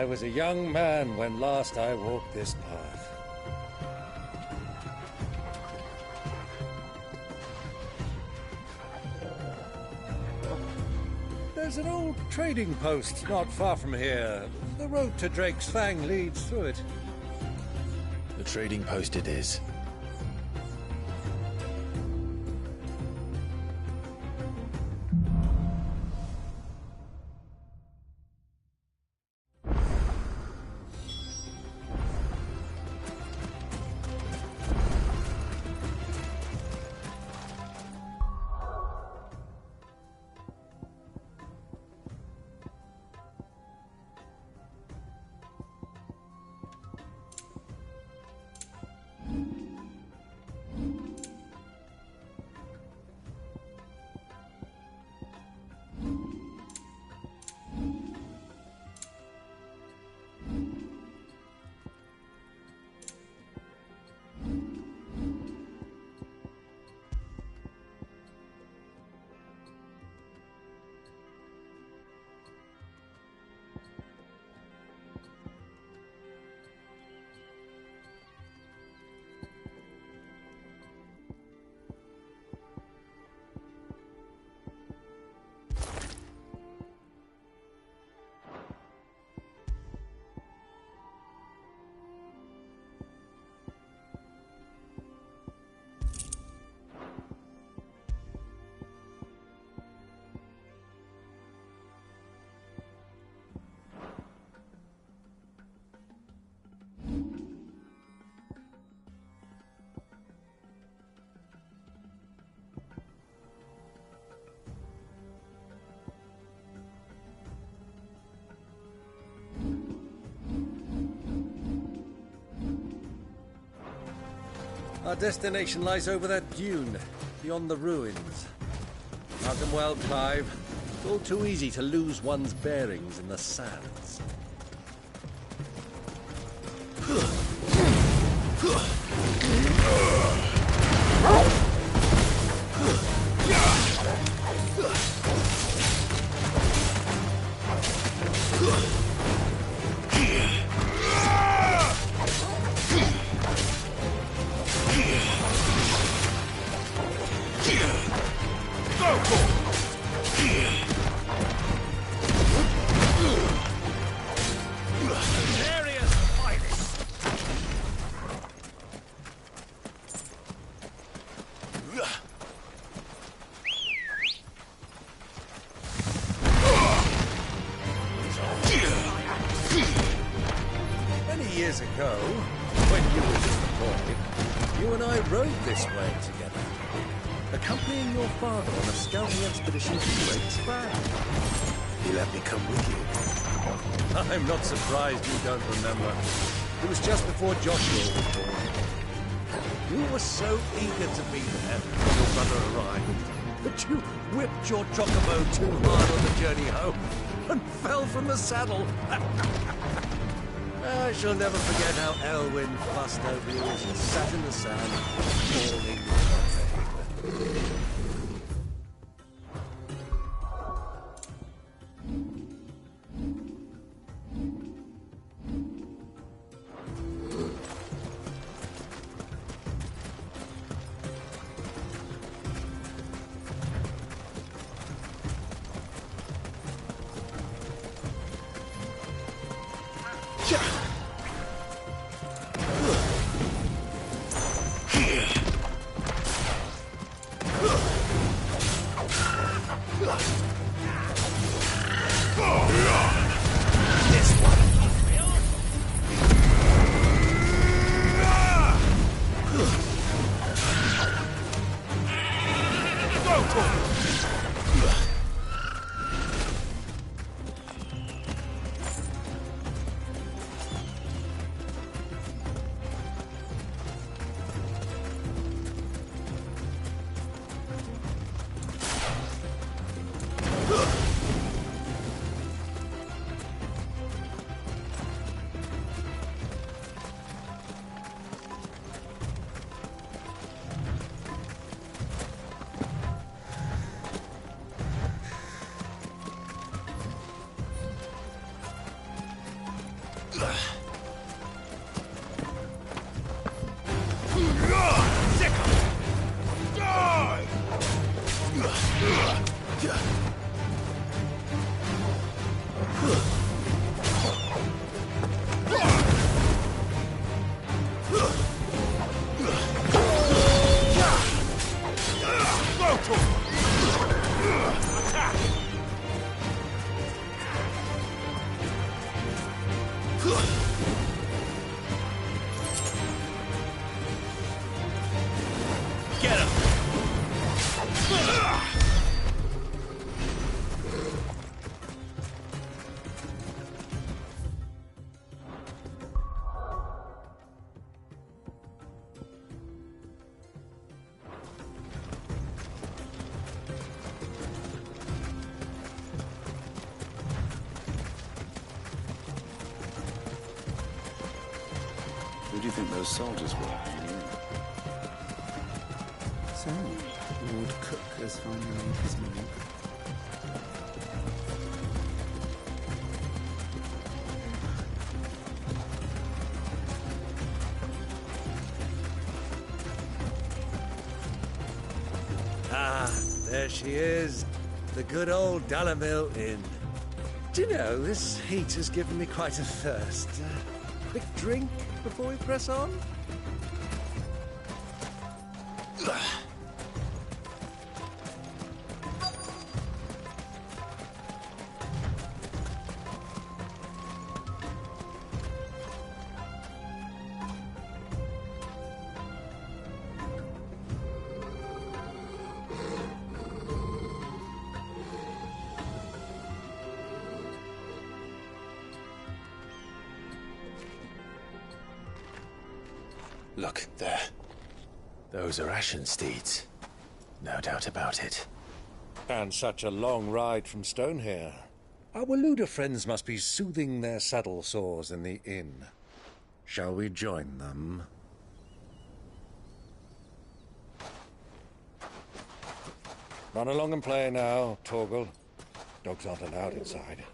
I was a young man when last I walked this path. There's an old trading post not far from here. The road to Drake's Fang leads through it. The trading post it is. Our destination lies over that dune, beyond the ruins. Mark them well, Clive. It's all too easy to lose one's bearings in the sands. Years ago, when you were just a boy, you and I rode this way together, accompanying your father on a scouting expedition to Drake's Fang. He let me come with you. I'm not surprised you don't remember. It was just before Joshua was born. You were so eager to be there when your brother arrived that you whipped your chocobo too hard on the journey home and fell from the saddle. I shall never forget how Elwyn fussed over you as you sat in the sand, falling in pain. Ugh! Get him! Who do you think those soldiers were? So, Lord Cook has finally made his move. Ah, there she is. The good old Dalamil Inn. Do you know, this heat has given me quite a thirst. Quick drink before we press on? Look, there. Those are Ashen steeds. No doubt about it. And such a long ride from Stonehere. Our Waluda friends must be soothing their saddle sores in the inn. Shall we join them? Run along and play now, Torgal. Dogs aren't allowed inside.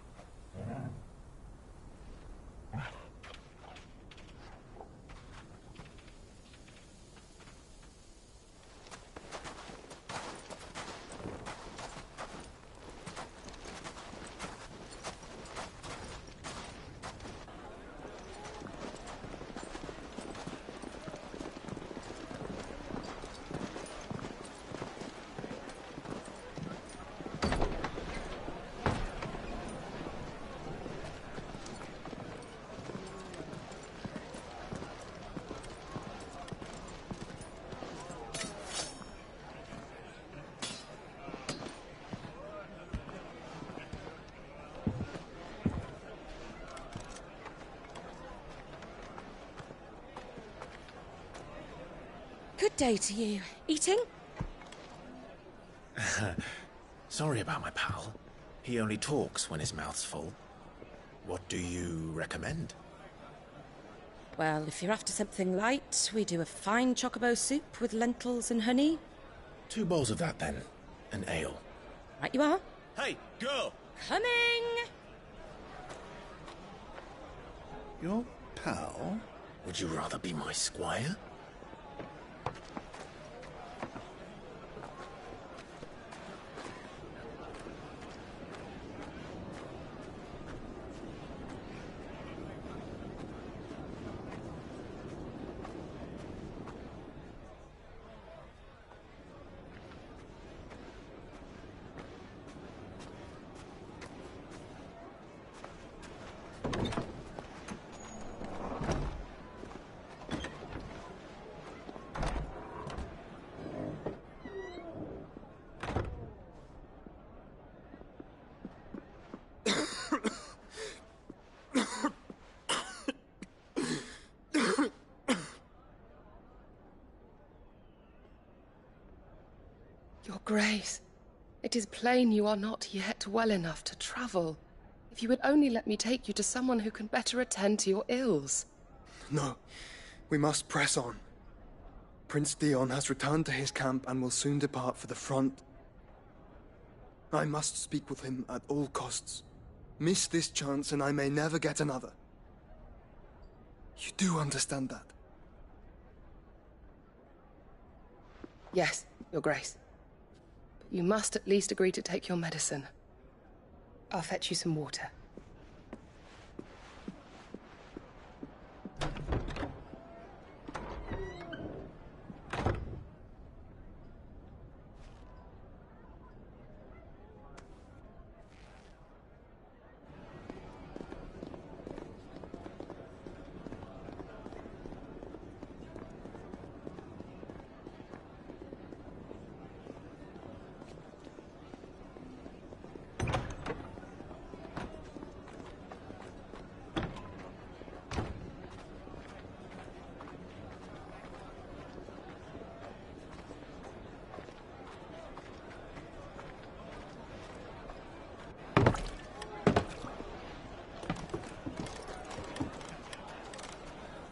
Good day to you. Eating? Sorry about my pal. He only talks when his mouth's full. What do you recommend? Well, if you're after something light, we do a fine chocobo soup with lentils and honey. 2 bowls of that, then. An ale. Right you are. Hey, girl! Coming! Your pal? Would you rather be my squire? Your Grace, it is plain you are not yet well enough to travel. If you would only let me take you to someone who can better attend to your ills. No, we must press on. Prince Theon has returned to his camp and will soon depart for the front. I must speak with him at all costs. Miss this chance and I may never get another. You do understand that? Yes, Your Grace. You must at least agree to take your medicine. I'll fetch you some water.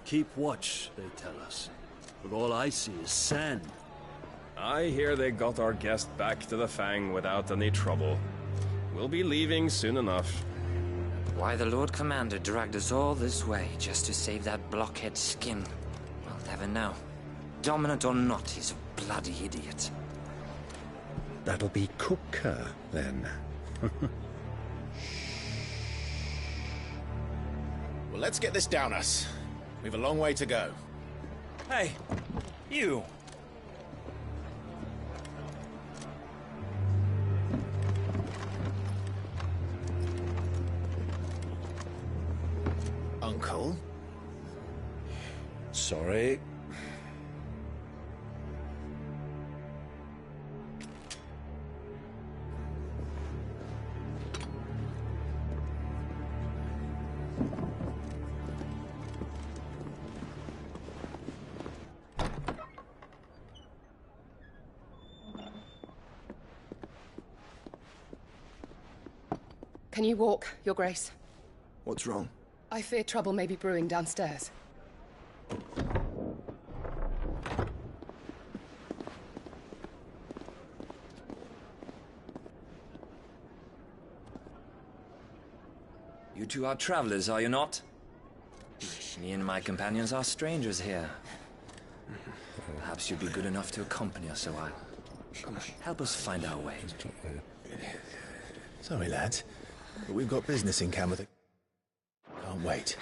Keep watch, they tell us. But all I see is sand. I hear they got our guest back to the Fang without any trouble. We'll be leaving soon enough. Why the Lord Commander dragged us all this way just to save that blockhead skin, we'll never know. Dominant or not, he's a bloody idiot. That'll be Cooker, then. Well, let's get this down us. We've a long way to go. Hey, you! Uncle? Sorry. Can you walk, Your Grace? What's wrong? I fear trouble may be brewing downstairs. You two are travelers, are you not? Me and my companions are strangers here. Perhaps you'd be good enough to accompany us a while. Help us find our way. Sorry, lads, but we've got business in camp with it. Can't wait.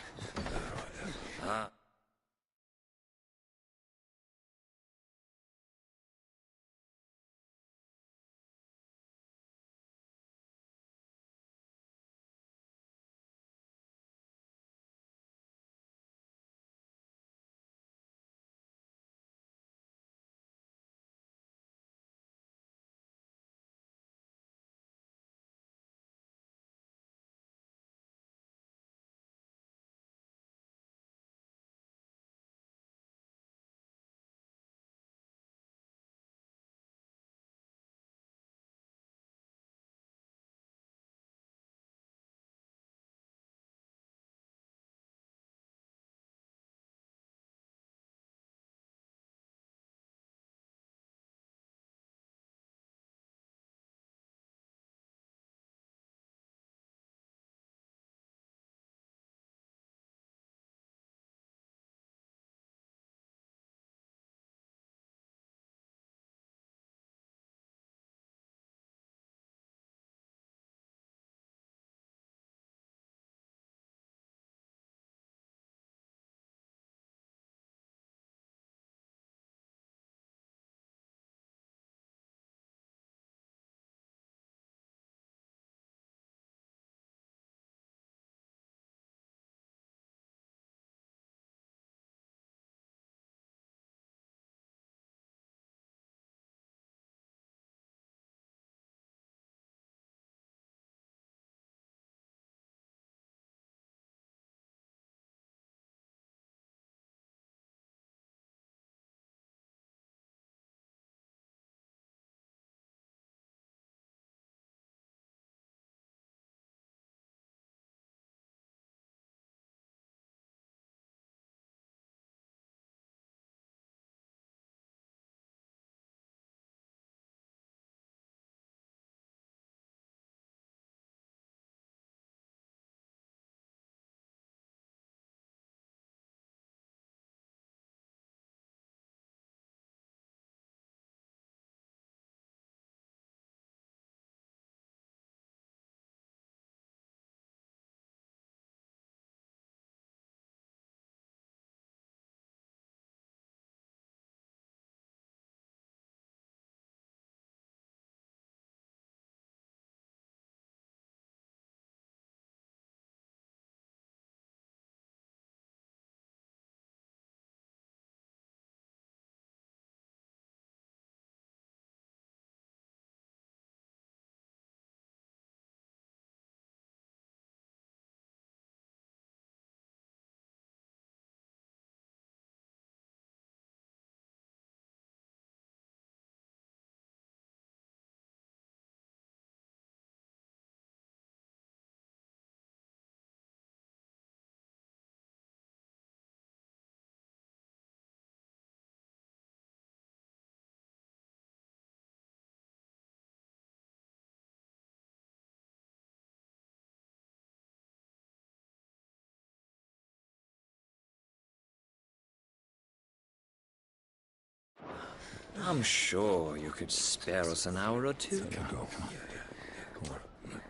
I'm sure you could spare us an hour or two. Come on.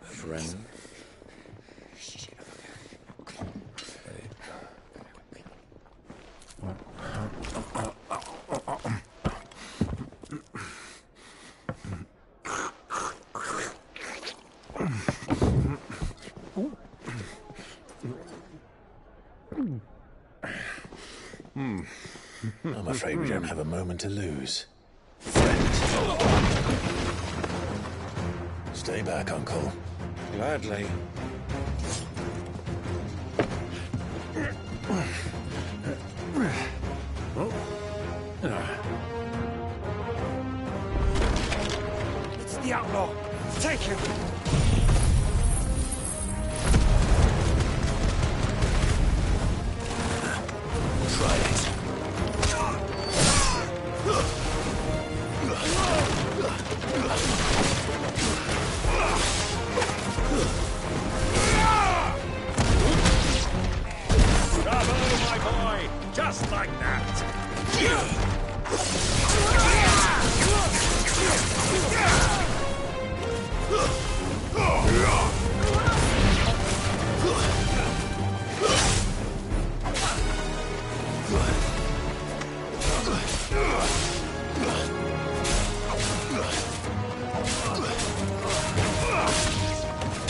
Friend. I'm afraid we don't have a moment to lose. Friend. Stay back, Uncle. Gladly. It's the outlaw. Take him. Try it. Bravo, my boy! Just like that!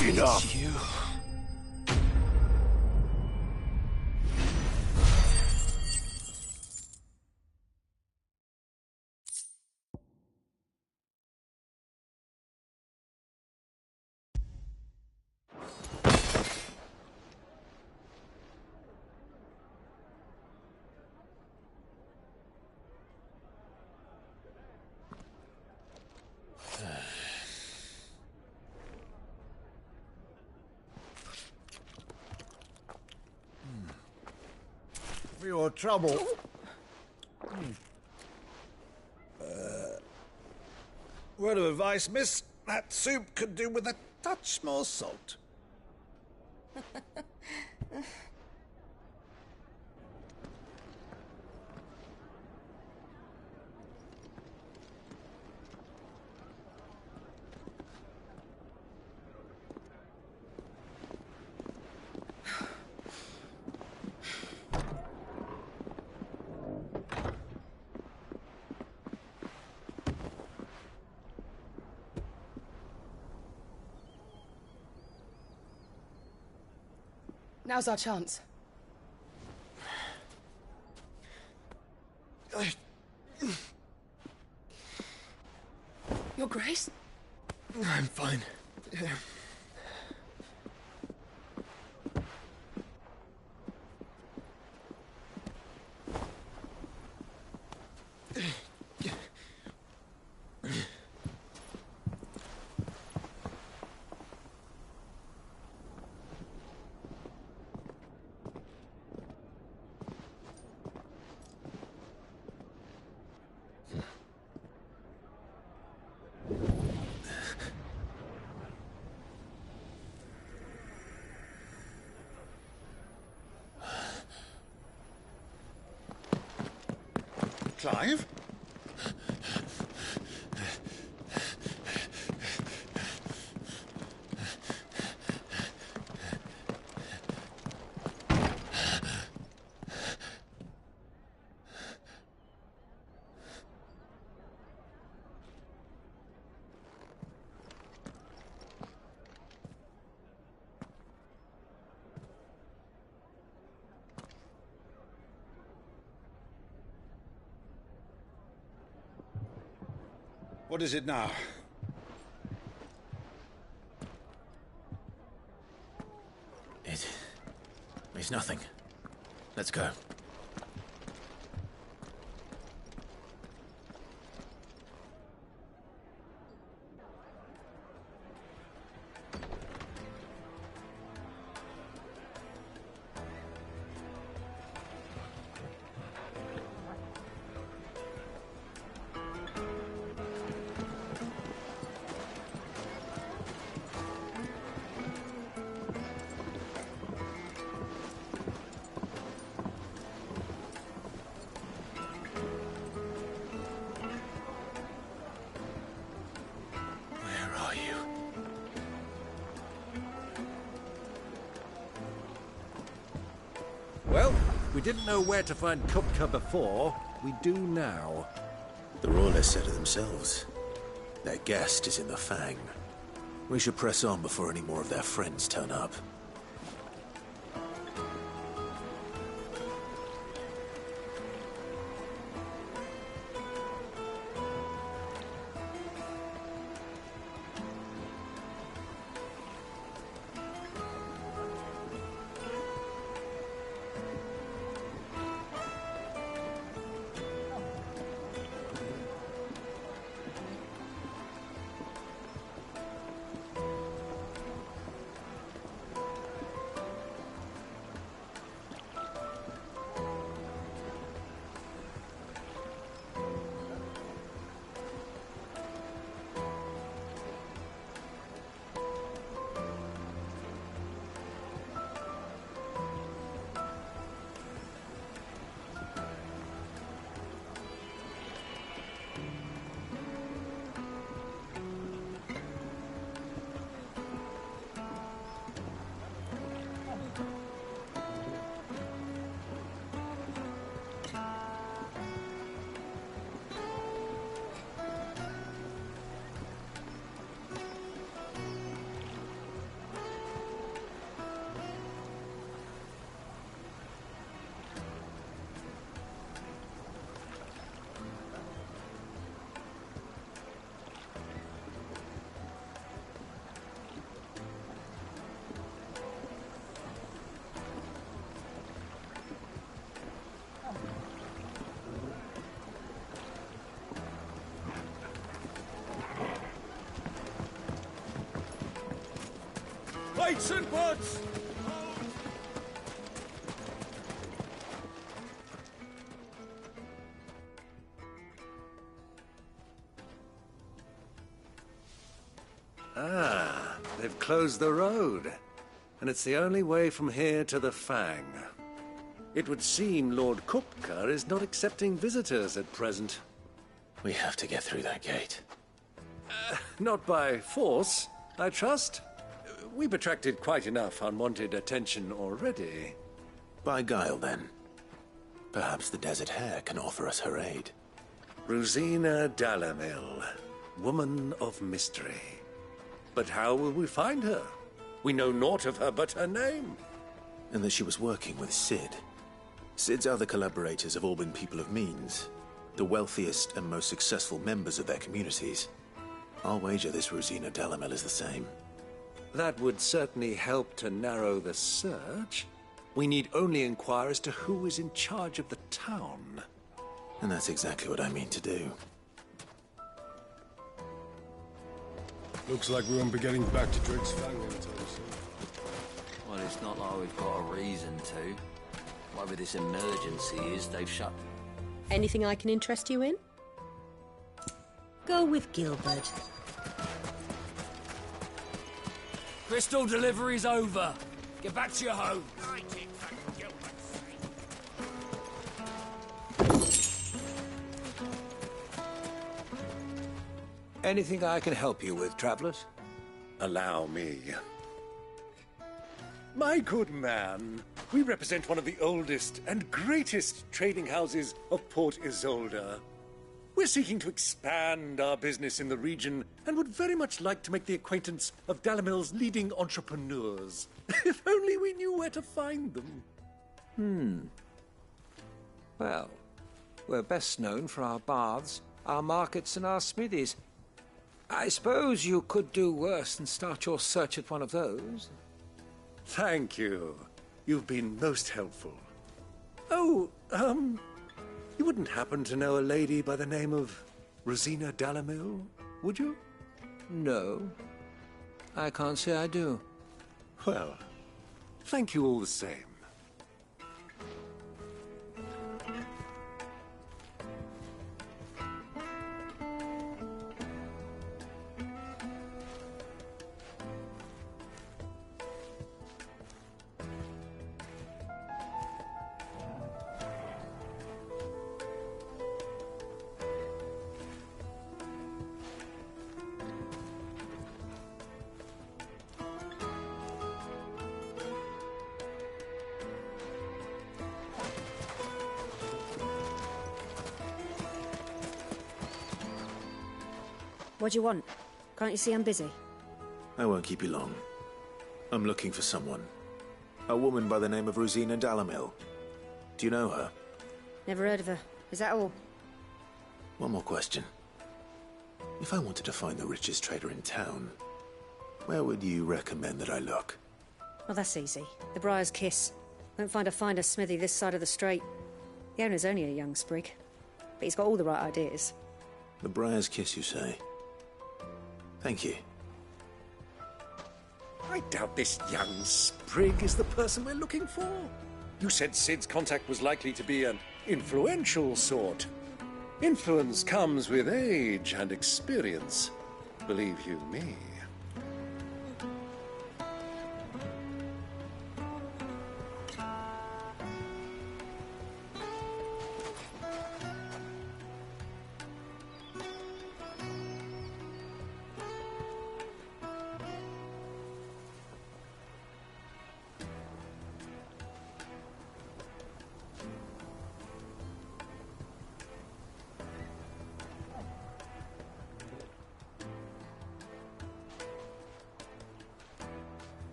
Enough. You. For your trouble. Word of advice, miss. That soup could do with a touch more salt. Now's our chance. Your Grace? I'm fine. Clive? What is it now? It's nothing. Let's go. Well, we didn't know where to find Kupka before. We do now. The Royalists said it themselves. Their guest is in the Fang. We should press on before any more of their friends turn up. Lights and buds! Ah, they've closed the road. And it's the only way from here to the Fang. It would seem Lord Kupka is not accepting visitors at present. We have to get through that gate. Not by force, I trust. We've attracted quite enough unwanted attention already. By guile, then. Perhaps the Desert Hare can offer us her aid. Rosina Dalamil, woman of mystery. But how will we find her? We know naught of her but her name. And that she was working with Sid. Sid's other collaborators have all been people of means. The wealthiest and most successful members of their communities. I'll wager this Rosina Dalamil is the same. That would certainly help to narrow the search. We need only inquire as to who is in charge of the town. And that's exactly what I mean to do. Looks like we won't be getting back to Drake's Fang anytime soon. Well, it's not like we've got a reason to. Whatever this emergency is, they've shut... Anything I can interest you in? Go with Gilbert. Crystal delivery's over. Get back to your home. Anything I can help you with, travelers? Allow me. My good man, we represent one of the oldest and greatest trading houses of Port Isolde. We're seeking to expand our business in the region and would very much like to make the acquaintance of Dalamil's leading entrepreneurs. If only we knew where to find them. Well, we're best known for our baths, our markets, and our smithies. I suppose you could do worse than start your search at one of those. Thank you. You've been most helpful. Oh, you wouldn't happen to know a lady by the name of Rosina Dalamil, would you? No, I can't say I do. Well, thank you all the same. What do you want? Can't you see I'm busy? I won't keep you long. I'm looking for someone. A woman by the name of Rosina Dalamil. Do you know her? Never heard of her. Is that all? One more question. If I wanted to find the richest trader in town, where would you recommend that I look? Well, that's easy. The Briar's Kiss. Won't find a finer smithy this side of the strait. The owner's only a young sprig, but he's got all the right ideas. The Briar's Kiss, you say? Thank you. I doubt this young sprig is the person we're looking for. You said Sid's contact was likely to be an influential sort. Influence comes with age and experience, believe you me.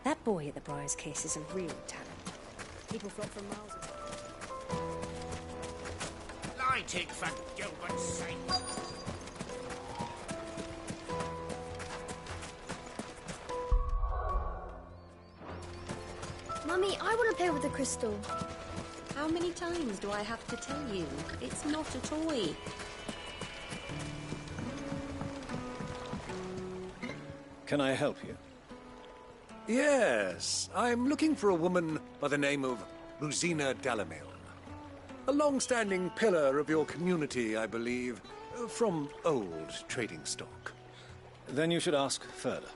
That boy at the Briar's Kiss is a real talent. People flock from miles away. Light it, for Gilbert's sake. Mummy, I want to play with the crystal. How many times do I have to tell you? It's not a toy. Can I help you? Yes, I'm looking for a woman by the name of Rosina Dalamil. A long-standing pillar of your community, I believe, from old trading stock. Then you should ask Further.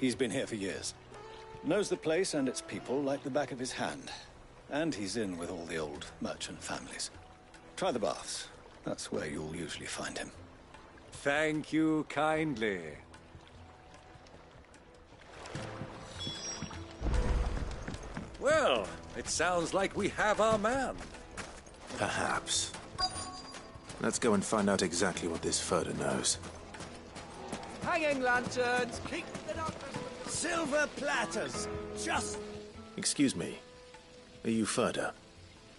He's been here for years. Knows the place and its people like the back of his hand. And he's in with all the old merchant families. Try the baths. That's where you'll usually find him. Thank you kindly. Well, it sounds like we have our man. Perhaps. Let's go and find out exactly what this Further knows. Hanging lanterns, keep the darkness. Silver platters, just... Excuse me. Are you Further?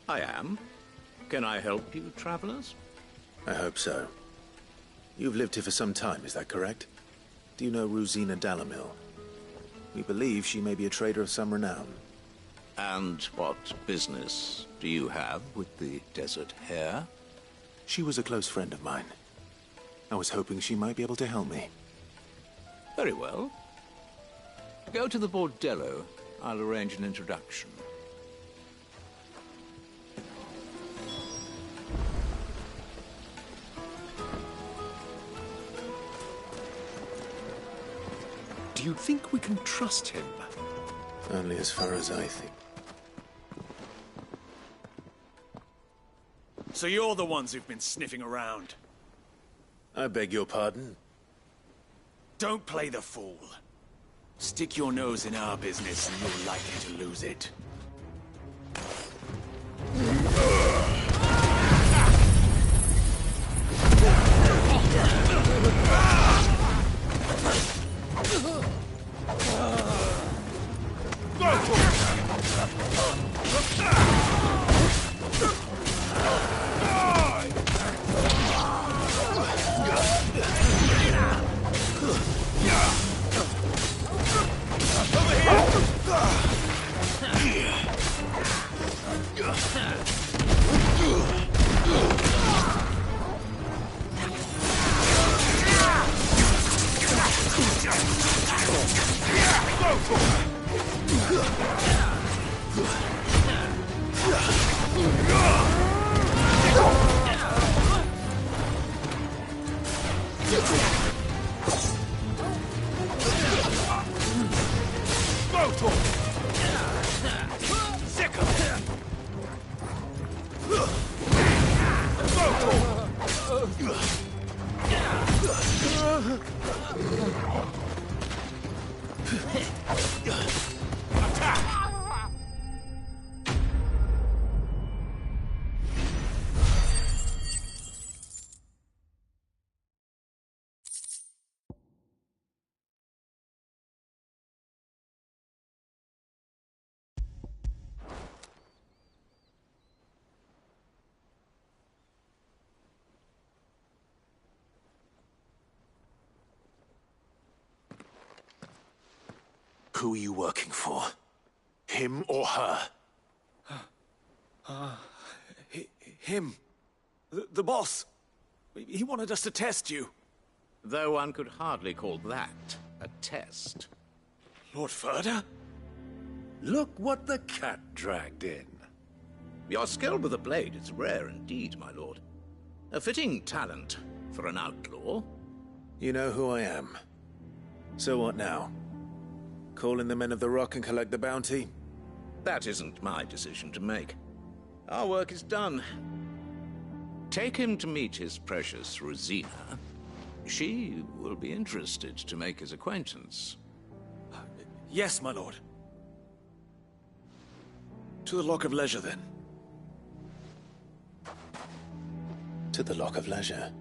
I am. Can I help you, travelers? I hope so. You've lived here for some time, is that correct? Do you know Rosina Dalamil? We believe she may be a trader of some renown. And what business do you have with the Desert Hare? She was a close friend of mine. I was hoping she might be able to help me. Very well. Go to the bordello. I'll arrange an introduction. Do you think we can trust him? Only as far as I think. So you're the ones who've been sniffing around? I beg your pardon? Don't play the fool. Stick your nose in our business and you're likely to lose it. Who are you working for? Him or her? Him. The boss. He wanted us to test you. Though one could hardly call that a test. Lord Further? Look what the cat dragged in. Your skill with the blade is rare indeed, my lord. A fitting talent for an outlaw. You know who I am. So what now? Call in the men of the Rock and collect the bounty? That isn't my decision to make. Our work is done. Take him to meet his precious Rosina. She will be interested to make his acquaintance. Yes, my lord. To the Lock of Leisure, then. To the Lock of Leisure.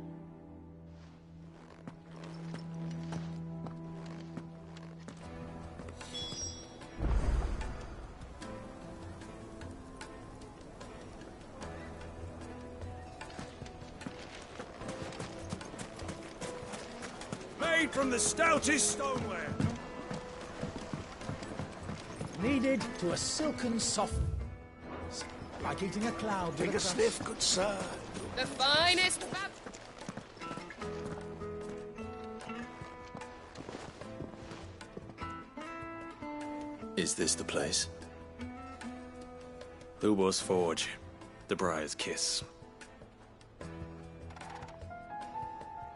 made from the stoutest stoneware. Kneaded to a silken soft... like eating a cloud. Take a sniff, good sir. The finest fab... Is this the place? Lubo's Forge. The Briar's Kiss.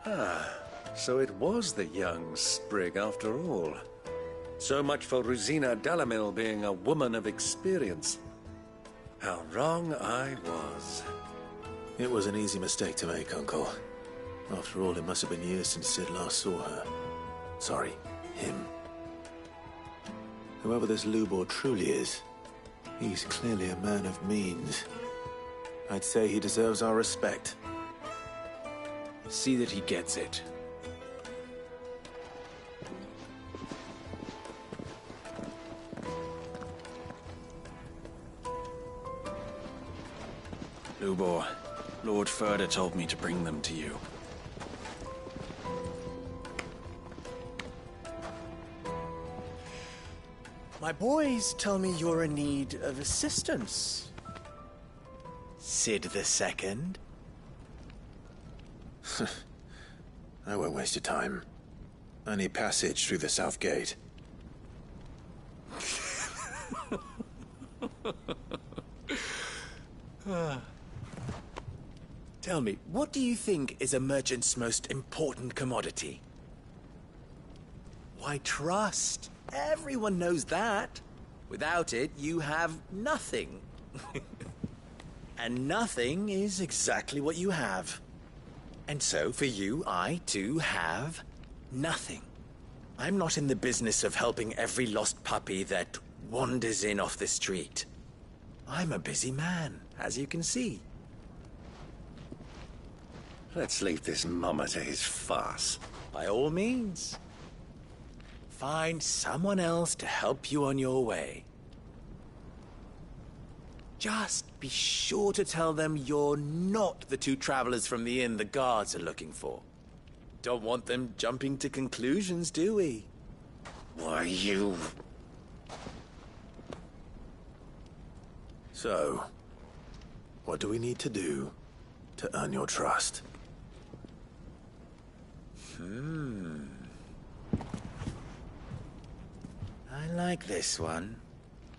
Ah, so it was the young sprig after all. So much for Rosina Delamil being a woman of experience. How wrong I was. It was an easy mistake to make, Uncle. After all, it must have been years since Sid last saw her. Sorry, him. Whoever this Lubor truly is, he's clearly a man of means. I'd say he deserves our respect. See that he gets it. Lubor, Lord Furder told me to bring them to you. My boys tell me you're in need of assistance. Sid the Second. I won't waste your time. I need passage through the south gate. Tell me, what do you think is a merchant's most important commodity? Why, trust. Everyone knows that. Without it, you have nothing. And nothing is exactly what you have. And so, for you, I, too, have nothing. I'm not in the business of helping every lost puppy that wanders in off the street. I'm a busy man, as you can see. Let's leave this mummer to his farce. By all means. Find someone else to help you on your way. Just be sure to tell them you're not the two travelers from the inn the guards are looking for. Don't want them jumping to conclusions, do we? Why, you... So, what do we need to do to earn your trust? I like this one.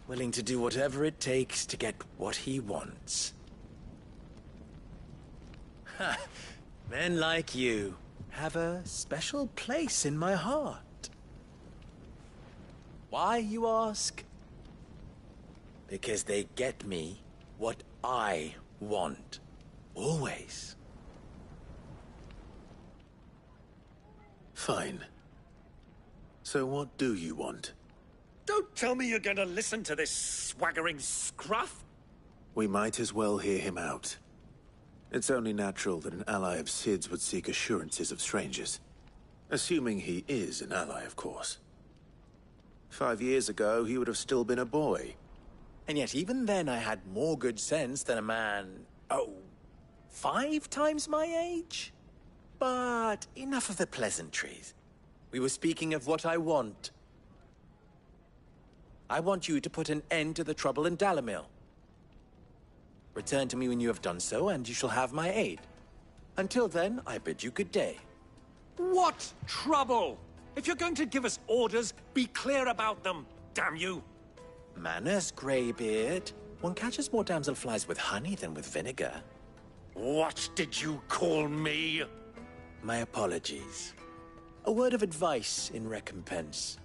Willing to do whatever it takes to get what he wants. Ha! Men like you have a special place in my heart. Why, you ask? Because they get me what I want. Always. Fine. So what do you want? Don't tell me you're going to listen to this swaggering scruff! We might as well hear him out. It's only natural that an ally of Sid's would seek assurances of strangers. Assuming he is an ally, of course. 5 years ago, he would have still been a boy. And yet even then I had more good sense than a man... 5 times my age? But enough of the pleasantries. We were speaking of what I want. I want you to put an end to the trouble in Dalamil. Return to me when you have done so, and you shall have my aid. Until then, I bid you good day. What trouble? If you're going to give us orders, be clear about them, damn you! Manners, Greybeard. One catches more damselflies with honey than with vinegar. What did you call me? My apologies. A word of advice in recompense.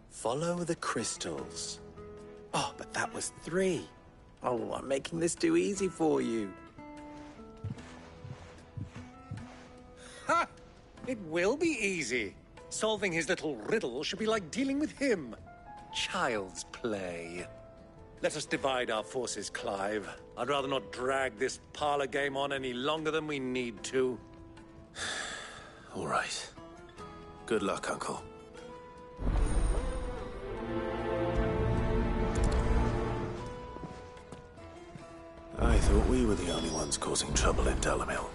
Follow the crystals. Oh, but that was 3. Oh, I'm making this too easy for you. Ha! It will be easy. Solving his little riddle should be like dealing with him. Child's play. Let us divide our forces, Clive. I'd rather not drag this parlor game on any longer than we need to. All right. Good luck, Uncle. I thought we were the only ones causing trouble in Dalamil.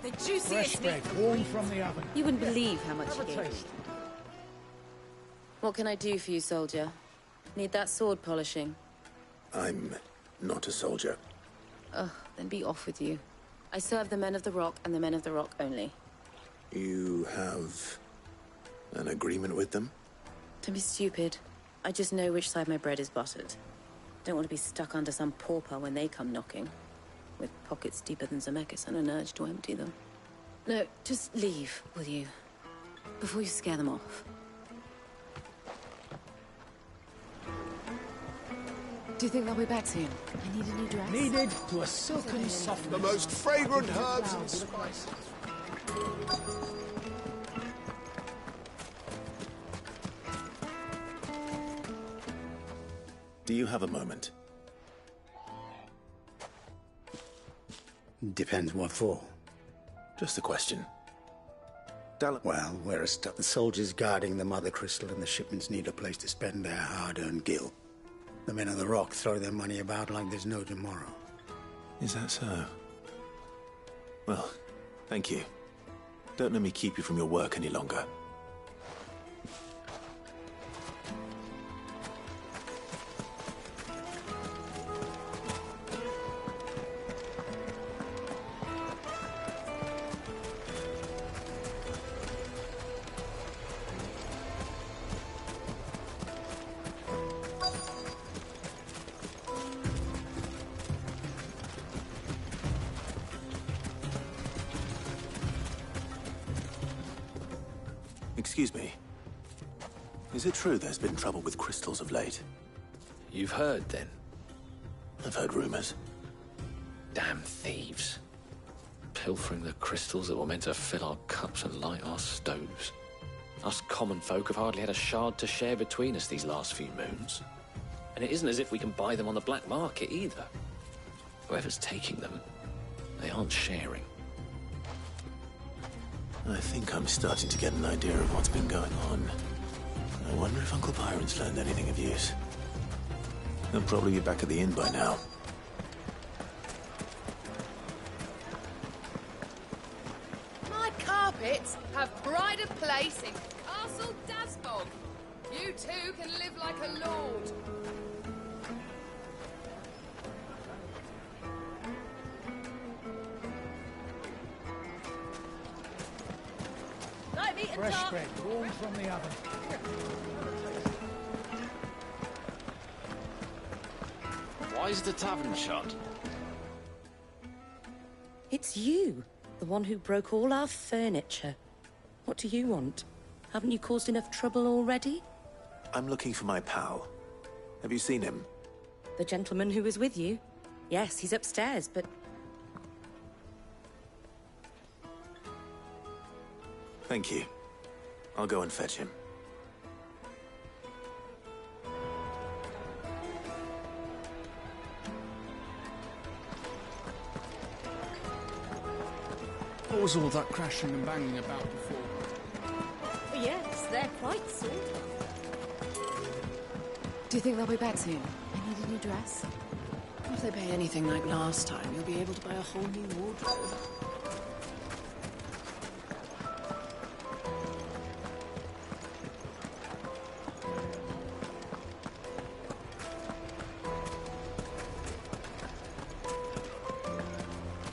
The juiciest Fresh bread, warm from the oven. You wouldn't believe how much Have he a gave me. taste. What can I do for you, soldier? Need that sword polishing? I'm not a soldier. Ugh, then be off with you. I serve the men of the Rock and the men of the Rock only. You have an agreement with them? Don't be stupid. I just know which side my bread is buttered. Don't want to be stuck under some pauper when they come knocking. With pockets deeper than Zemeckis and an urge to empty them. No, just leave, will you? Before you scare them off. Do you think they'll be back soon? I need a new dress. Kneaded to a silken softness. The most fragrant herbs and spices. Do you have a moment? Depends what for. Just a question. Well, we're a stuck. The soldiers guarding the Mother Crystal and the shipments need a place to spend their hard-earned gil. The men of the Rock throw their money about like there's no tomorrow. Is that so? Well, thank you. Don't let me keep you from your work any longer. Excuse me. Is it true there's been trouble with crystals of late? You've heard, then? I've heard rumors. Damn thieves. Pilfering the crystals that were meant to fill our cups and light our stoves. Us common folk have hardly had a shard to share between us these last few moons. And it isn't as if we can buy them on the black market, either. Whoever's taking them, they aren't sharing. I think I'm starting to get an idea of what's been going on. I wonder if Uncle Byron's learned anything of use. He'll probably be back at the inn by now. My carpets have pride of place in Castle Dasbog. You too can live like a lord. Night meat and Fresh dark. bread, warm from the oven. Why is the tavern shut? It's you, the one who broke all our furniture. What do you want? Haven't you caused enough trouble already? I'm looking for my pal. Have you seen him? The gentleman who was with you? Yes, he's upstairs, but... Thank you. I'll go and fetch him. What was all that crashing and banging about before? Yes, they're quite sort. Do you think they'll be back soon? I need a new dress. If they pay anything like last time, you'll be able to buy a whole new wardrobe.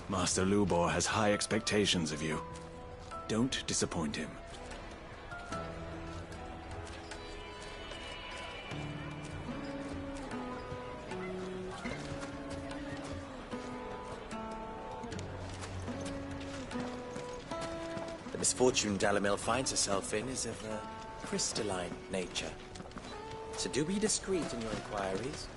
Master Lubor has high expectations of you. Don't disappoint him. The misfortune Dalamil finds herself in is of a crystalline nature. So do be discreet in your inquiries.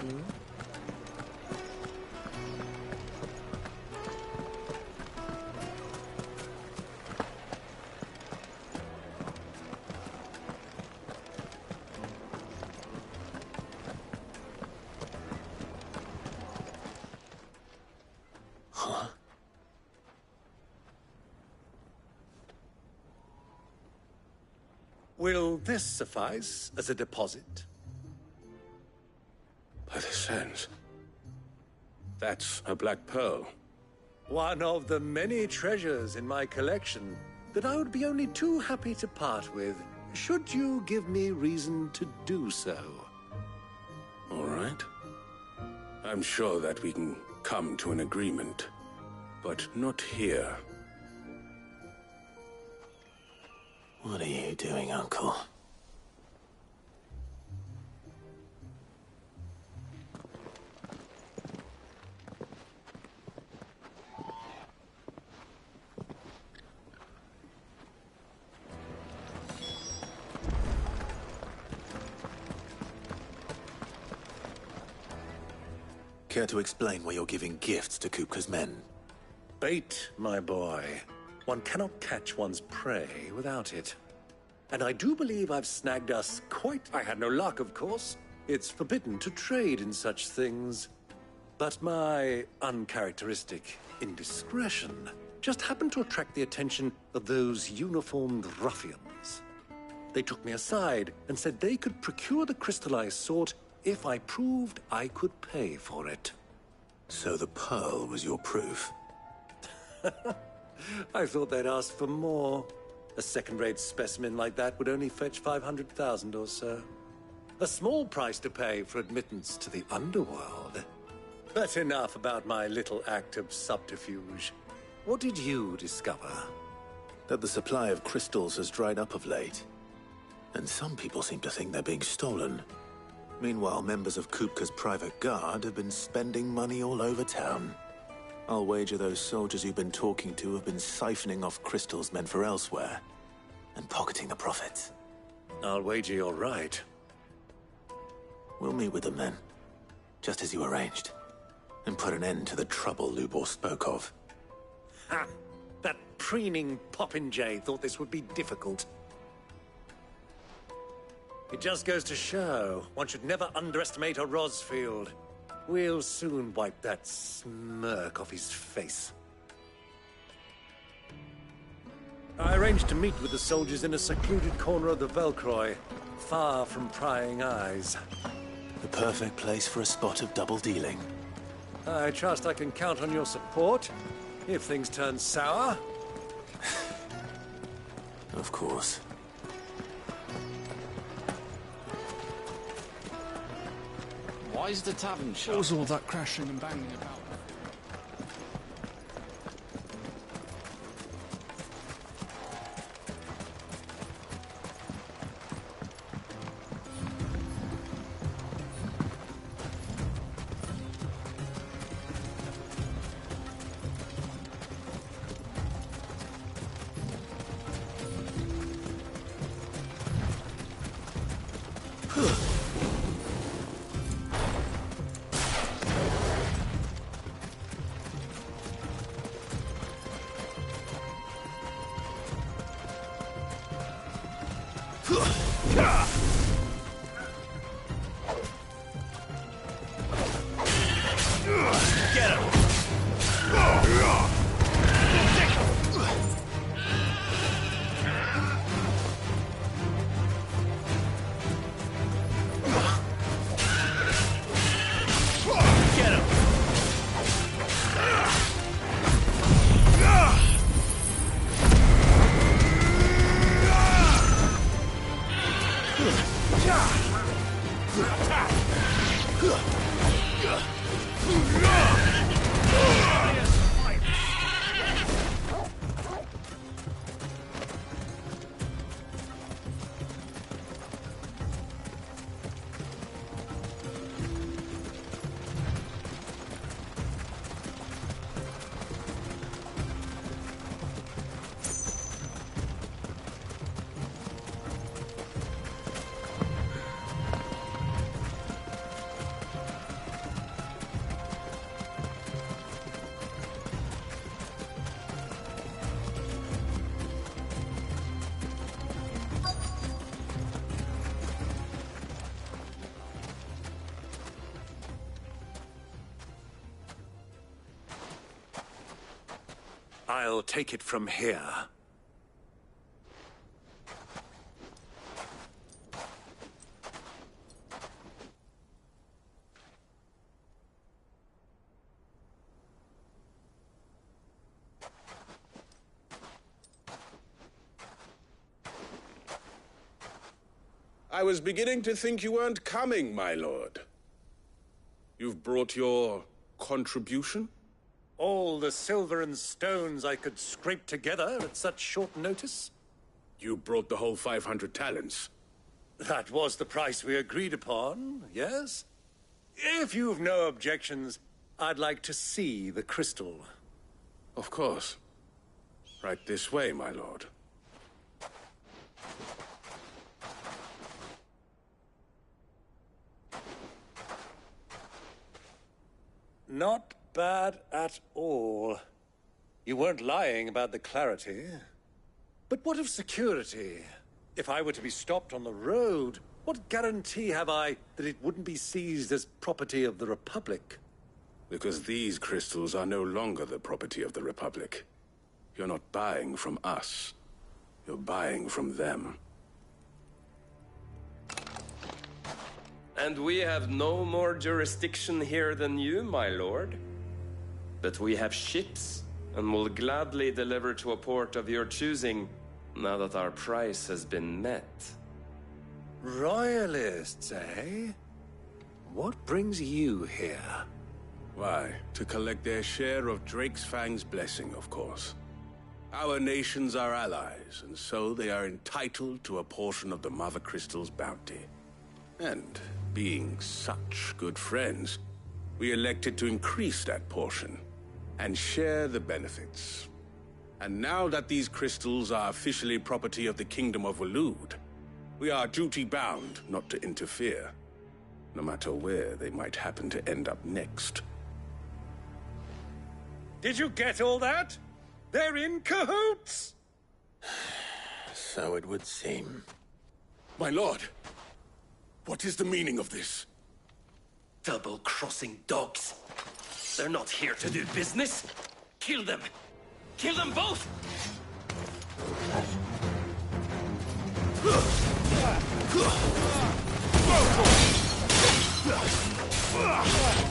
Will this suffice as a deposit? By the sands. That's a black pearl. One of the many treasures in my collection that I would be only too happy to part with, should you give me reason to do so. All right. I'm sure that we can come to an agreement, but not here. What are you doing, Uncle? Care to explain why you're giving gifts to Kupka's men? Bait, my boy. One cannot catch one's prey without it. And I do believe I've snagged us quite... I had no luck, of course. It's forbidden to trade in such things. But my uncharacteristic indiscretion just happened to attract the attention of those uniformed ruffians. They took me aside and said they could procure the crystal I sought if I proved I could pay for it. So the pearl was your proof? I thought they'd ask for more. A second-rate specimen like that would only fetch 500,000 or so. A small price to pay for admittance to the underworld. But enough about my little act of subterfuge. What did you discover? That the supply of crystals has dried up of late. And some people seem to think they're being stolen. Meanwhile, members of Kupka's private guard have been spending money all over town. I'll wager those soldiers you've been talking to have been siphoning off crystals meant for elsewhere, and pocketing the profits. I'll wager you're right. We'll meet with them then, just as you arranged, and put an end to the trouble Lubor spoke of. Ha! That preening popinjay thought this would be difficult. It just goes to show, one should never underestimate a Rosfield. We'll soon wipe that smirk off his face. I arranged to meet with the soldiers in a secluded corner of the Velcroy, far from prying eyes. The perfect place for a spot of double dealing. I trust I can count on your support, if things turn sour. Of course. Why is the tavern shut? What was all that crashing and banging about? I'll take it from here. I was beginning to think you weren't coming, my lord. You've brought your contribution? All the silver and stones I could scrape together at such short notice? You brought the whole 500 talents. That was the price we agreed upon, yes? If you've no objections, I'd like to see the crystal. Of course. Right this way, my lord. Not bad at all. You weren't lying about the clarity. But what of security? If I were to be stopped on the road, what guarantee have I that it wouldn't be seized as property of the Republic? Because these crystals are no longer the property of the Republic. You're not buying from us. You're buying from them. And we have no more jurisdiction here than you, my lord. But we have ships, and will gladly deliver to a port of your choosing, now that our price has been met. Royalists, eh? What brings you here? Why, to collect their share of Drake's Fang's blessing, of course. Our nations are allies, and so they are entitled to a portion of the Mother Crystal's bounty. And being such good friends, we elected to increase that portion and share the benefits. And now that these crystals are officially property of the Kingdom of Waloed, we are duty-bound not to interfere, no matter where they might happen to end up next. Did you get all that? They're in cahoots! So it would seem. My lord, what is the meaning of this? Double-crossing dogs. They're not here to do business. Kill them! Kill them both!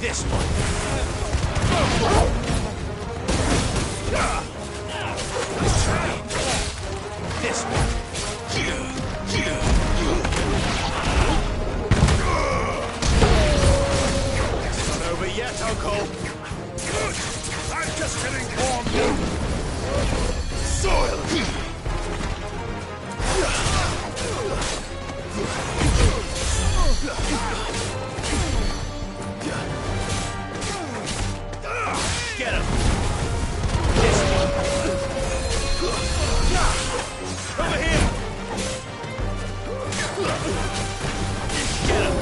This one. This one. It's not over yet, Uncle. Good. I'm just getting warmed. Soil. Get him. Over here. Get him.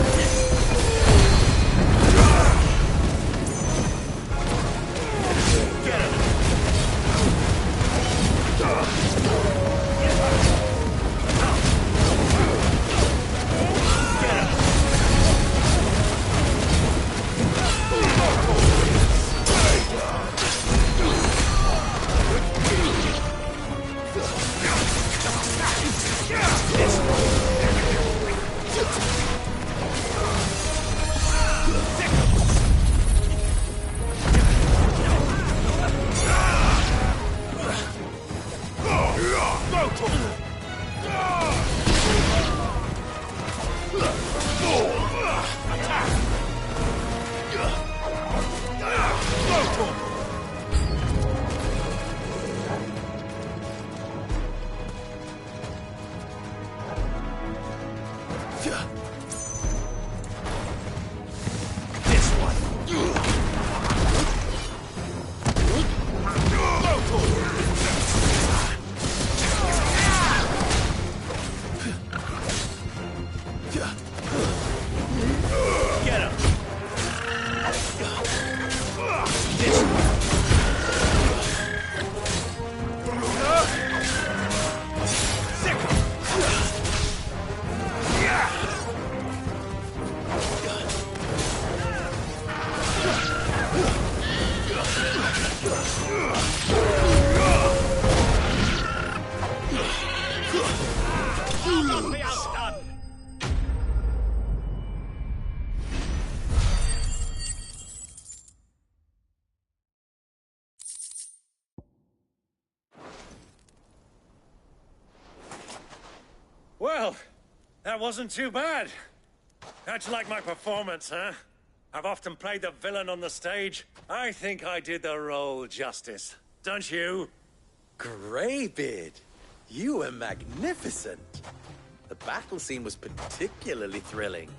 Get him. Well, That wasn't too bad. How'd you like my performance, huh? I've often played the villain on the stage. I think I did the role justice. Don't you? Greybeard, you were magnificent. The battle scene was particularly thrilling.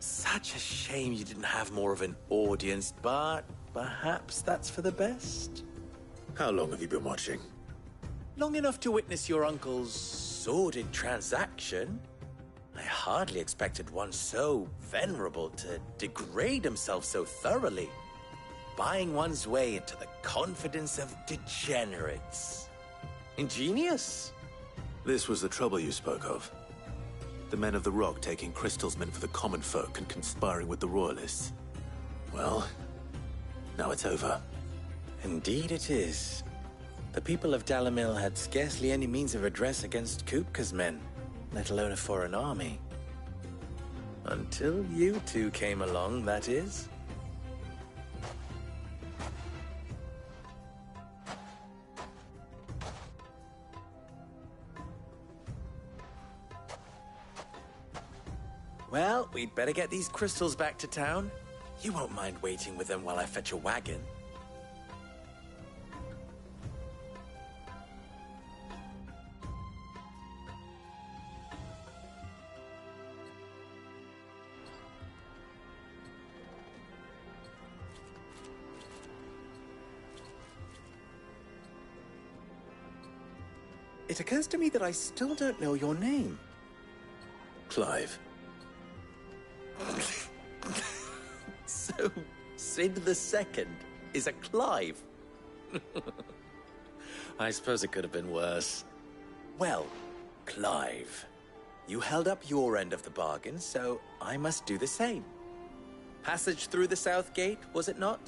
Such a shame you didn't have more of an audience, but perhaps that's for the best. How long have you been watching? Long enough to witness your uncle's sordid transaction. I hardly expected one so venerable to degrade himself so thoroughly, buying one's way into the confidence of degenerates. Ingenious. This was the trouble you spoke of. The men of the Rock taking crystals meant for the common folk and conspiring with the Royalists. Well, now it's over. Indeed it is. The people of Dalamil had scarcely any means of redress against Kupka's men, let alone a foreign army. Until you two came along, that is. Well, we'd better get these crystals back to town. You won't mind waiting with them while I fetch a wagon. It occurs to me that I still don't know your name. Clive. So, Sid the Second is a Clive? I suppose it could have been worse. Well, Clive, you held up your end of the bargain, so I must do the same. Passage through the South Gate, was it not?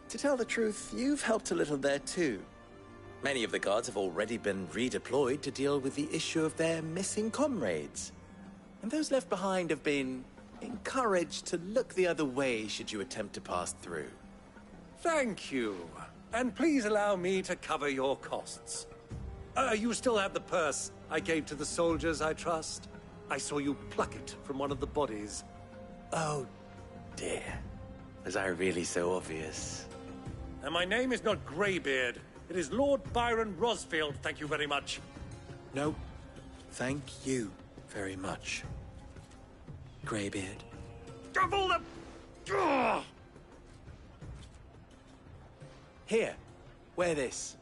To tell the truth, you've helped a little there too. Many of the guards have already been redeployed to deal with the issue of their missing comrades. And those left behind have been encouraged to look the other way should you attempt to pass through. Thank you. And please allow me to cover your costs. You still have the purse I gave to the soldiers, I trust? I saw you pluck it from one of the bodies. Oh, dear. Was I really so obvious? And my name is not Greybeard. It is Lord Byron Rosfield, thank you very much. No, thank you very much, Greybeard. Double the... Ugh! Here, wear this.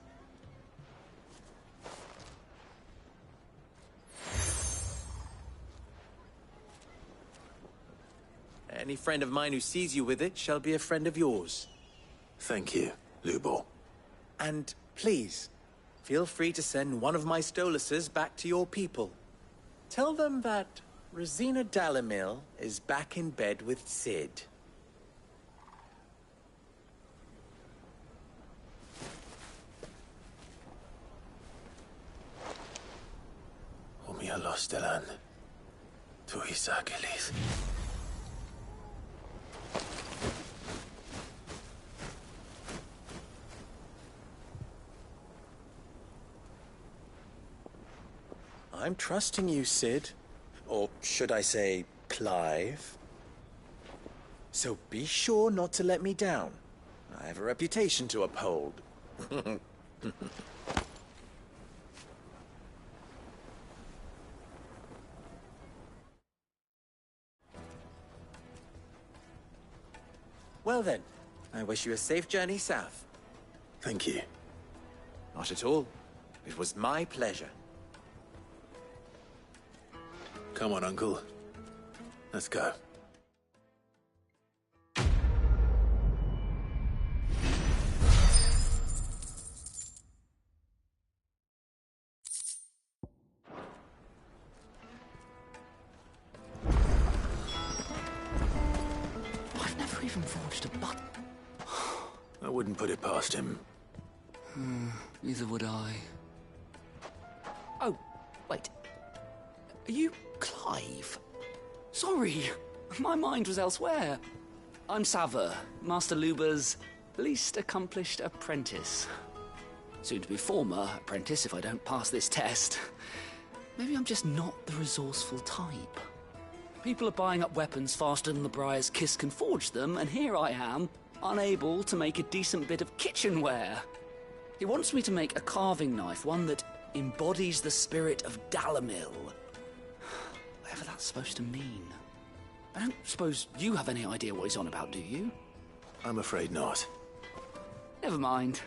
Any friend of mine who sees you with it shall be a friend of yours. Thank you, Lubor. And please, feel free to send one of my Stoluses back to your people. Tell them that Rosina Dalamil is back in bed with Sid. Omia Lostelan. Tuis Achilles. I'm trusting you, Sid. Or should I say, Clive. So be sure not to let me down. I have a reputation to uphold. Well then, I wish you a safe journey south. Thank you. Not at all. It was my pleasure. Come on, Uncle. Let's go. I've never even forged a button. I wouldn't put it past him. Neither would I. Oh, wait. Are you Clive? Sorry, my mind was elsewhere. I'm Sava, Master Luber's least accomplished apprentice. Soon to be former apprentice if I don't pass this test. Maybe I'm just not the resourceful type. People are buying up weapons faster than the Briar's Kiss can forge them, and here I am, unable to make a decent bit of kitchenware. He wants me to make a carving knife, one that embodies the spirit of Dalamil. Whatever that's supposed to mean. I don't suppose you have any idea what he's on about, do you? I'm afraid not. Never mind.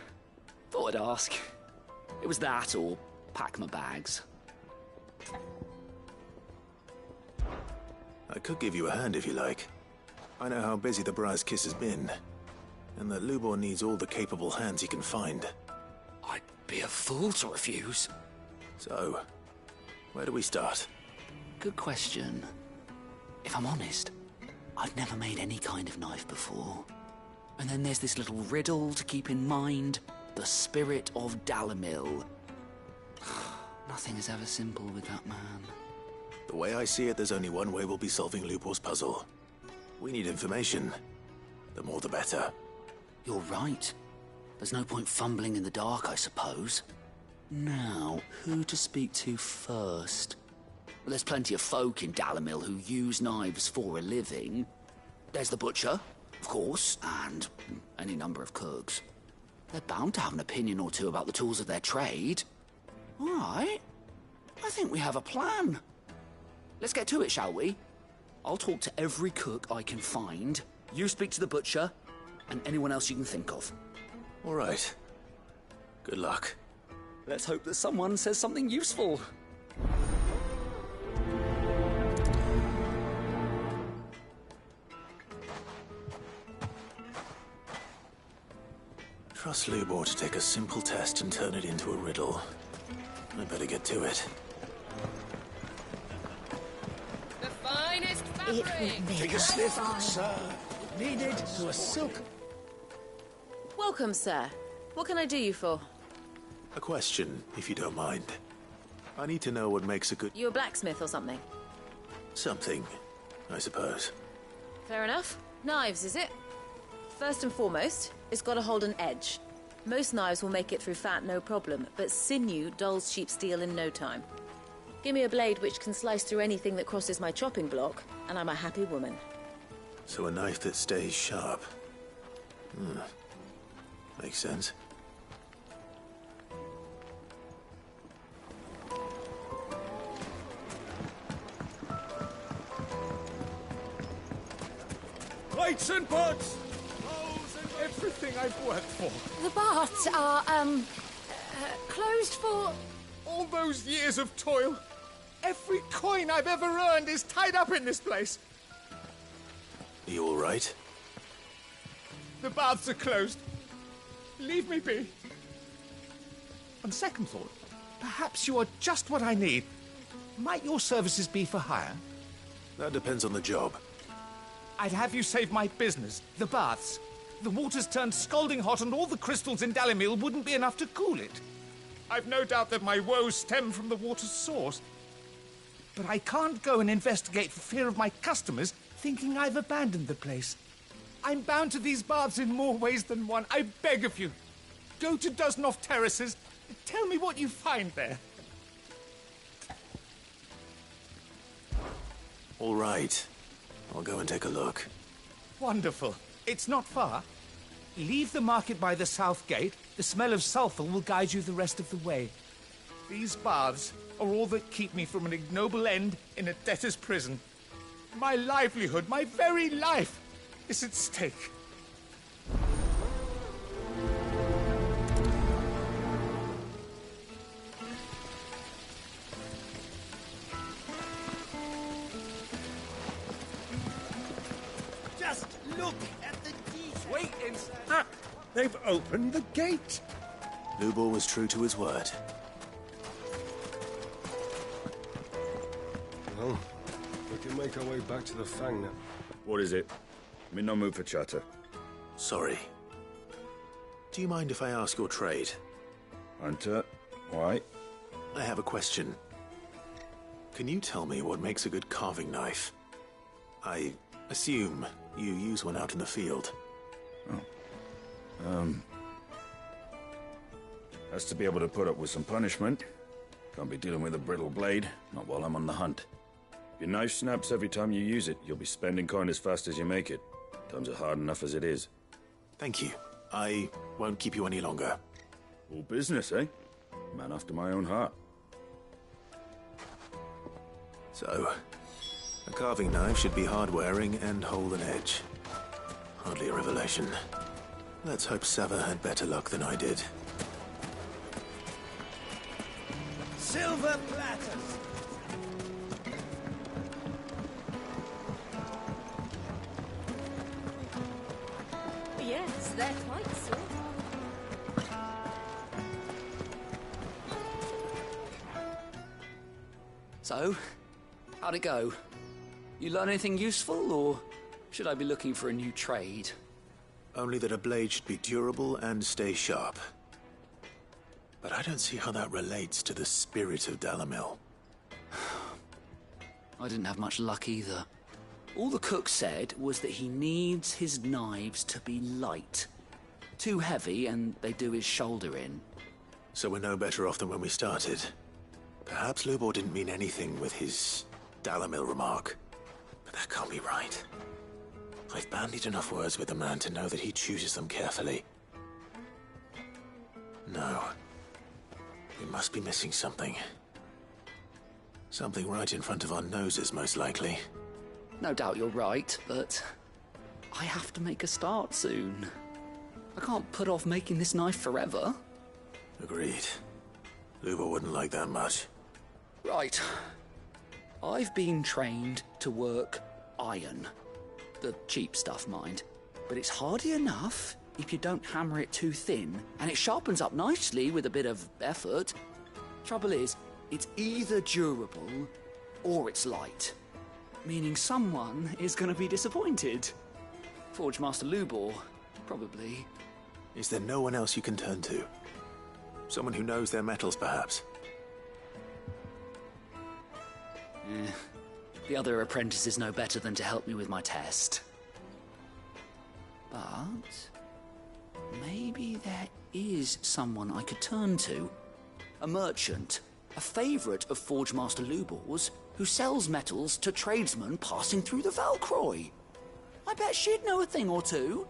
Thought I'd ask. It was that or pack my bags. I could give you a hand if you like. I know how busy the Briar's Kiss has been, and that Lubor needs all the capable hands he can find. I'd be a fool to refuse. So, where do we start? Good question. If I'm honest, I've never made any kind of knife before. And then there's this little riddle to keep in mind. The spirit of Dalamil. Nothing is ever simple with that man. The way I see it, there's only one way we'll be solving Lubor's puzzle. We need information. The more the better. You're right. There's no point fumbling in the dark, I suppose. Now, who to speak to first? Well, there's plenty of folk in Dalamil who use knives for a living. There's the butcher, of course, and any number of cooks. They're bound to have an opinion or two about the tools of their trade. All right. I think we have a plan. Let's get to it, shall we? I'll talk to every cook I can find. You speak to the butcher, and anyone else you can think of. All right. Good luck. Let's hope that someone says something useful. Trust Lubor to take a simple test and turn it into a riddle. I better get to it. The finest fabric! Take a sniff, sir. Needed to a silk. Welcome, sir. What can I do you for? A question, if you don't mind. I need to know what makes a good... You a blacksmith or something? something, I suppose. Fair enough. Knives, is it? First and foremost, it's got to hold an edge. Most knives will make it through fat, no problem, but sinew dulls cheap steel in no time. Give me a blade which can slice through anything that crosses my chopping block, and I'm a happy woman. So a knife that stays sharp. Makes sense. Plates and pots! Everything I've worked for. The baths are, closed for... All those years of toil. Every coin I've ever earned is tied up in this place. Are you all right? The baths are closed. Leave me be. On second thought, perhaps you are just what I need. Might your services be for hire? That depends on the job. I'd have you save my business, the baths. The water's turned scalding hot and all the crystals in Dalamil wouldn't be enough to cool it. I've no doubt that my woes stem from the water's source. But I can't go and investigate for fear of my customers thinking I've abandoned the place. I'm bound to these baths in more ways than one. I beg of you. Go to Dusnoff Terraces. Tell me what you find there. All right. I'll go and take a look. Wonderful. It's not far. Leave the market by the south gate. The smell of sulphur will guide you the rest of the way. These baths are all that keep me from an ignoble end in a debtor's prison. My livelihood, my very life, is at stake. Just look at the details. Wait inside. They've opened the gate. Lubor was true to his word. Well, we can make our way back to the Fang now. What is it? I'm in no mood for chatter. Sorry. Do you mind if I ask your trade? Hunter, why? I have a question. Can you tell me what makes a good carving knife? I assume you use one out in the field. Has to be able to put up with some punishment. Can't be dealing with a brittle blade, not while I'm on the hunt. If your knife snaps every time you use it, you'll be spending coin as fast as you make it. Times are hard enough as it is. Thank you. I won't keep you any longer. All business, eh? Man after my own heart. So, a carving knife should be hard-wearing and hold an edge. Hardly a revelation. Let's hope Sava had better luck than I did. Silver platters! Yes, they're quite sort. So, how'd it go? You learn anything useful, or should I be looking for a new trade? Only that a blade should be durable and stay sharp. But I don't see how that relates to the spirit of Dalamil. I didn't have much luck either. All the cook said was that he needs his knives to be light. Too heavy and they do his shoulder in. So we're no better off than when we started. Perhaps Lubor didn't mean anything with his Dalamil remark. But that can't be right. I've bandied enough words with the man to know that he chooses them carefully. No. We must be missing something. Something right in front of our noses, most likely. No doubt you're right, but I have to make a start soon. I can't put off making this knife forever. Agreed. Lubor wouldn't like that much. Right. I've been trained to work iron. The cheap stuff, mind. But it's hardy enough if you don't hammer it too thin, and it sharpens up nicely with a bit of effort. Trouble is, it's either durable or it's light. Meaning someone is going to be disappointed. Forge Master Lubor, probably. Is there no one else you can turn to? Someone who knows their metals, perhaps? The other apprentices know better than to help me with my test. But maybe there is someone I could turn to. A merchant, a favourite of Forge Master Lubor's, who sells metals to tradesmen passing through the Valcroy. I bet she'd know a thing or two.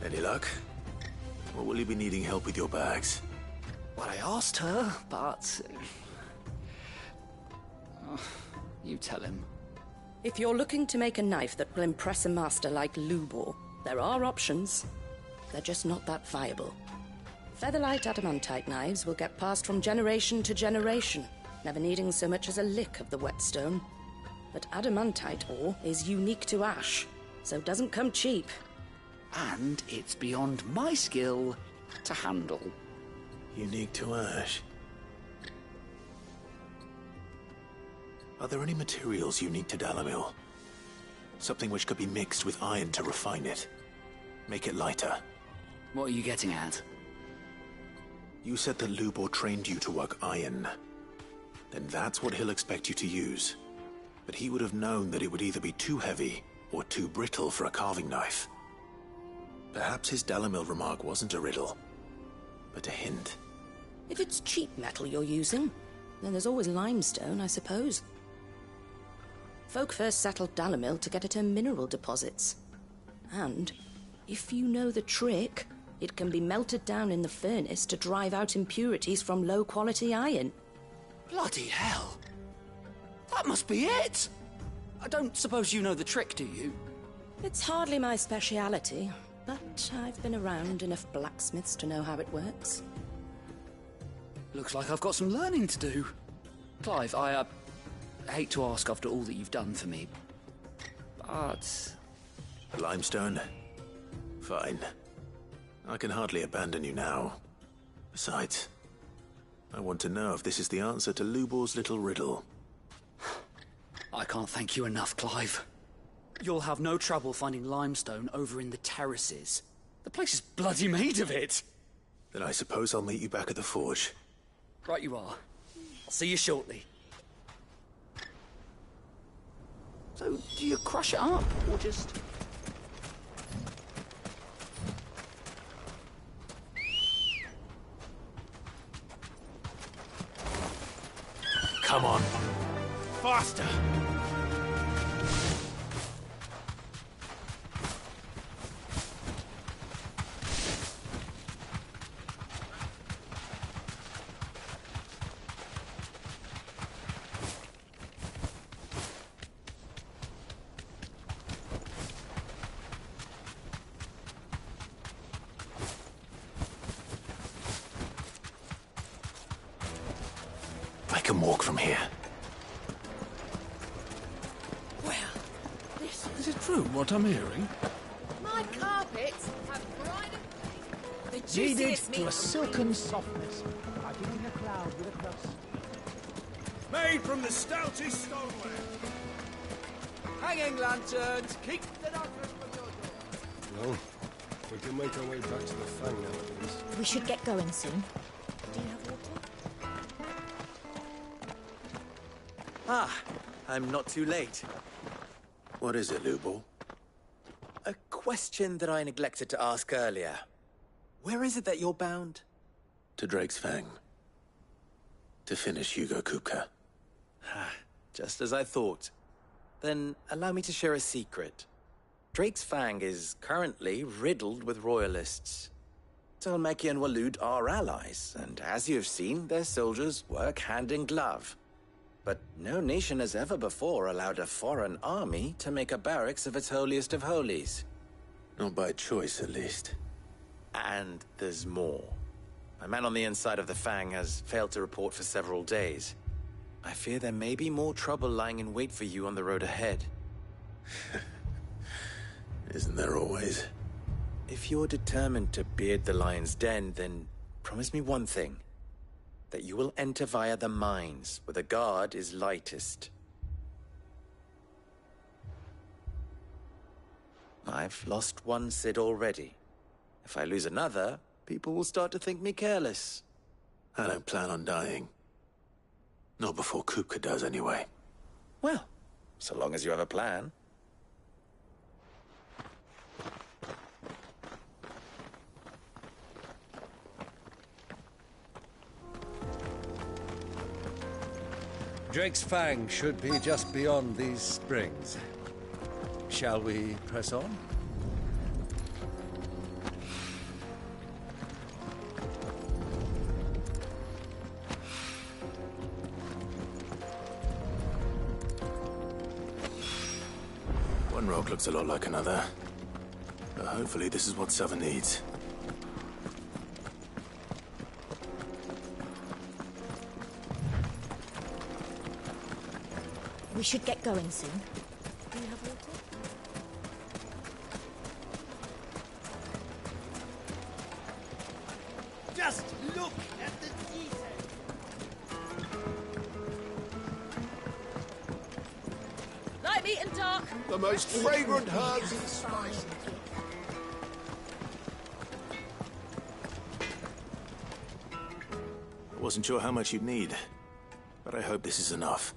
Any luck? Or will you be needing help with your bags? Well, I asked her, but... you tell him. If you're looking to make a knife that will impress a master like Lubor, there are options. They're just not that viable. Featherlight adamantite knives will get passed from generation to generation, never needing so much as a lick of the whetstone. But adamantite ore is unique to ash, so doesn't come cheap. And it's beyond my skill to handle. Unique to ash. Are there any materials unique to Dalamil? Something which could be mixed with iron to refine it. Make it lighter. What are you getting at? You said that Lubor trained you to work iron. Then that's what he'll expect you to use. But he would have known that it would either be too heavy or too brittle for a carving knife. Perhaps his Dalamil remark wasn't a riddle, but a hint. If it's cheap metal you're using, then there's always limestone, I suppose. Folk first settled Dalamil to get at her mineral deposits. And, if you know the trick, it can be melted down in the furnace to drive out impurities from low-quality iron. Bloody hell! That must be it! I don't suppose you know the trick, do you? It's hardly my speciality, but I've been around enough blacksmiths to know how it works. Looks like I've got some learning to do. Clive, I hate to ask after all that you've done for me, but... Limestone? Fine. I can hardly abandon you now. Besides, I want to know if this is the answer to Lubor's little riddle. I can't thank you enough, Clive. You'll have no trouble finding limestone over in the terraces. The place is bloody made of it. Then I suppose I'll meet you back at the forge. Right you are. I'll see you shortly. So, do you crush it up, or just... Come on. Faster! I can walk from here. Is it true what I'm hearing? My carpets have brine and paint. The Kneaded juiciest to a meat. silken softness, like eating a cloud with a crust. Made from the stoutest stoneware. Hanging lanterns, keep the darkness from your door. Well, we can make our way back to the Fang now at least. We should get going soon. Do you have water? Ah, I'm not too late. What is it, Lubor? A question that I neglected to ask earlier. Where is it that you're bound? To Drake's Fang. To finish Hugo Kupka. Just as I thought. Then allow me to share a secret. Drake's Fang is currently riddled with royalists. Talmeki and Walud are allies, and as you've seen, their soldiers work hand in glove. But no nation has ever before allowed a foreign army to make a barracks of its holiest of holies. Not by choice, at least. And there's more. My man on the inside of the Fang has failed to report for several days. I fear there may be more trouble lying in wait for you on the road ahead. Isn't there always? If you're determined to beard the lion's den, then promise me one thing. That you will enter via the mines, where the guard is lightest. I've lost one Cid already. If I lose another, people will start to think me careless. I don't plan on dying. Not before Kupka does, anyway. Well, so long as you have a plan. Drake's Fang should be just beyond these springs. Shall we press on? One rock looks a lot like another. But hopefully this is what Southern needs. We should get going soon. Do you have water? Just look at the detail. Light meat and dark. The most fragrant herbs and spices. I wasn't sure how much you'd need, but I hope this is enough.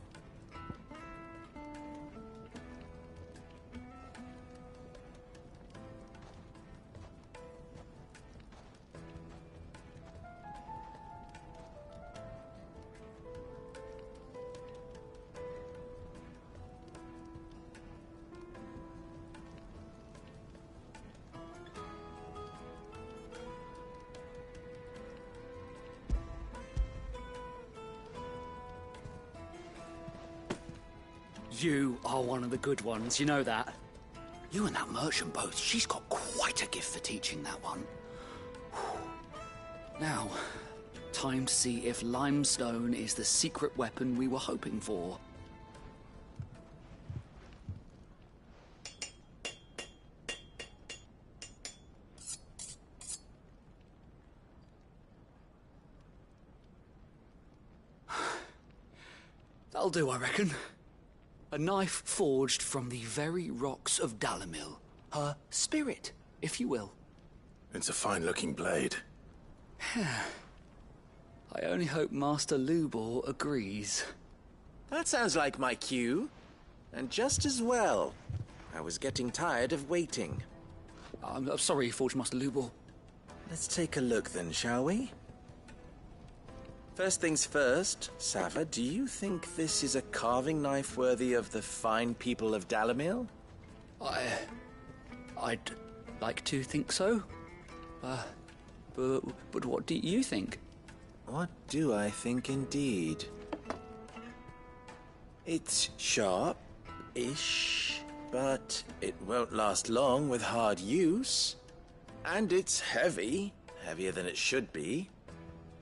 You are one of the good ones, you know that? You and that merchant both, she's got quite a gift for teaching that one. Now, time to see if limestone is the secret weapon we were hoping for. That'll do, I reckon. A knife forged from the very rocks of Dalamil. Her spirit, if you will. It's a fine-looking blade. I only hope Master Lubor agrees. That sounds like my cue. And just as well. I was getting tired of waiting. I'm sorry, Forge Master Lubor. Let's take a look then, shall we? First things first, Sava, do you think this is a carving knife worthy of the fine people of Dalamil? I'd like to think so. But what do you think? What do I think indeed? It's sharp-ish, but it won't last long with hard use. And it's heavy, heavier than it should be.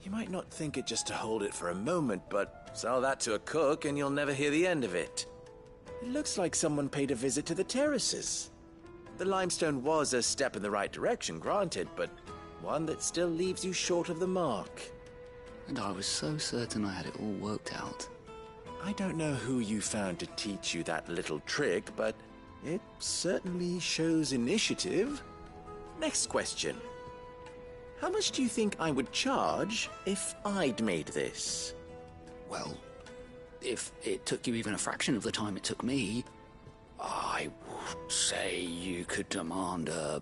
You might not think it just to hold it for a moment, but sell that to a cook and you'll never hear the end of it. It looks like someone paid a visit to the terraces. The limestone was a step in the right direction, granted, but one that still leaves you short of the mark. And I was so certain I had it all worked out. I don't know who you found to teach you that little trick, but it certainly shows initiative. Next question. How much do you think I would charge if I'd made this? Well, if it took you even a fraction of the time it took me, I would say you could demand a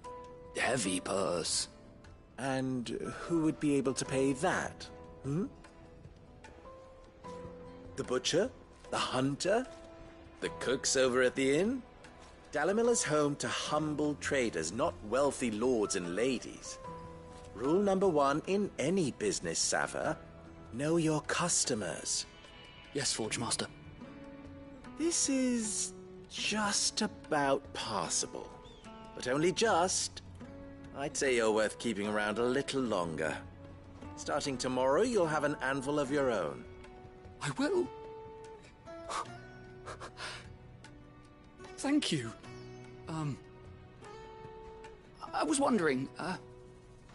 heavy purse. And who would be able to pay that? The butcher? The hunter? The cooks over at the inn? Dalamil is home to humble traders, not wealthy lords and ladies. Rule number 1 in any business, Sava. Know your customers. Yes, Forge Master. This is just about passable. But only just. I'd say you're worth keeping around a little longer. Starting tomorrow, you'll have an anvil of your own. I will. Thank you. I was wondering,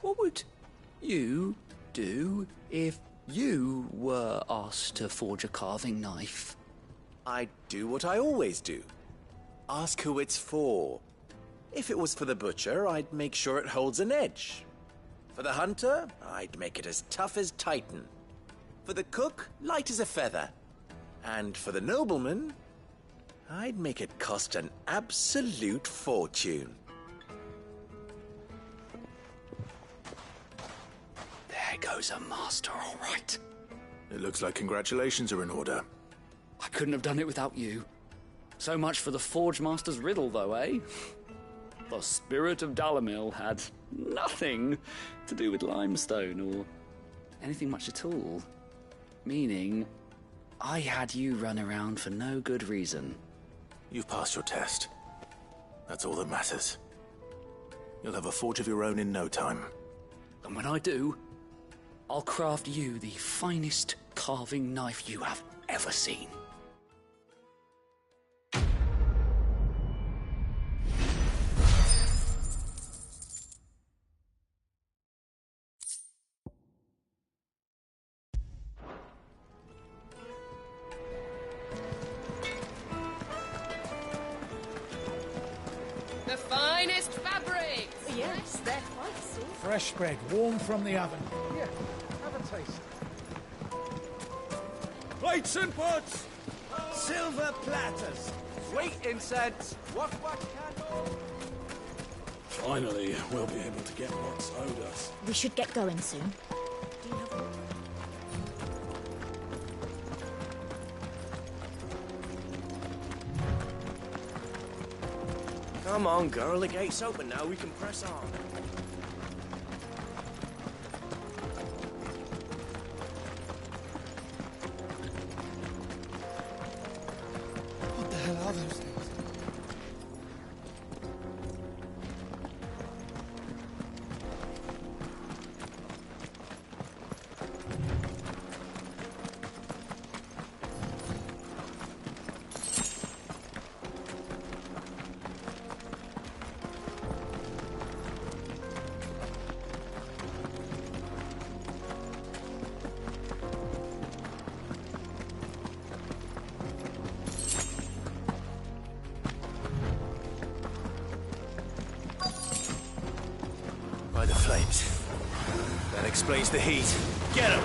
what would you do if you were asked to forge a carving knife? I'd do what I always do. Ask who it's for. If it was for the butcher, I'd make sure it holds an edge. For the hunter, I'd make it as tough as Titan. For the cook, light as a feather. And for the nobleman, I'd make it cost an absolute fortune. There goes a master, all right. It looks like congratulations are in order. I couldn't have done it without you. So much for the Forge Master's riddle, though, eh? The spirit of Dalamil had nothing to do with limestone or anything much at all. Meaning, I had you run around for no good reason. You've passed your test. That's all that matters. You'll have a forge of your own in no time. And when I do, I'll craft you the finest carving knife you have ever seen. The finest fabrics! Yes, they're quite soft. Fresh bread, warm from the oven. Here, have a taste. Plates and pots! Silver platters! Sweet incense! What candle? Finally, we'll be able to get what's owed us. We should get going soon. Come on, girl, the gate's open now, we can press on. What the hell those things? By the flames. That explains the heat. Get him!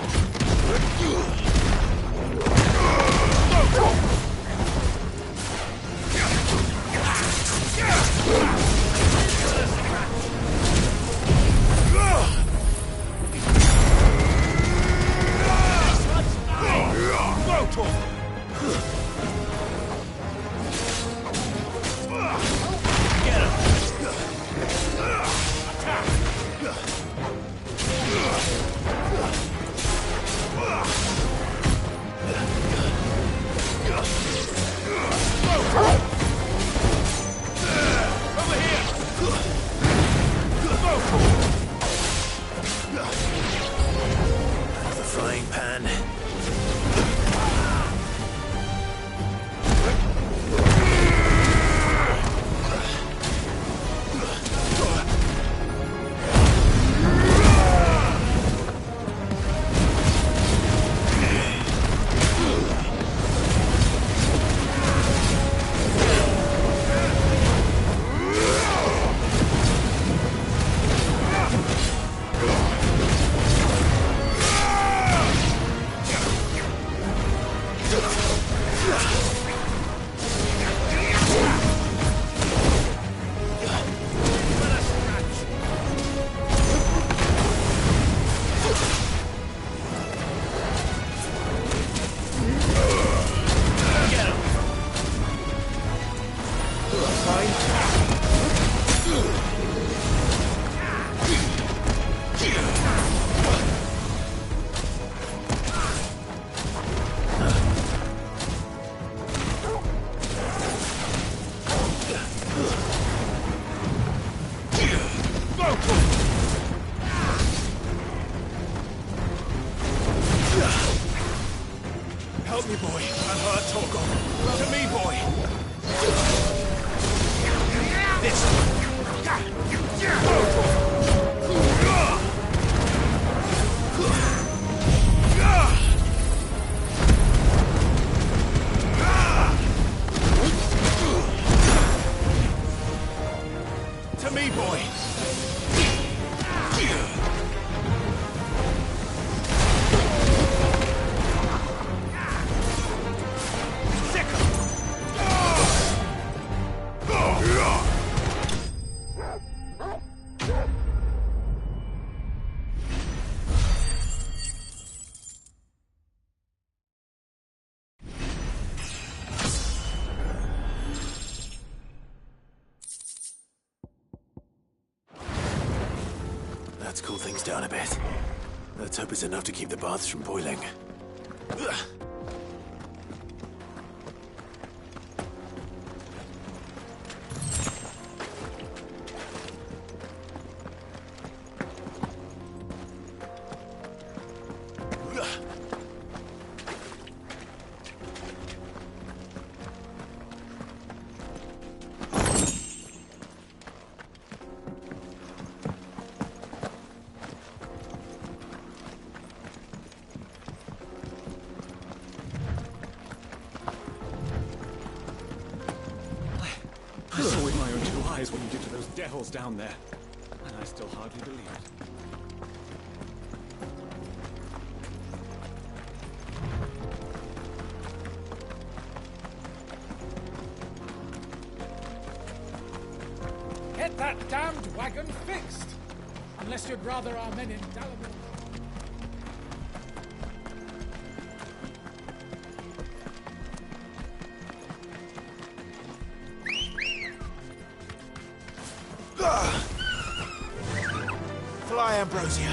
Help me, boy. I'm hurt, Torgal. To me, boy. This. To me, boy. Let's cool things down a bit. Let's hope it's enough to keep the baths from boiling. I saw with my own two eyes what you did to those devils down there, and I still hardly believe it. Get that damned wagon fixed! Unless you'd rather our men in Dalamil... Fly, Ambrosia.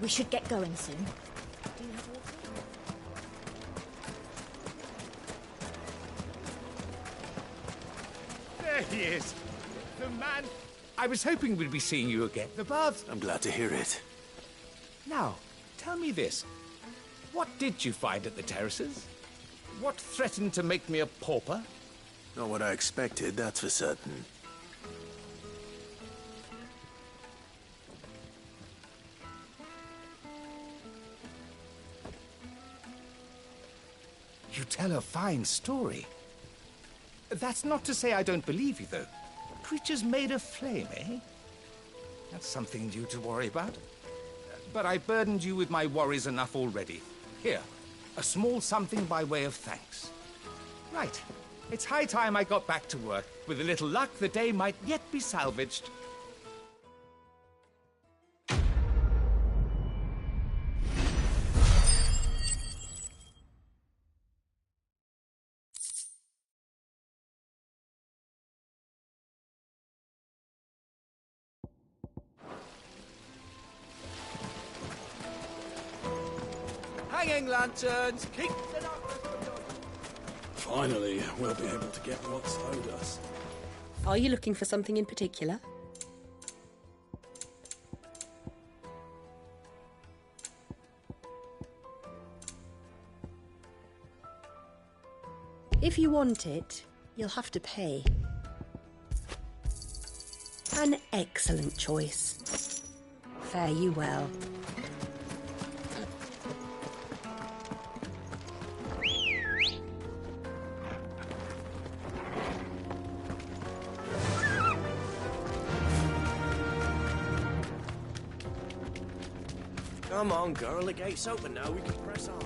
We should get going soon. There he is. The man. I was hoping we'd be seeing you again. The baths. I'm glad to hear it. Now, tell me this. What did you find at the terraces? What threatened to make me a pauper? Not what I expected, that's for certain. You tell a fine story. That's not to say I don't believe you, though. Creatures made of flame, eh? That's something new to worry about. But I burdened you with my worries enough already. Here, a small something by way of thanks. Right. It's high time I got back to work. With a little luck, the day might yet be salvaged. Hanging lanterns, keep the darkness. Finally, we'll be able to get what's owed us. Are you looking for something in particular? If you want it, you'll have to pay. An excellent choice. Fare you well. Come on, girl, the gate's open now, we can press on.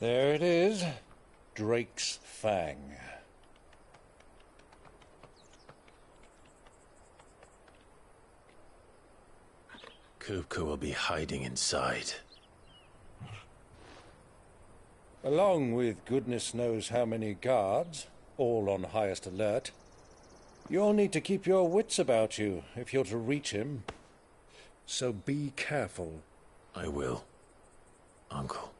There it is. Drake's Fang. Kupka will be hiding inside. Along with goodness knows how many guards, all on highest alert. You'll need to keep your wits about you if you're to reach him. So be careful. I will, Uncle.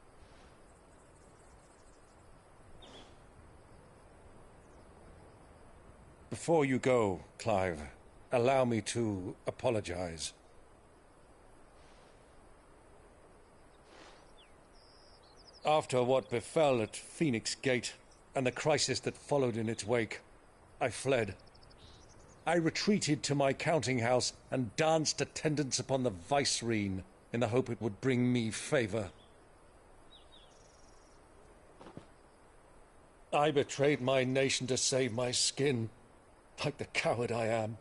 Before you go, Clive, allow me to apologize. After what befell at Phoenix Gate and the crisis that followed in its wake, I fled. I retreated to my counting house and danced attendance upon the vicereine in the hope it would bring me favor. I betrayed my nation to save my skin, like the coward I am.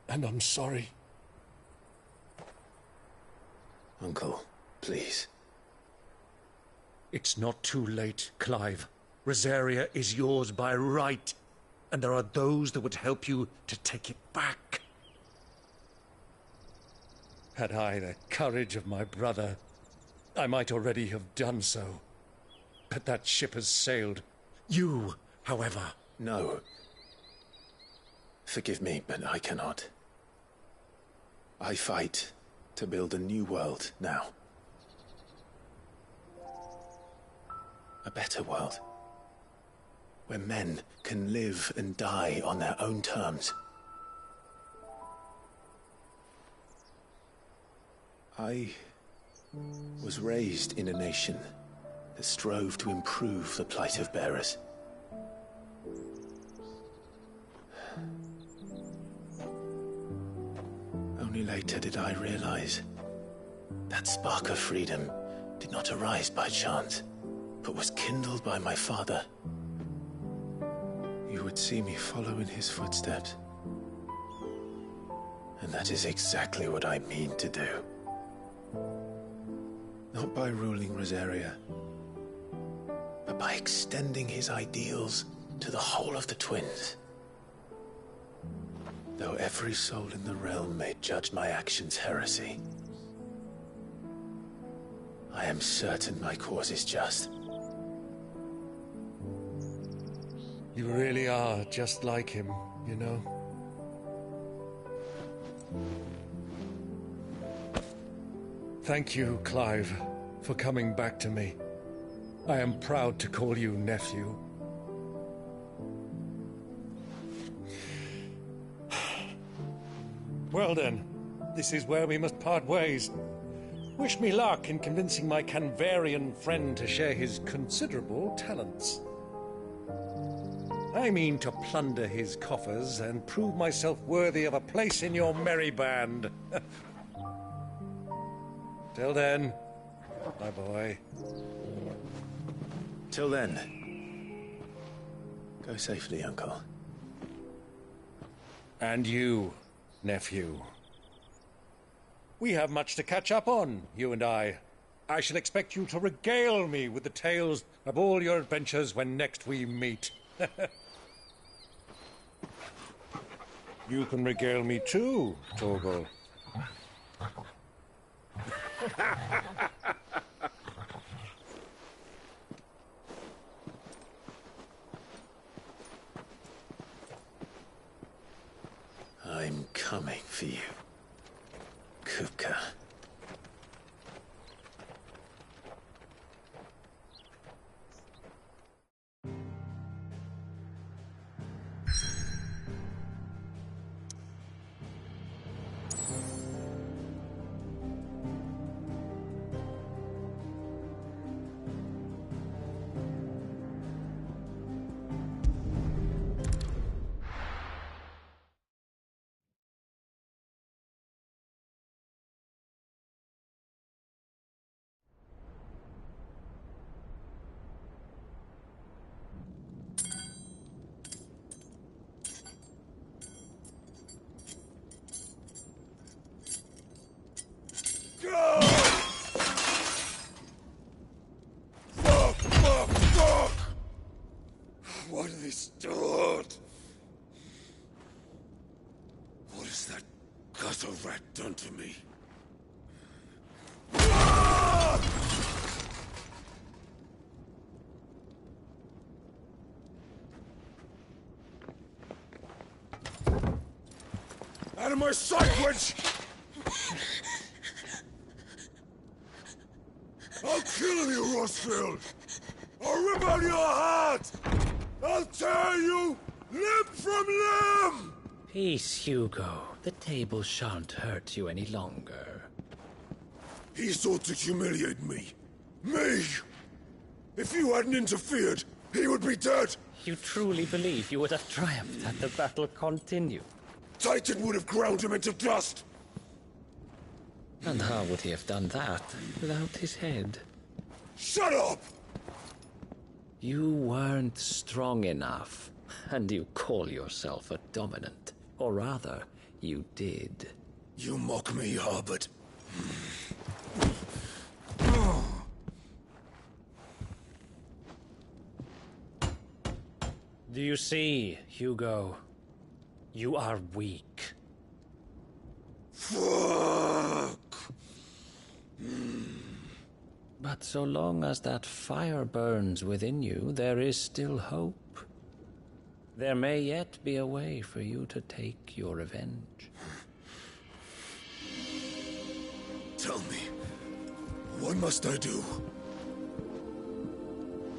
And I'm sorry. Uncle, please. It's not too late, Clive. Rosaria is yours by right, and there are those that would help you to take it back. Had I the courage of my brother, I might already have done so. But that ship has sailed. You, however... No. Forgive me, but I cannot. I fight to build a new world now. A better world. Where men can live and die on their own terms. I was raised in a nation that strove to improve the plight of bearers. later did I realize that spark of freedom did not arise by chance, but was kindled by my father. You would see me follow in his footsteps. And that is exactly what I mean to do. Not by ruling Rosaria, but by extending his ideals to the whole of the twins. Though every soul in the realm may judge my actions heresy, I am certain my cause is just. You really are just like him, you know? Thank you, Clive, for coming back to me. I am proud to call you nephew. Well then, this is where we must part ways. Wish me luck in convincing my Canvarian friend to share his considerable talents. I mean to plunder his coffers and prove myself worthy of a place in your merry band. Till then, my boy. Till then, go safely, Uncle. And you, nephew. We have much to catch up on, you and I. I shall expect you to regale me with the tales of all your adventures when next we meet. You can regale me too, Torgal. I'm coming for you, Kupka. What have they start? What has that gutter rat done to me? Out of my sight, wench! I'll kill you, Rossfield! I'll rip out your heart! I'll tear you limb from limb! Peace, Hugo. The table shan't hurt you any longer. He sought to humiliate me. Me! If you hadn't interfered, he would be dead! You truly believe you would have triumphed had the battle continued? Titan would have ground him into dust! And how would he have done that without his head? Shut up! You weren't strong enough, and you call yourself a dominant. Or rather, you did. You mock me, Harbert. Do you see, Hugo? You are weak. Fuck! But so long as that fire burns within you, there is still hope. There may yet be a way for you to take your revenge. Tell me, what must I do?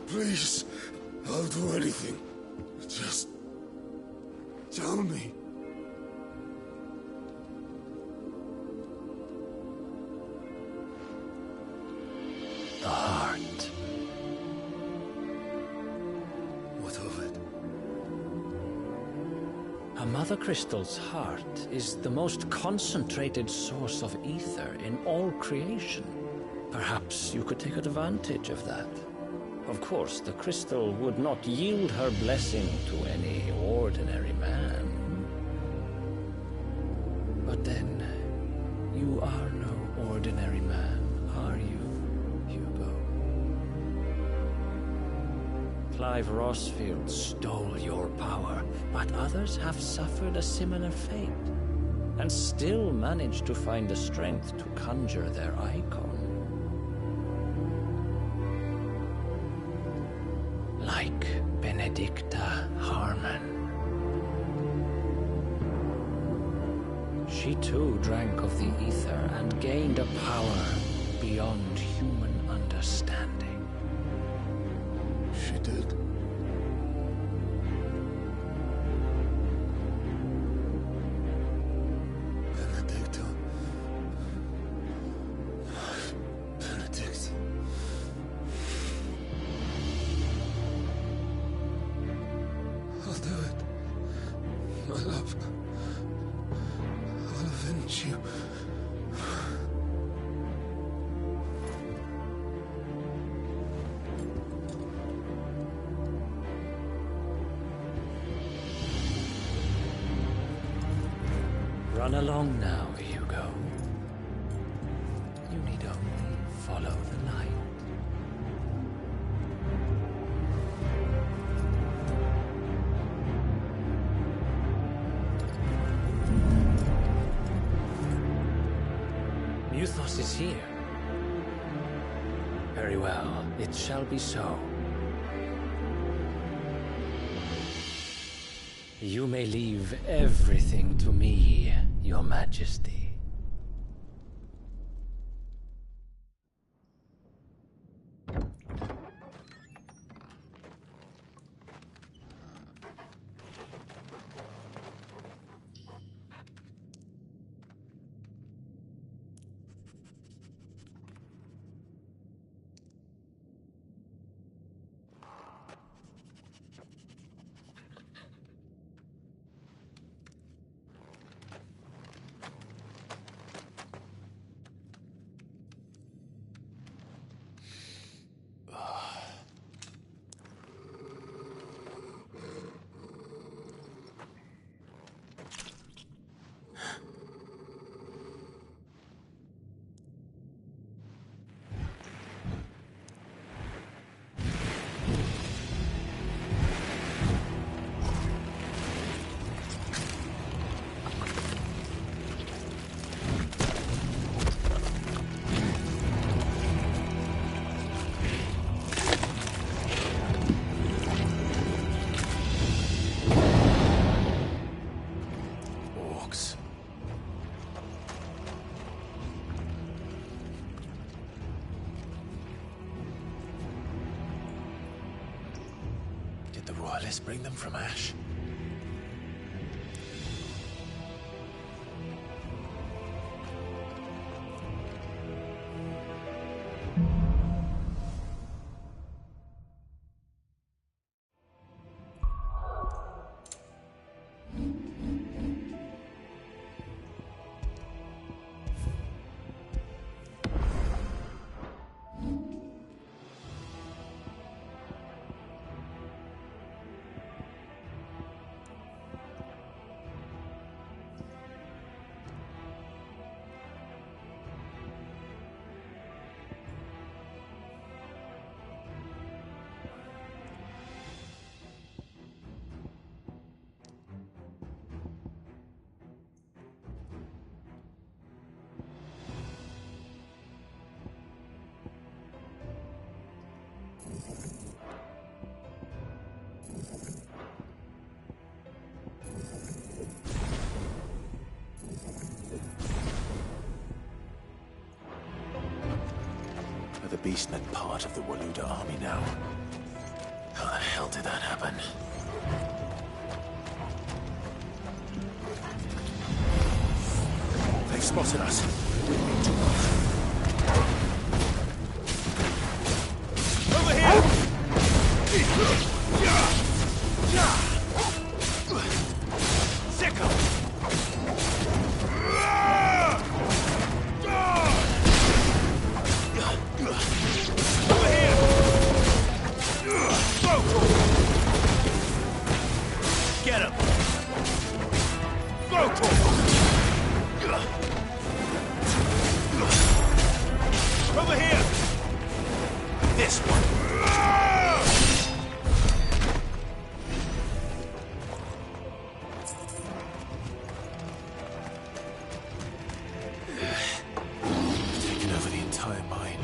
Please, I'll do anything. Just tell me. The heart. What of it? A mother crystal's heart is the most concentrated source of ether in all creation. Perhaps you could take advantage of that. Of course, the crystal would not yield her blessing to any ordinary man. But then, you are no ordinary man, are you, Hugo? Clive Rossfield stole your power, but others have suffered a similar fate, and still managed to find the strength to conjure their icon. Like Benedicta Harmon. She too drank of the ether and gained a power beyond human understanding. She did. Benedicta. Benedict. I'll do it. My love. I'll avenge you. Run along now, Hugo. You need only follow the light. Muthos is here. Very well, it shall be so. You may leave everything to me, Your Majesty. Let's bring them from Ash. The Beastmen part of the Waluda army now. How the hell did that happen? They spotted us. Didn't mean to rush. Over here! Get him! Go to him! Over here! This one! Taken over the entire mine.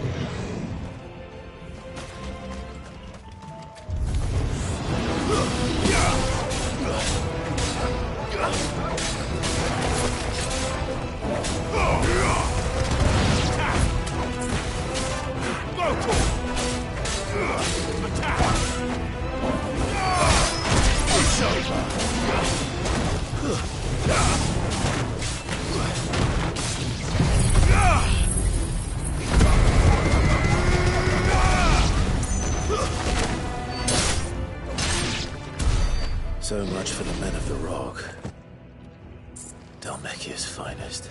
So much for the men of the Rock. Dhalmekia's finest.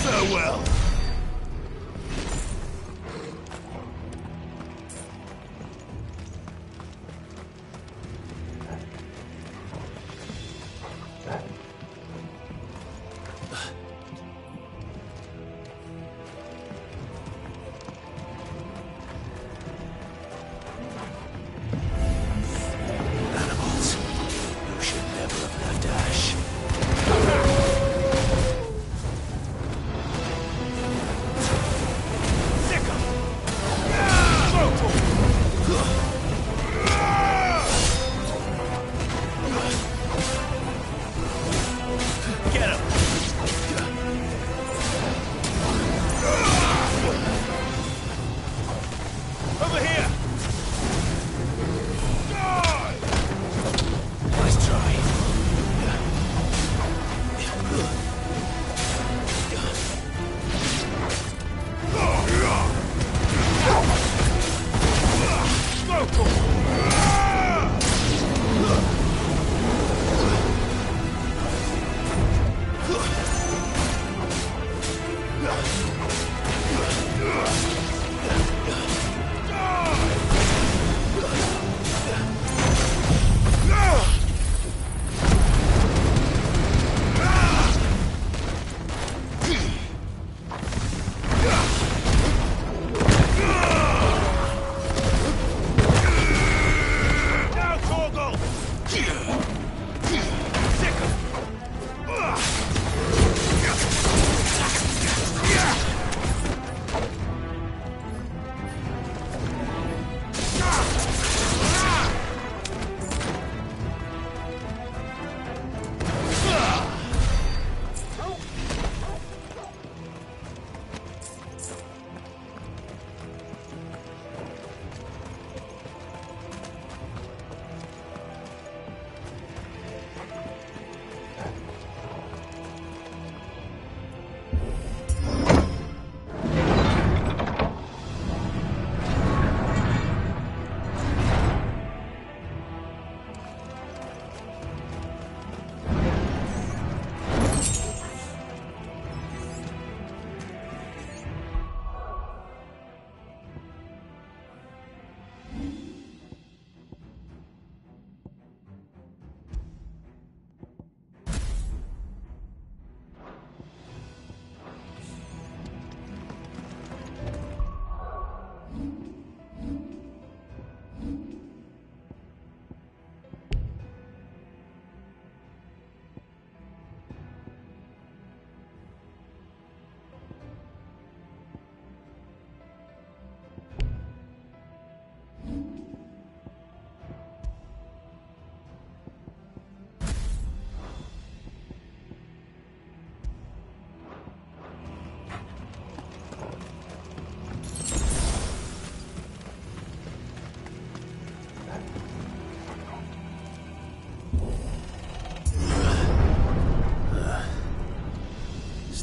Farewell! Animals. You should never have left Ash.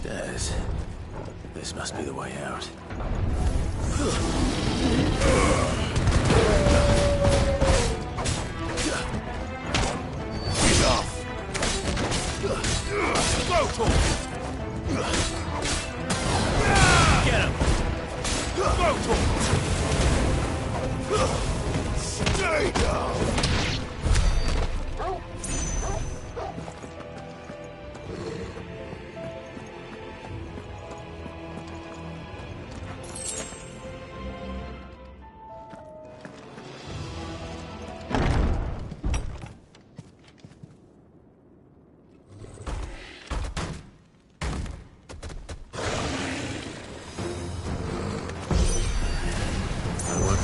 Stairs. This must be the way out. Enough! Go to him! Get him! Go to him! Stay down!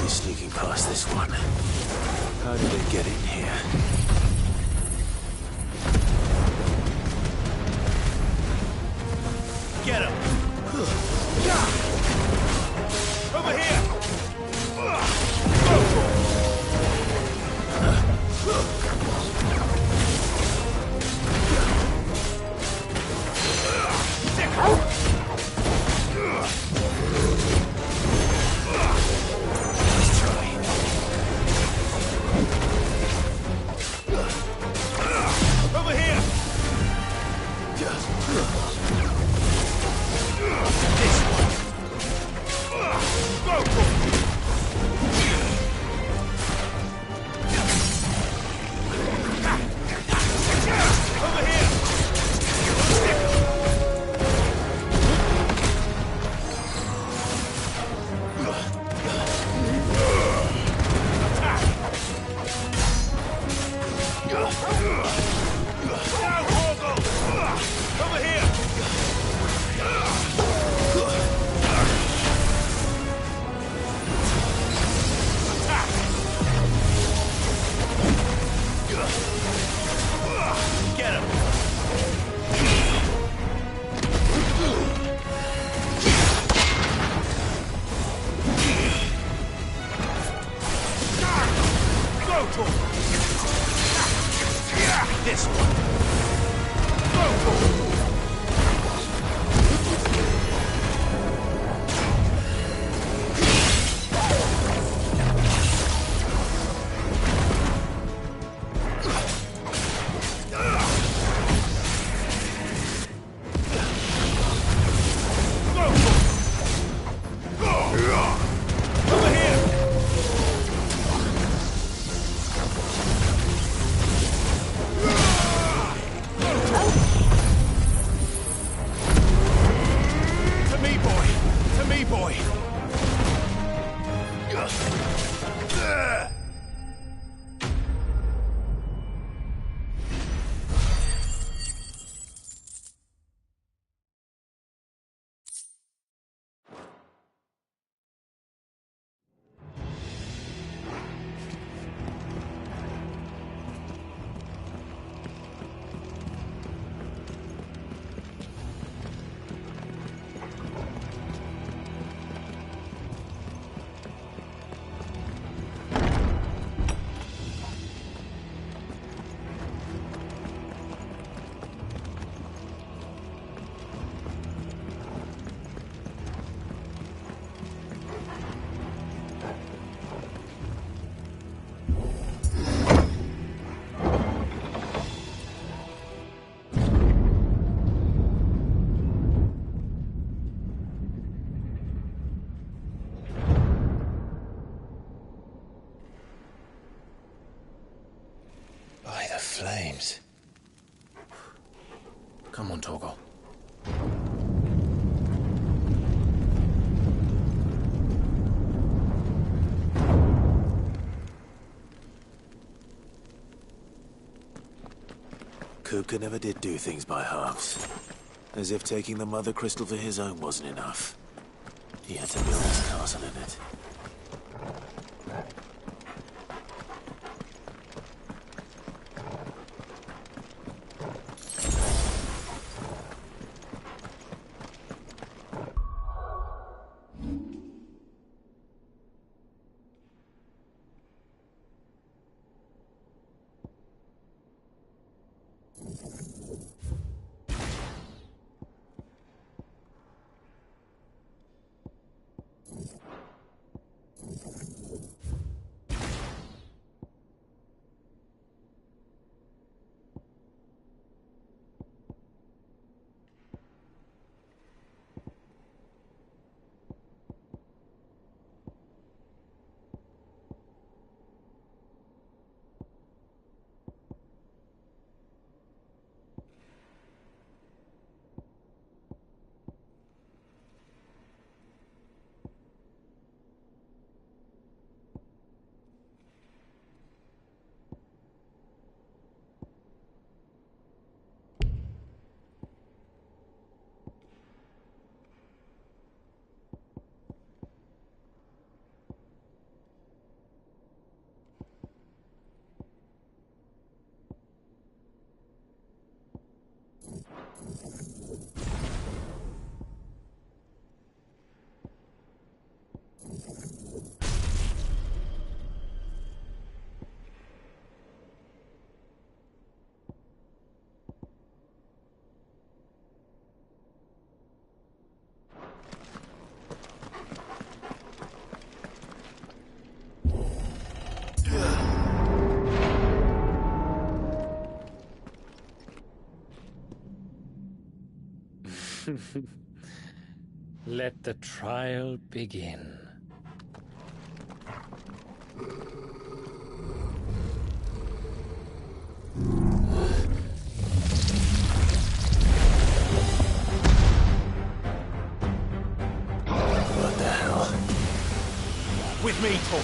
Sneaking past this one. How did they get in here? Get him! Over here! Over here! This one! Go for it! Over here! Now, Horgle! Over here! Get him! Go to him! This one! Go to him! Over here! To me, boy! To me, boy! By the flames. Come on, Torgal. Kupka never did do things by halves. As if taking the Mother Crystal for his own wasn't enough. He had to build his castle in it. Let the trial begin. What the hell? With me, Tor.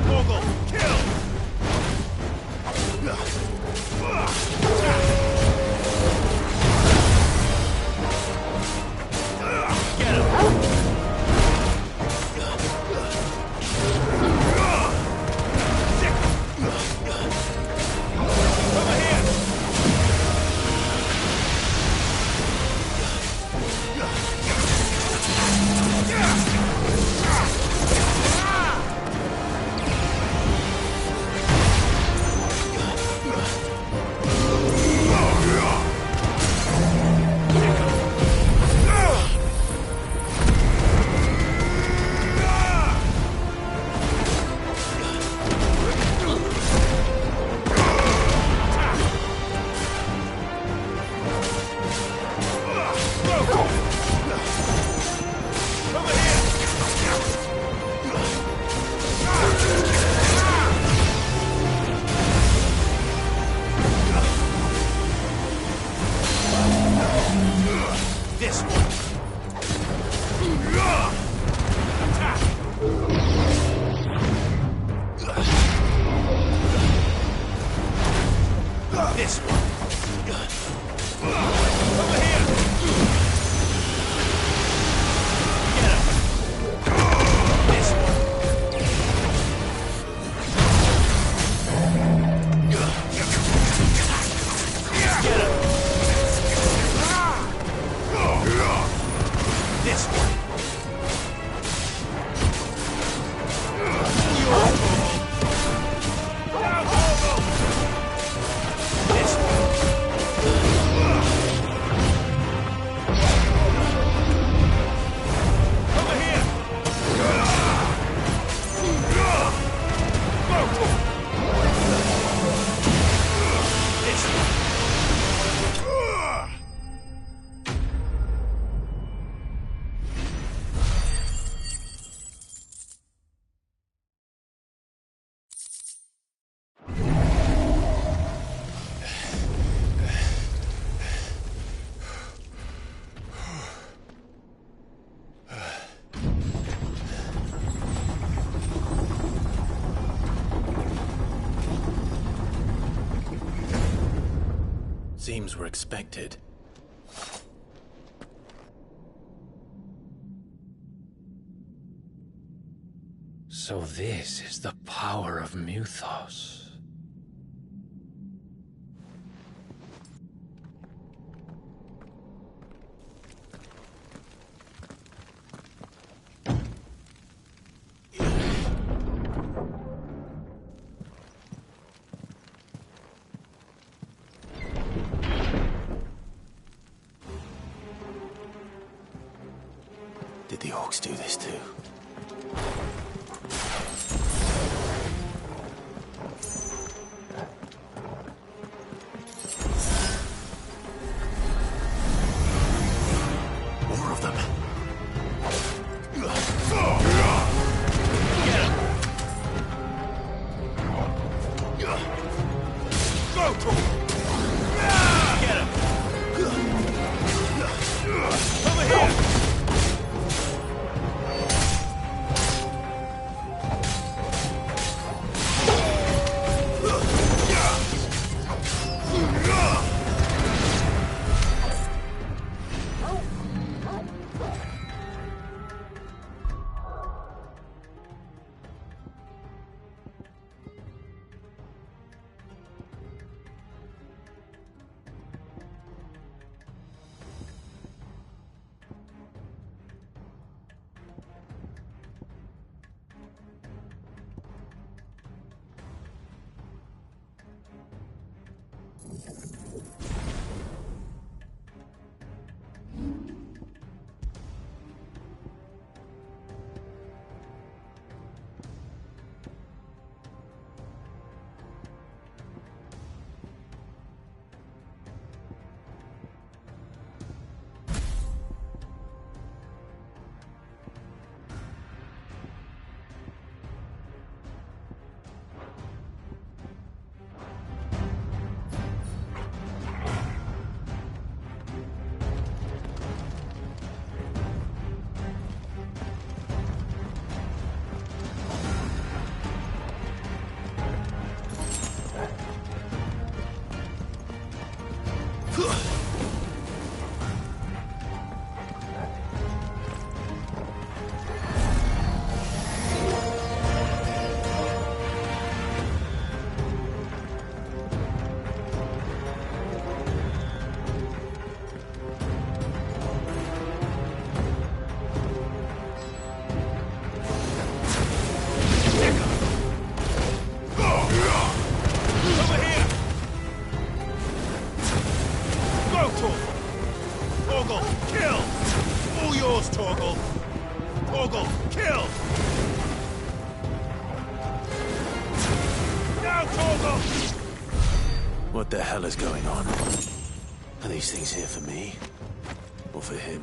Morgul, kill! Get him! Over here! This one. This one. Over here. Get him. This one. Get him. This one. This one. Over here. This one. Seems we're expected. So this is the power of Muthos. Did the orcs do this too? More of them. Go, Tor! Get him! Over here! What the hell is going on? Are these things here for me? Or for him?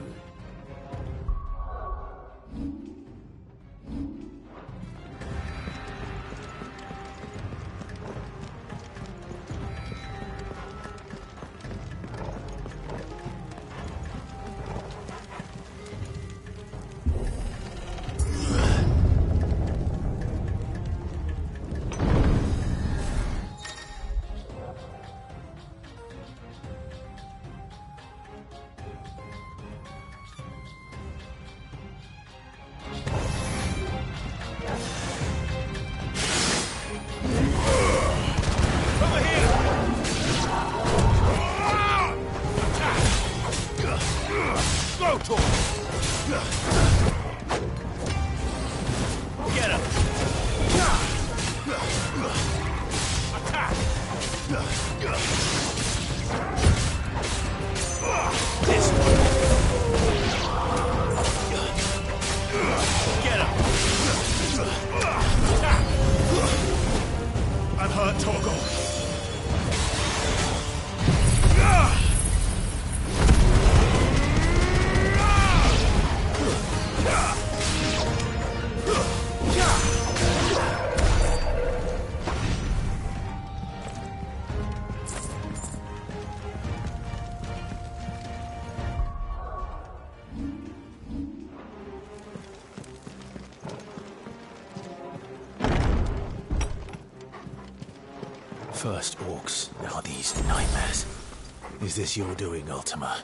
First orcs, now these nightmares. Is this your doing, Ultima?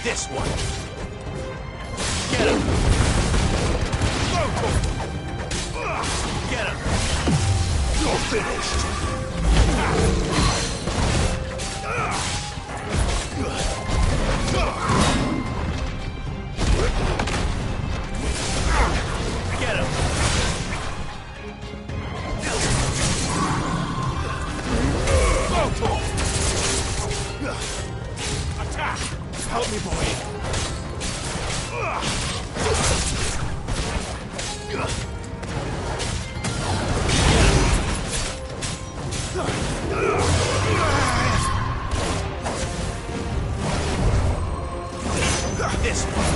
This one. Get him. Get him. You're finished. Get him. Attack! Help me, boy. This one.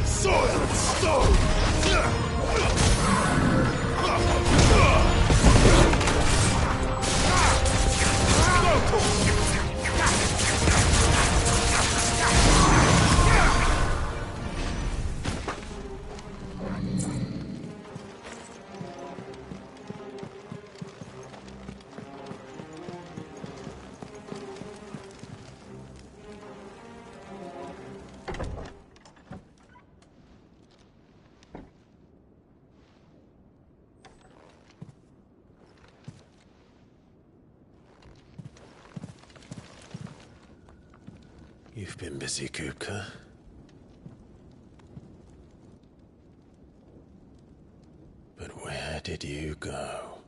Soil and stone! You've been busy, Kupka. did you go?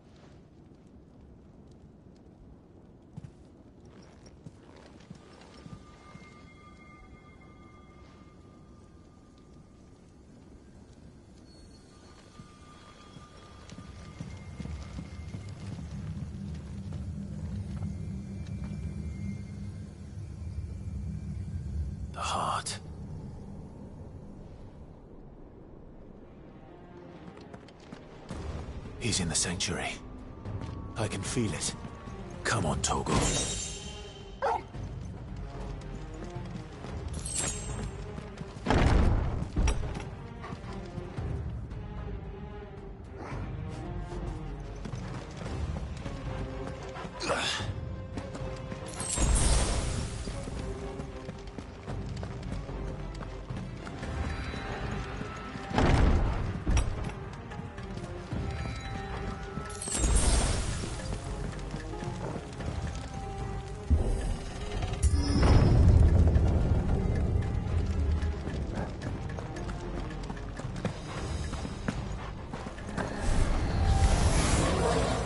The heart. He's in the sanctuary. I can feel it. Come on, Togo.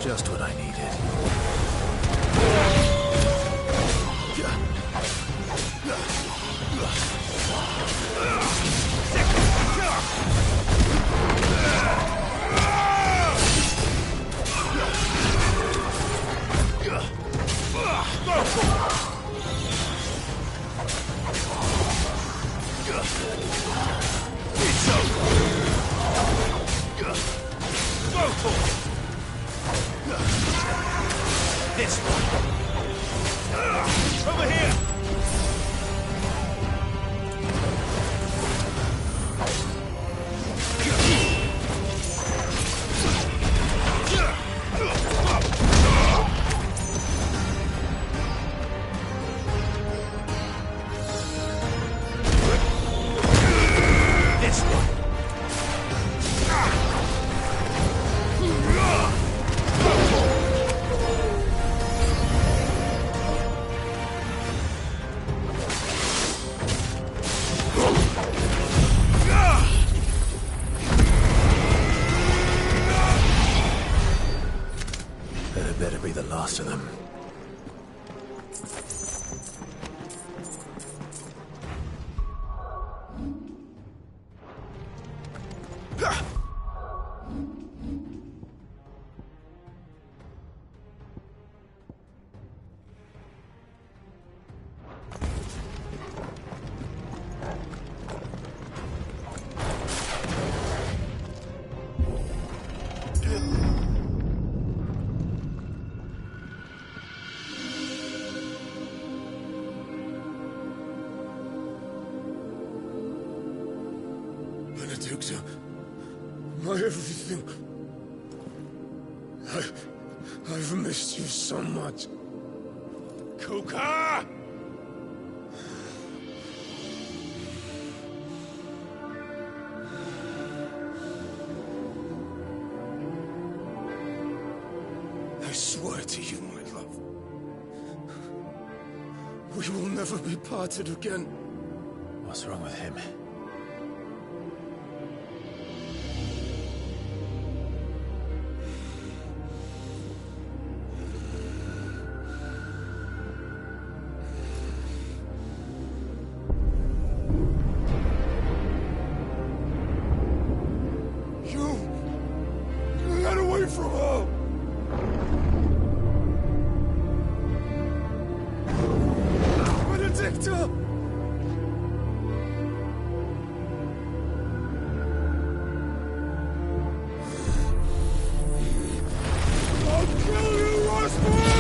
Just what I needed. This one. Over here. This one. That better be the last of them. Benedicta, my everything. I've missed you so much. Kuka! I swear to you, my love, we will never be parted again. What's wrong with him? You got away from her! Benedicta! I'll kill you, Roswell!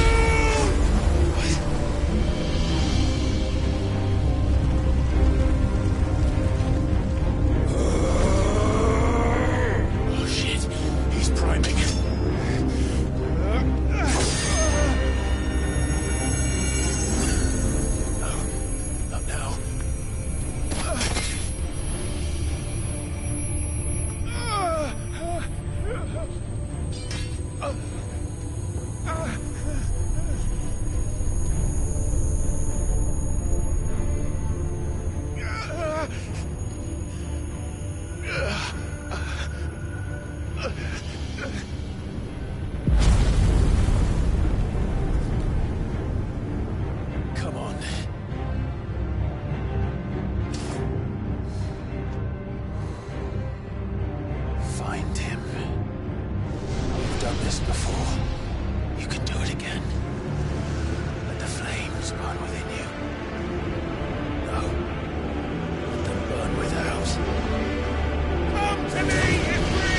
this before. You can do it again. Let the flames burn within you. No. Let them burn without. Come to me, Ifrit!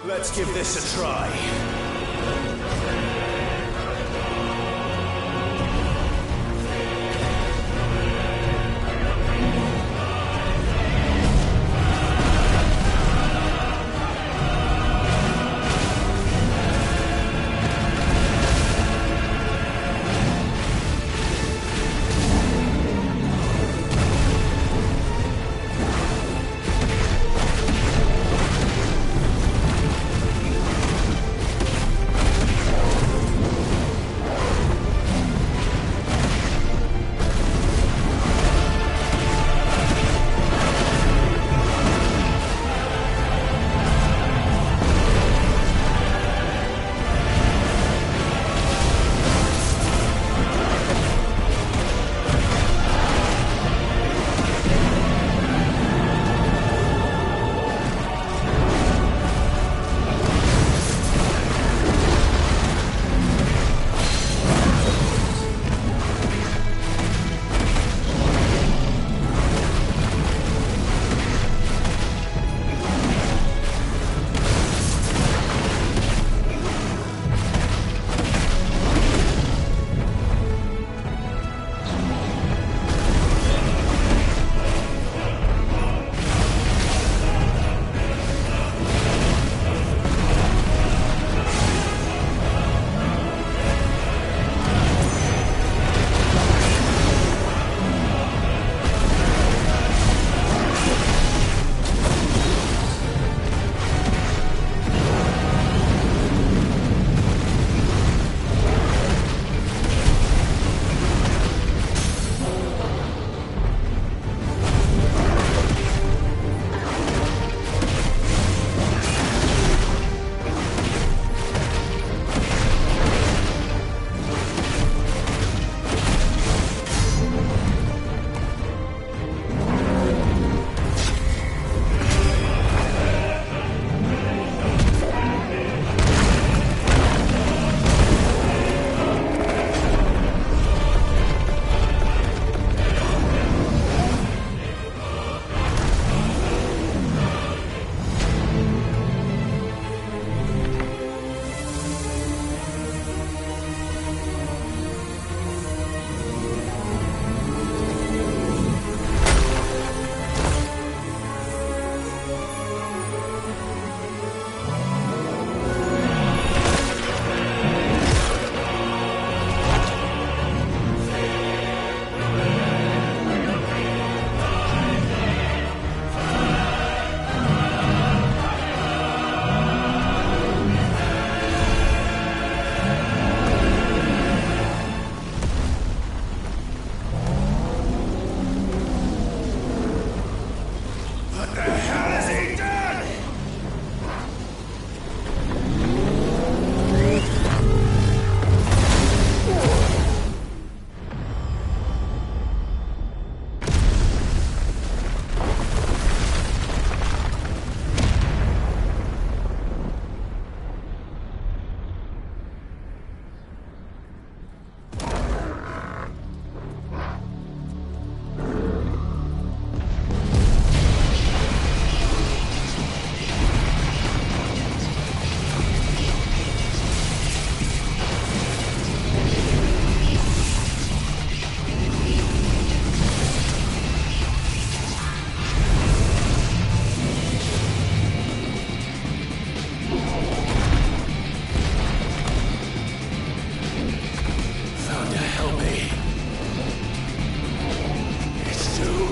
Let's give this a try.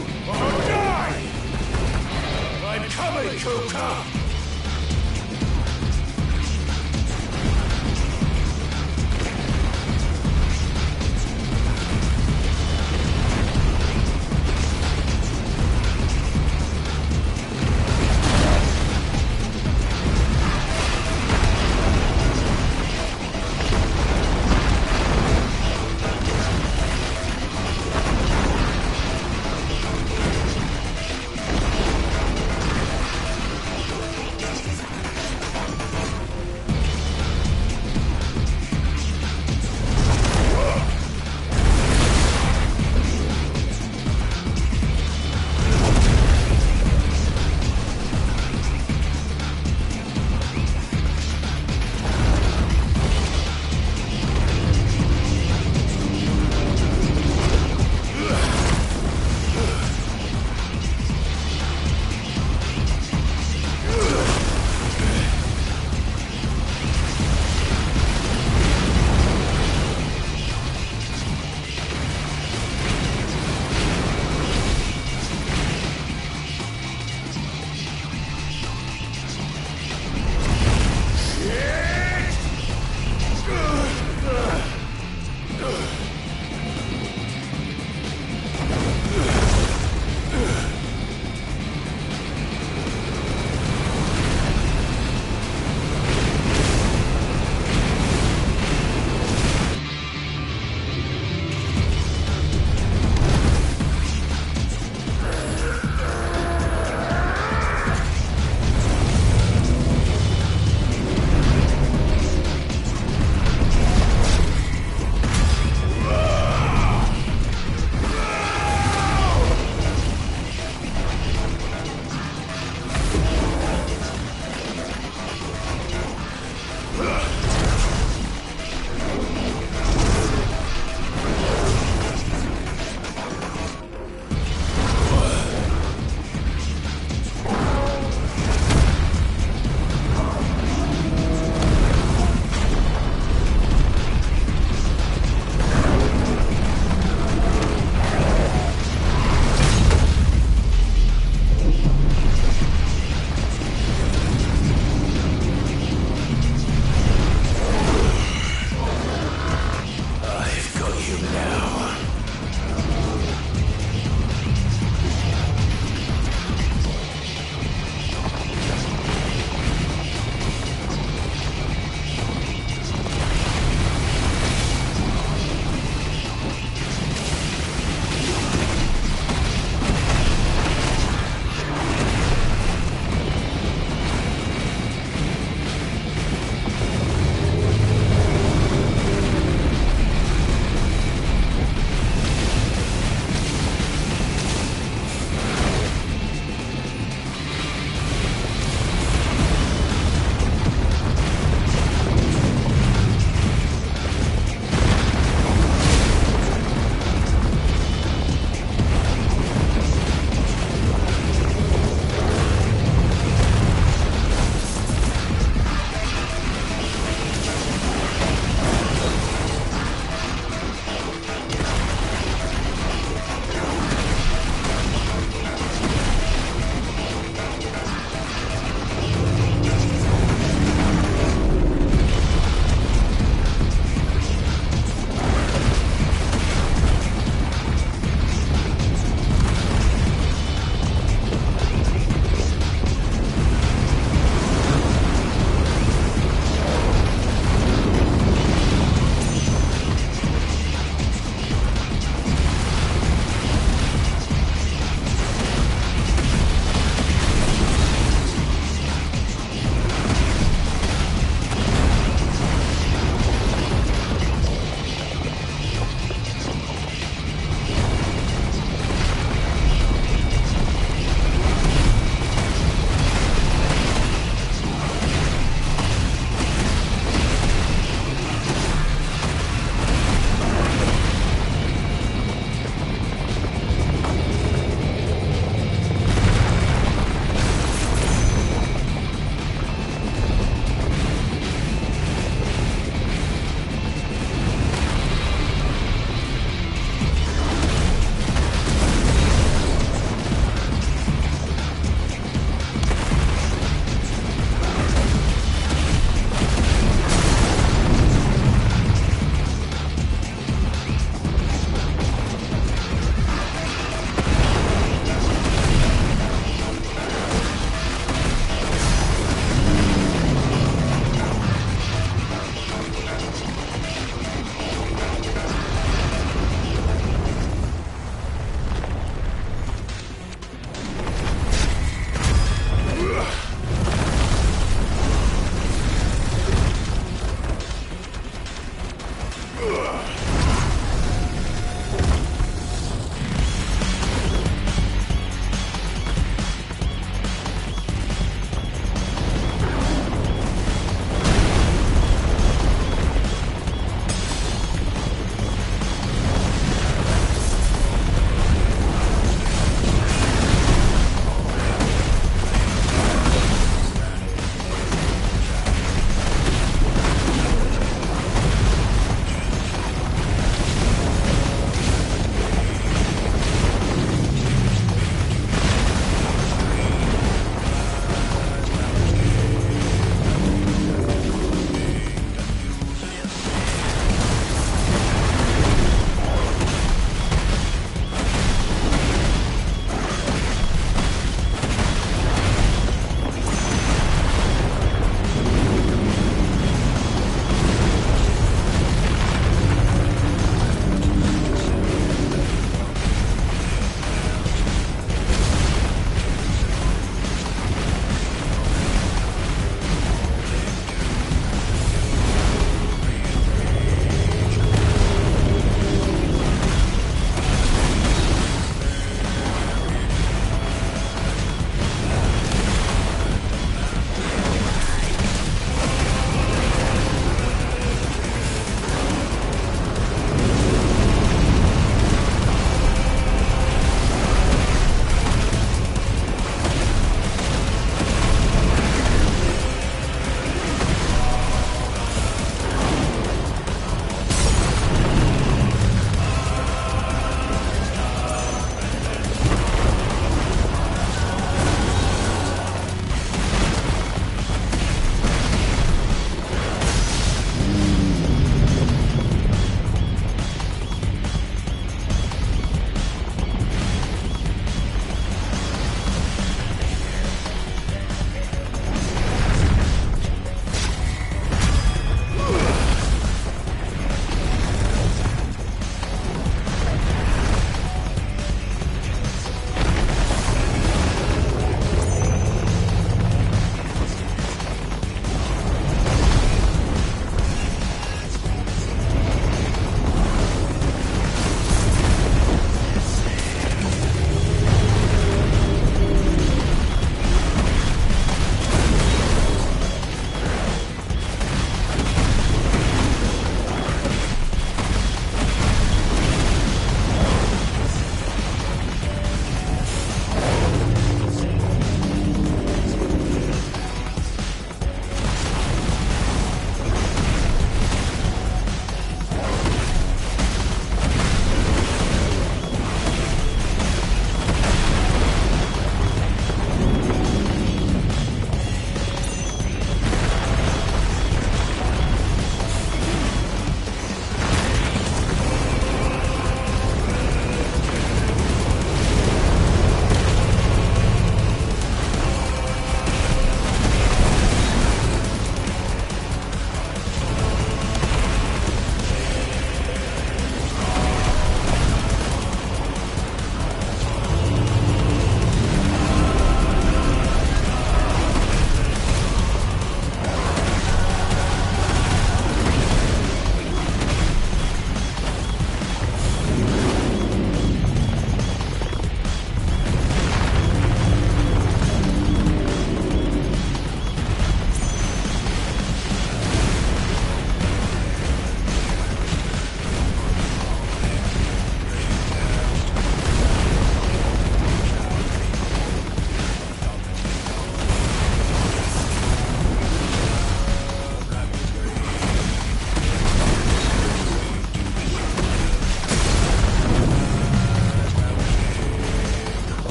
or die! I'm coming, Kuka!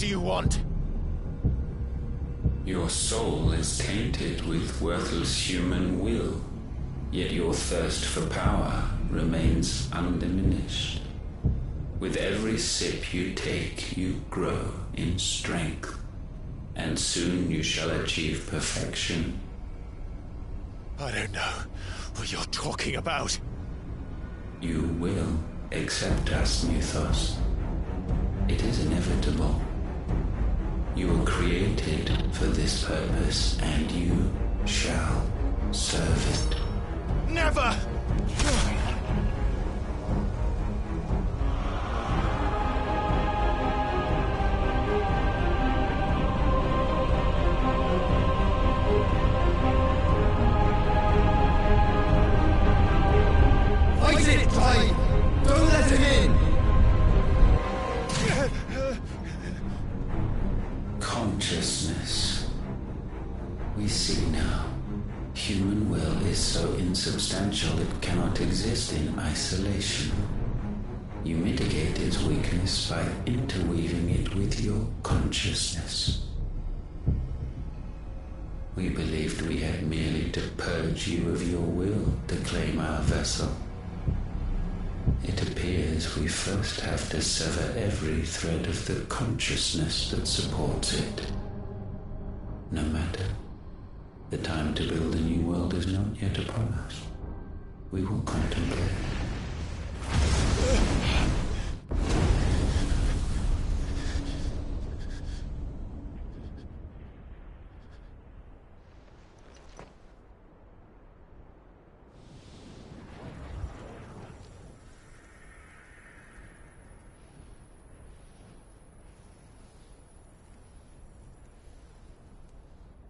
do you want? Your soul is tainted with worthless human will, yet your thirst for power remains undiminished. With every sip you take, you grow in strength, and soon you shall achieve perfection. I don't know what you're talking about. You will accept us, Mythos. It is inevitable. You were created for this purpose, and you shall serve it. Never! Fight it, Tide! Don't let him in! Consciousness. We see now. Human will is so insubstantial it cannot exist in isolation. You mitigate its weakness by interweaving it with your consciousness. We believed we had merely to purge you of your will to claim our vessel. It appears we first have to sever every thread of the consciousness that supports it. No matter. The time to build a new world is not yet upon us. We will contemplate.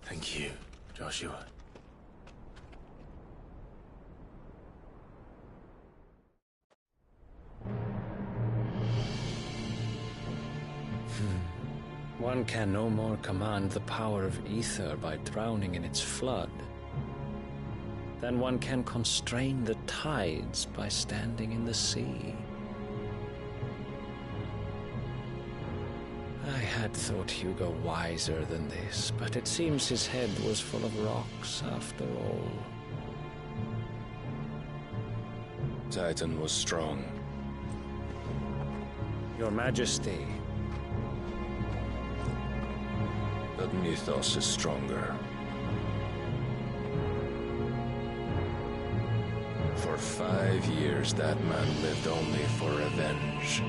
Thank you, Joshua. One can no more command the power of ether by drowning in its flood than one can constrain the tides by standing in the sea. I had thought Hugo wiser than this, but it seems his head was full of rocks after all. Titan was strong. Your Majesty. But Mythos is stronger. For 5 years, that man lived only for revenge.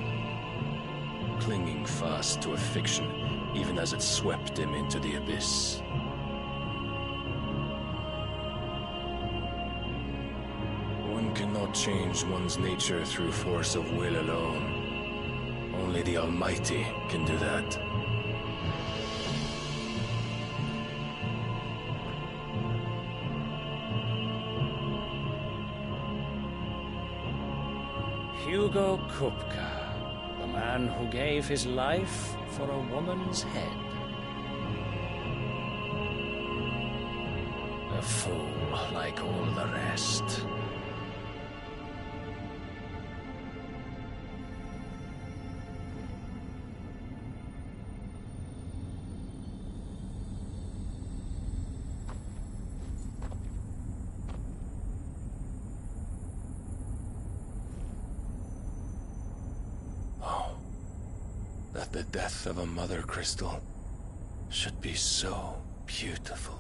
Clinging fast to a fiction, even as it swept him into the abyss. One cannot change one's nature through force of will alone. Only the Almighty can do that. Hugo Kupka. The man who gave his life for a woman's head. A fool like all the rest. The death of a mother crystal should be so beautiful.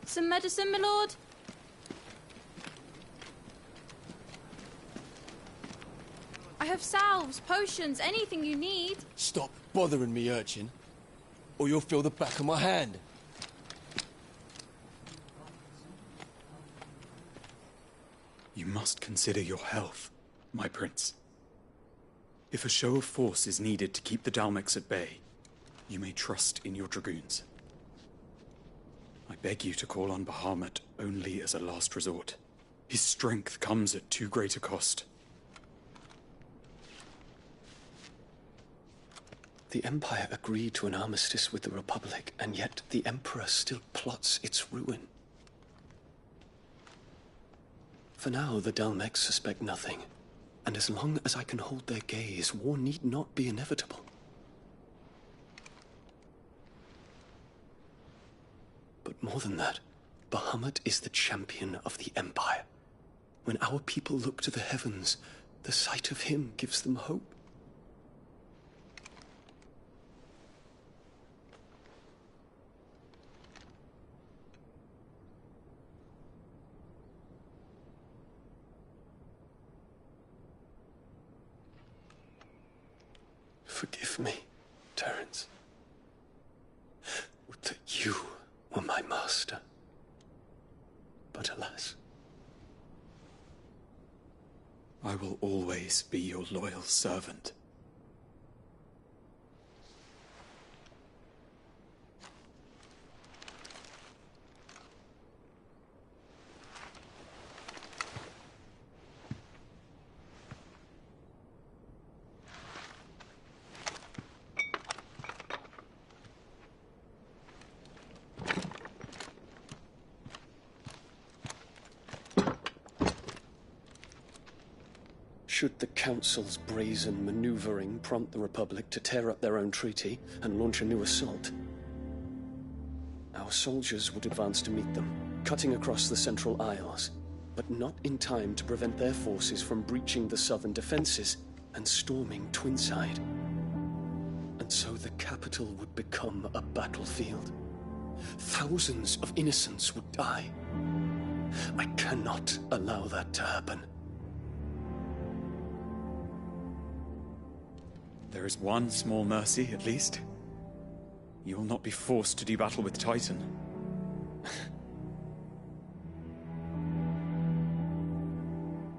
Some medicine, my lord? I have salves, potions, anything you need. Stop bothering me, urchin, or you'll feel the back of my hand. You must consider your health, my prince. If a show of force is needed to keep the Dalmex at bay, you may trust in your dragoons. I beg you to call on Bahamut only as a last resort. His strength comes at too great a cost. The Empire agreed to an armistice with the Republic, and yet the Emperor still plots its ruin. For now, the Dalmex suspect nothing, and as long as I can hold their gaze, war need not be inevitable. But more than that, Bahamut is the champion of the Empire. When our people look to the heavens, the sight of him gives them hope. Forgive me, Terence. Would that you were my master. But alas. I will always be your loyal servant. Should the Council's brazen maneuvering prompt the Republic to tear up their own treaty and launch a new assault, our soldiers would advance to meet them, cutting across the Central Isles, but not in time to prevent their forces from breaching the southern defenses and storming Twinside. And so the capital would become a battlefield. Thousands of innocents would die. I cannot allow that to happen. There is one small mercy, at least. You will not be forced to do battle with Titan.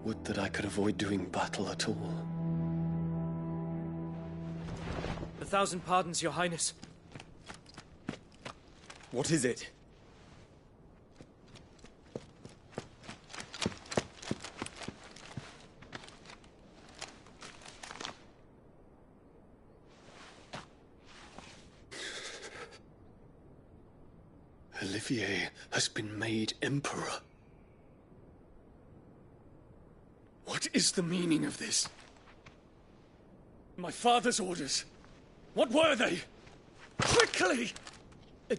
Would that I could avoid doing battle at all. 1,000 pardons, Your Highness. What is it? Olivier has been made Emperor. What is the meaning of this? My father's orders. What were they? Quickly!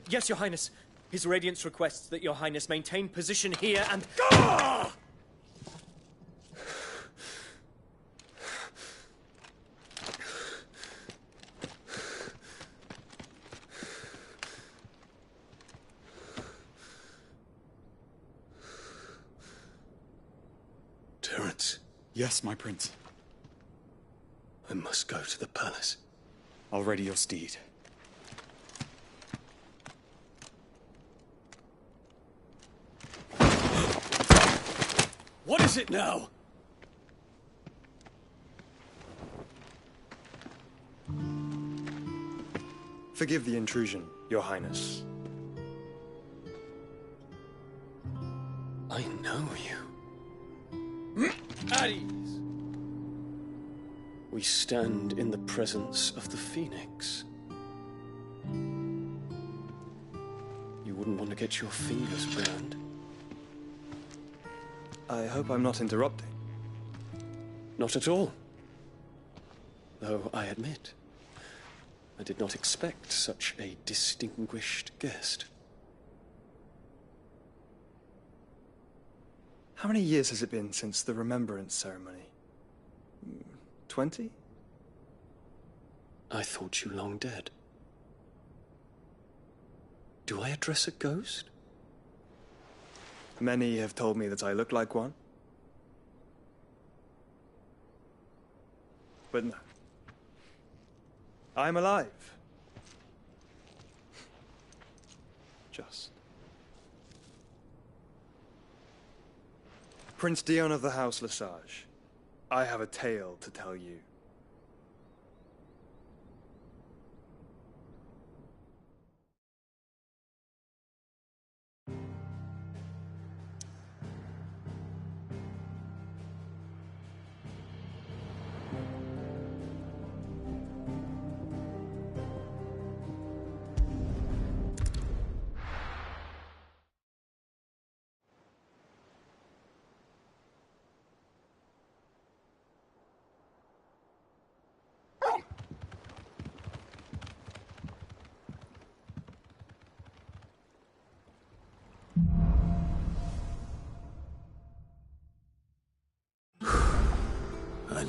Yes, Your Highness. His Radiance requests that Your Highness maintain position here and... Ah! Terence. Yes, my prince. I must go to the palace. I'll ready your steed. What is it now? Forgive the intrusion, Your Highness. I know you. At ease. We stand in the presence of the Phoenix. You wouldn't want to get your fingers burned. I hope I'm not interrupting. Not at all. Though I admit, I did not expect such a distinguished guest. How many years has it been since the Remembrance ceremony? 20? I thought you long dead. Do I address a ghost? Many have told me that I look like one. But no. I'm alive. Just. Prince Dion of the House Lesage, I have a tale to tell you.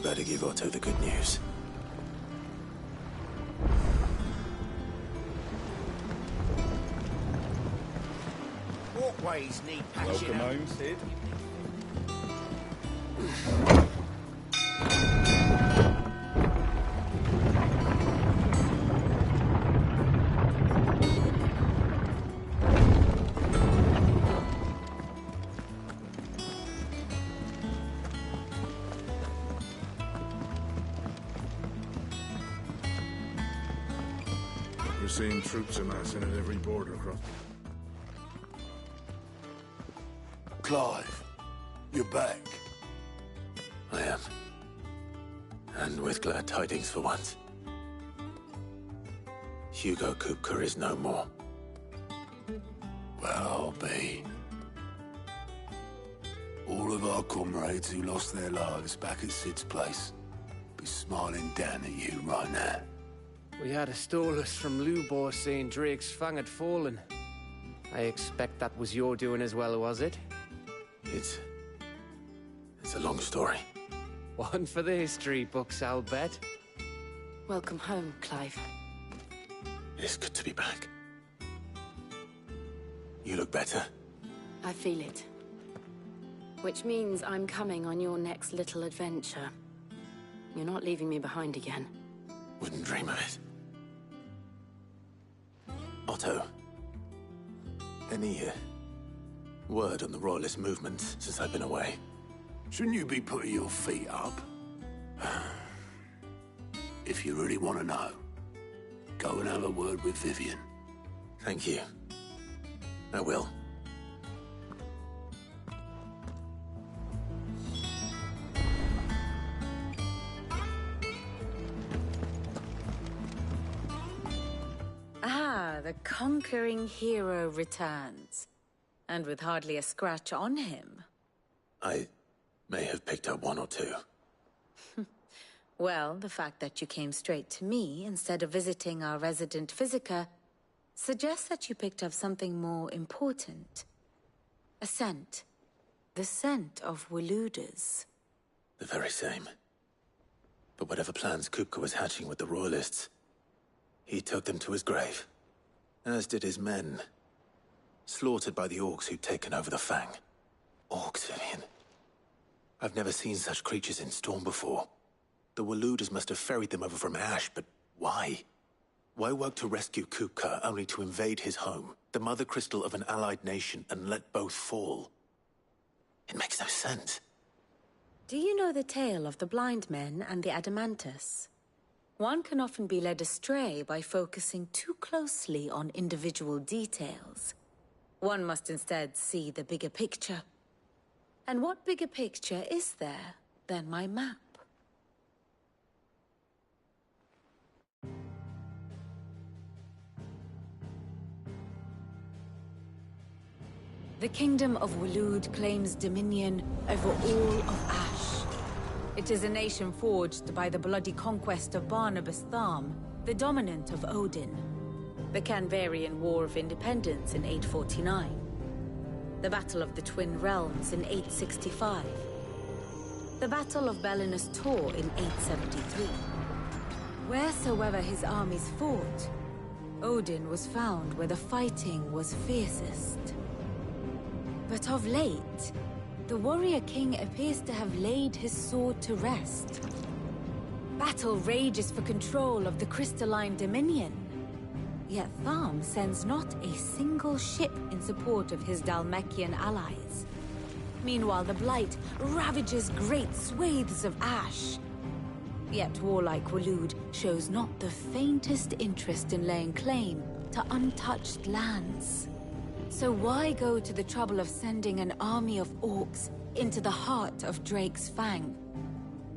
I'd better give Otto the good news. Walkways need patching Welcome up. home, Sid. We're seeing troops amassing at every border cross. Clive, you're back. I am. And with glad tidings for once. Hugo Kupka is no more. Well, I'll be. All of our comrades who lost their lives back at Sid's place be smiling down at you right now. We had a stolus from Lubor saying Drake's fang had fallen. I expect that was your doing as well, was it? It's a long story. One for the history books, I'll bet. Welcome home, Clive. It's good to be back. You look better. I feel it. Which means I'm coming on your next little adventure. You're not leaving me behind again. Wouldn't dream of it. Otto, any word on the Royalist movement since I've been away? Shouldn't you be putting your feet up? If you really want to know, go and have a word with Vivian. Thank you. I will. The conquering hero returns. And with hardly a scratch on him. I may have picked up one or two. Well, the fact that you came straight to me instead of visiting our resident Physica suggests that you picked up something more important. A scent. The scent of Waludas. The very same. But whatever plans Kupka was hatching with the Royalists, he took them to his grave. As did his men. Slaughtered by the orcs who'd taken over the Fang. Orcs, Vivian. I've never seen such creatures in Storm before. The Waludas must have ferried them over from Ash, but why? Why work to rescue Kupka only to invade his home, the mother crystal of an allied nation, and let both fall? It makes no sense. Do you know the tale of the blind men and the Adamantus? One can often be led astray by focusing too closely on individual details. One must instead see the bigger picture. And what bigger picture is there than my map? The Kingdom of Waloed claims dominion over all of Ash. It is a nation forged by the bloody conquest of Barnabas Tharm, the dominant of Odin. The Canvarian War of Independence in 849. The Battle of the Twin Realms in 865. The Battle of Belinus Tor in 873. Wheresoever his armies fought, Odin was found where the fighting was fiercest. But of late, the warrior king appears to have laid his sword to rest. Battle rages for control of the crystalline dominion. Yet Tharm sends not a single ship in support of his Dhalmekian allies. Meanwhile, the Blight ravages great swathes of Ash. Yet warlike Waloed shows not the faintest interest in laying claim to untouched lands. So why go to the trouble of sending an army of orcs into the heart of Drake's Fang,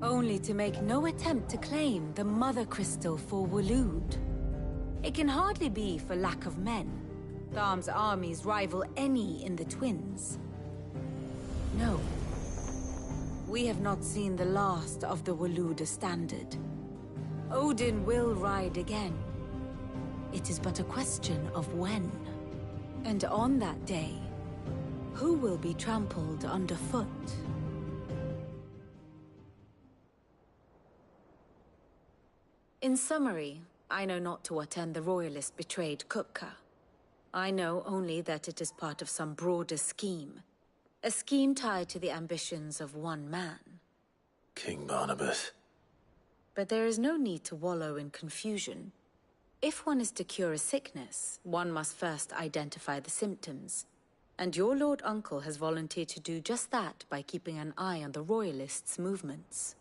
only to make no attempt to claim the Mother Crystal for Waloed? It can hardly be for lack of men. Tharm's armies rival any in the Twins. No. We have not seen the last of the Waluda standard. Odin will ride again. It is but a question of when. And on that day, who will be trampled underfoot? In summary, I know not to what end the Royalist betrayed Kupka. I know only that it is part of some broader scheme. A scheme tied to the ambitions of one man. King Barnabas. But there is no need to wallow in confusion. If one is to cure a sickness, one must first identify the symptoms. And your Lord Uncle has volunteered to do just that by keeping an eye on the Royalists' movements.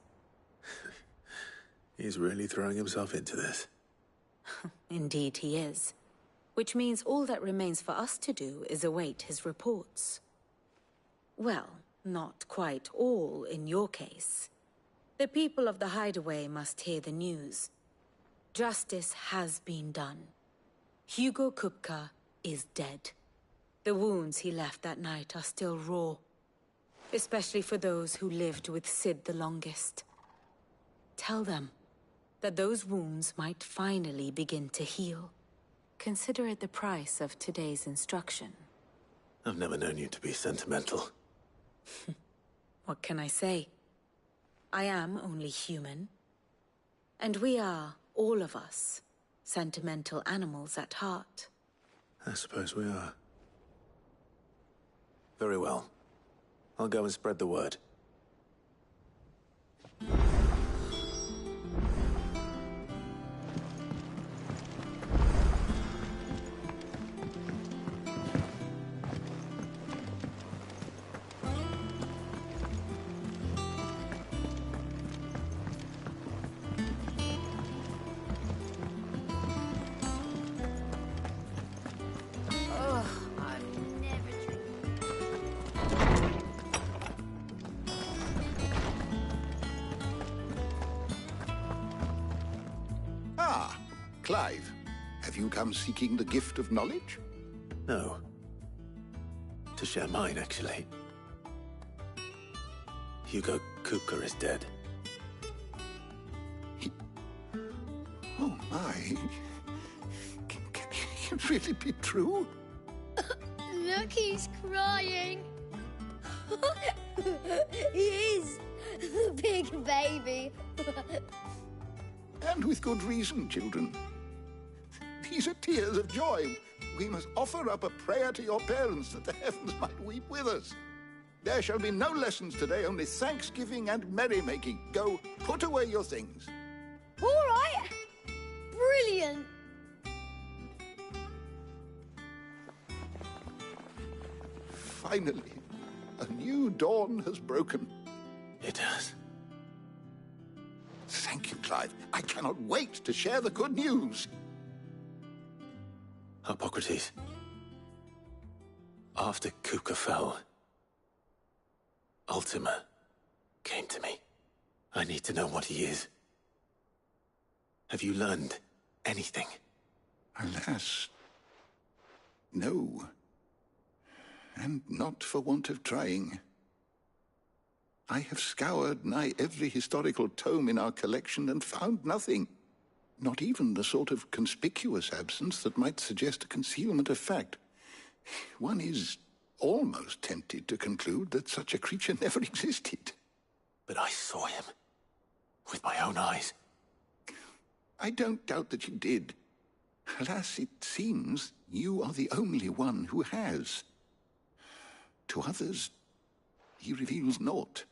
He's really throwing himself into this. Indeed he is. Which means all that remains for us to do is await his reports. Well, not quite all in your case. The people of the Hideaway must hear the news. Justice has been done. Hugo Kupka is dead. The wounds he left that night are still raw. Especially for those who lived with Sid the longest. Tell them that those wounds might finally begin to heal. Consider it the price of today's instruction. I've never known you to be sentimental. What can I say? I am only human. And we are, all of us, sentimental animals at heart. I suppose we are. Very well. I'll go and spread the word. Clive, have you come seeking the gift of knowledge? No. To share mine, actually. Hugo Kupka is dead. Oh my. Can it really be true? Look, he's crying. He is. The big baby. And with good reason, children. These are tears of joy. We must offer up a prayer to your parents that the heavens might weep with us. There shall be no lessons today, only thanksgiving and merrymaking. Go, put away your things. All right. Brilliant. Finally, a new dawn has broken. It has. Thank you, Clive. I cannot wait to share the good news. Hippocrates. After Kupka fell, Ultima came to me. I need to know what he is. Have you learned anything? Alas, no. And not for want of trying. I have scoured nigh every historical tome in our collection and found nothing. Not even the sort of conspicuous absence that might suggest a concealment of fact. One is almost tempted to conclude that such a creature never existed. But I saw him. With my own eyes. I don't doubt that you did. Alas, it seems you are the only one who has. To others, he reveals naught.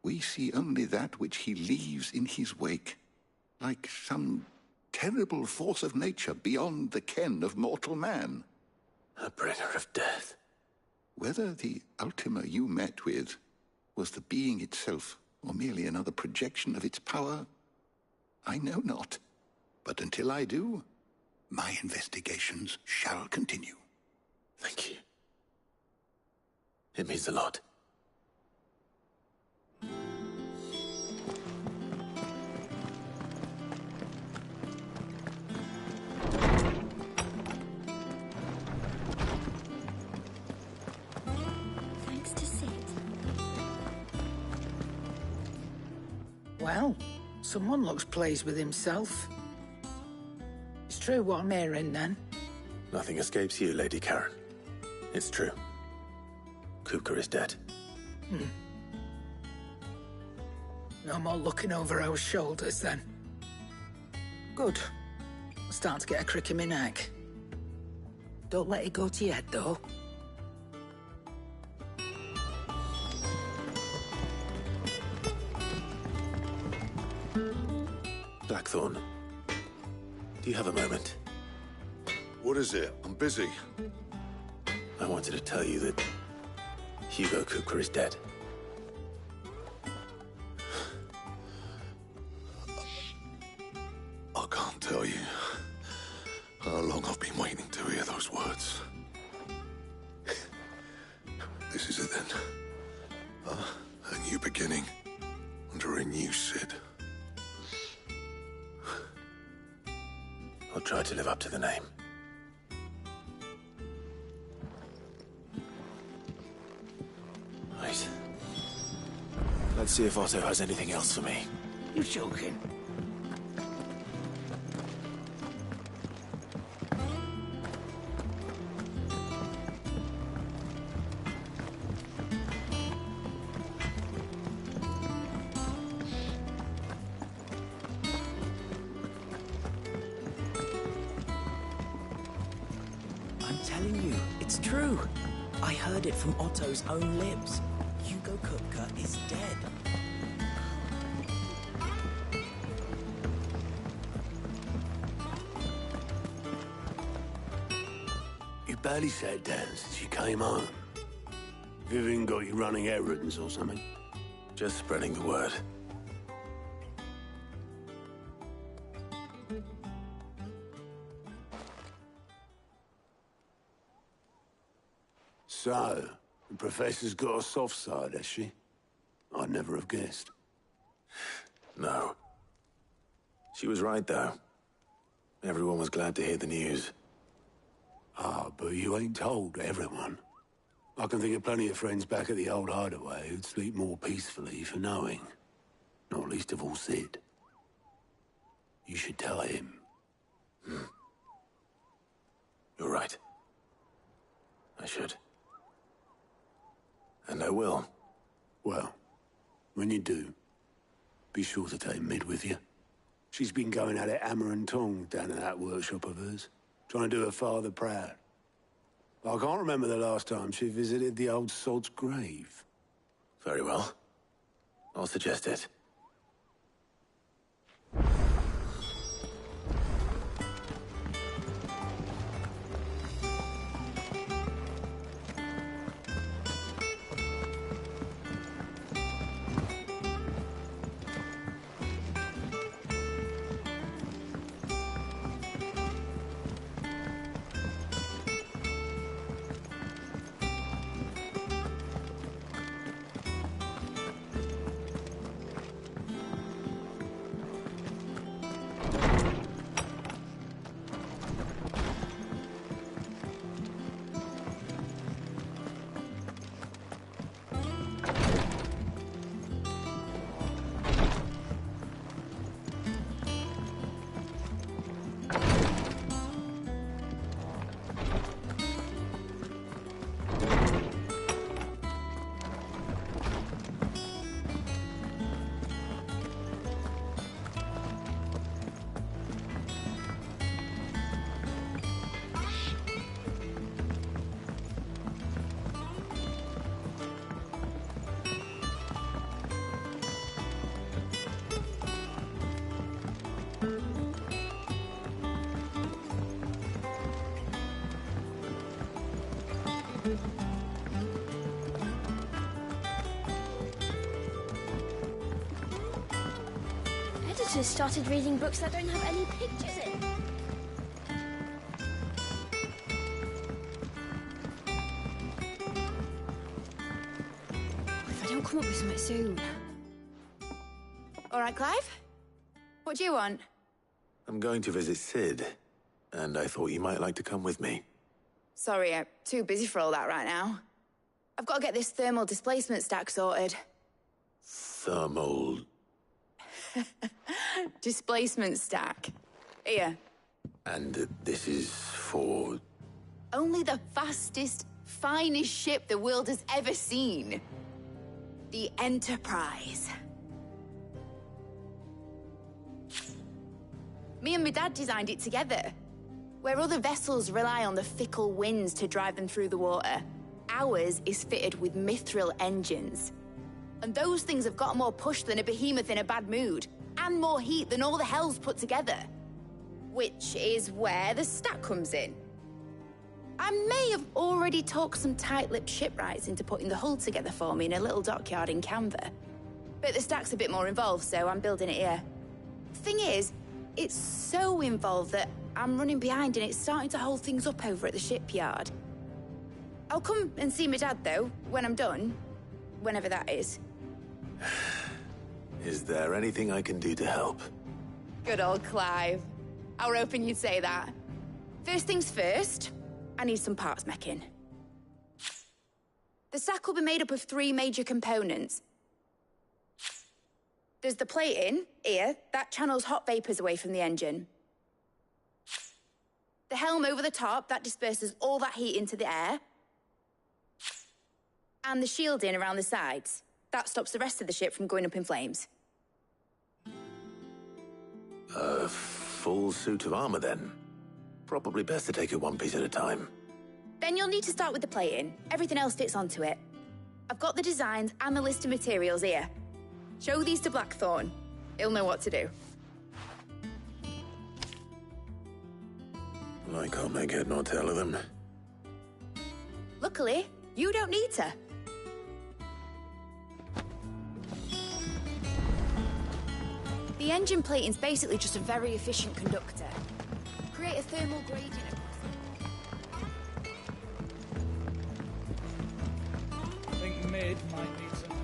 We see only that which he leaves in his wake, like some terrible force of nature beyond the ken of mortal man. A bringer of death. Whether the Ultima you met with was the being itself, or merely another projection of its power, I know not. But until I do, my investigations shall continue. Thank you. It means a lot. Thanks to Sid. Well, someone looks pleased with himself. It's true what I'm hearing, then. Nothing escapes you, Lady Karen. It's true. Kupka is dead. No more looking over our shoulders, then. Good. I'm starting to get a crick in my neck. Don't let it go to your head, though. Blackthorn, do you have a moment? What is it? I'm busy. I wanted to tell you that Hugo Kupka is dead. I can't tell you how long I've been waiting to hear those words. This is it then. A new beginning under a new Sid. I'll try to live up to the name. Right. Let's see if Otto has anything else for me. You joking? I'm telling you, it's true. I heard it from Otto's own lips. Hugo Kupka is dead. You barely sat down since you came home. Vivian got you running errands or something? Just spreading the word. So, the Professor's got a soft side, has she? I'd never have guessed. No. She was right, though. Everyone was glad to hear the news. Ah, but you ain't told everyone. I can think of plenty of friends back at the old hideaway who'd sleep more peacefully for knowing. Not least of all Sid. You should tell him. You're right. I should. And I will. Well, when you do, be sure to take Mid with you. She's been going at it hammer and tong down in that workshop of hers, trying to do her father proud. I can't remember the last time she visited the old sod's grave. Very well. I'll suggest it. Editors started reading books that don't have any pictures in. If I don't come up with something soon. All right, Clive? What do you want? I'm going to visit Sid, and I thought you might like to come with me. Sorry, I'm too busy for all that right now. I've got to get this thermal displacement stack sorted. Thermal... Displacement stack. Here. And this is for... Only the fastest, finest ship the world has ever seen. The Enterprise. Me and my dad designed it together. Where other vessels rely on the fickle winds to drive them through the water, ours is fitted with mithril engines. And those things have got more push than a behemoth in a bad mood, and more heat than all the hells put together. Which is where the stack comes in. I may have already talked some tight-lipped shipwrights into putting the hull together for me in a little dockyard in Canva. But the stack's a bit more involved, so I'm building it here. Thing is, it's so involved that I'm running behind and it's starting to hold things up over at the shipyard. I'll come and see my dad, though, when I'm done. Whenever that is. Is there anything I can do to help? Good old Clive. I were hoping you'd say that. First things first, I need some parts meching. The sack will be made up of 3 major components. There's the plating, here, that channels hot vapors away from the engine. The helm over the top, that disperses all that heat into the air. And the shielding around the sides. That stops the rest of the ship from going up in flames. A full suit of armor, then. Probably best to take it one piece at a time. Then you'll need to start with the plating. Everything else fits onto it. I've got the designs and the list of materials here. Show these to Blackthorn. He'll know what to do. I can't make head nor tail of them. Luckily, you don't need to. The engine plating's basically just a very efficient conductor. Create a thermal gradient across I think mid might need some help.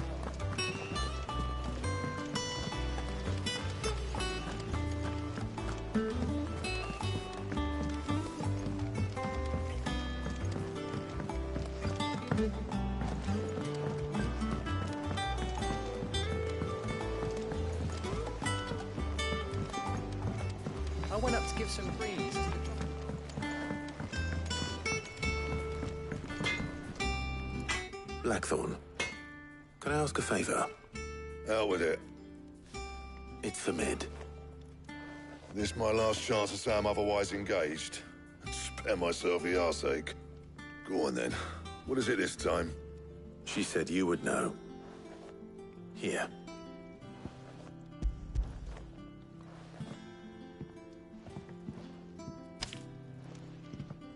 I went up to give some breeze. Blackthorn, can I ask a favor? Hell with it. It's for Mid. This my last chance to say I'm otherwise engaged. Spare myself the arseache. Go on then. What is it this time? She said you would know. Here.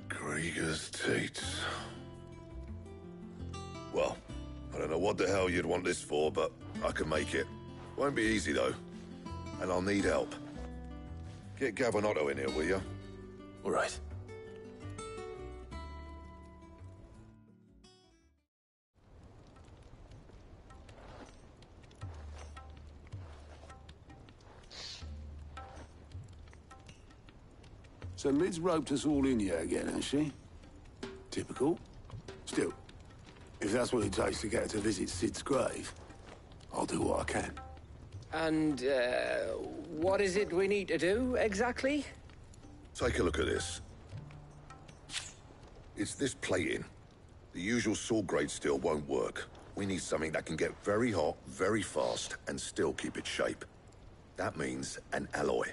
Krieger's Tates. Well, I don't know what the hell you'd want this for, but I can make it. Won't be easy, though. And I'll need help. Get Gavin-Otto in here, will you? All right. So Mid's roped us all in here again, has she? Typical. Still, if that's what it takes to get her to visit Sid's grave, I'll do what I can. And, what is it we need to do, exactly? Take a look at this. It's this plating. The usual sword grade steel won't work. We need something that can get very hot, very fast, and still keep its shape. That means an alloy.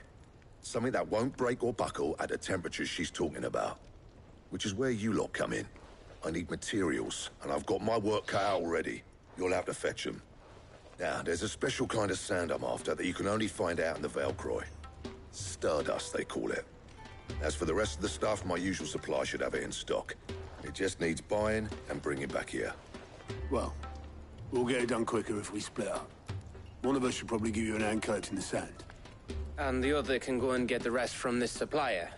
Something that won't break or buckle at the temperatures she's talking about. Which is where you lot come in. I need materials, and I've got my work cut out already. You'll have to fetch them. Now, there's a special kind of sand I'm after that you can only find out in the Valcroy. Stardust, they call it. As for the rest of the stuff, my usual supply should have it in stock. It just needs buying and bringing back here. Well, we'll get it done quicker if we split up. One of us should probably give you an hand coat in the sand. And the other can go and get the rest from this supplier.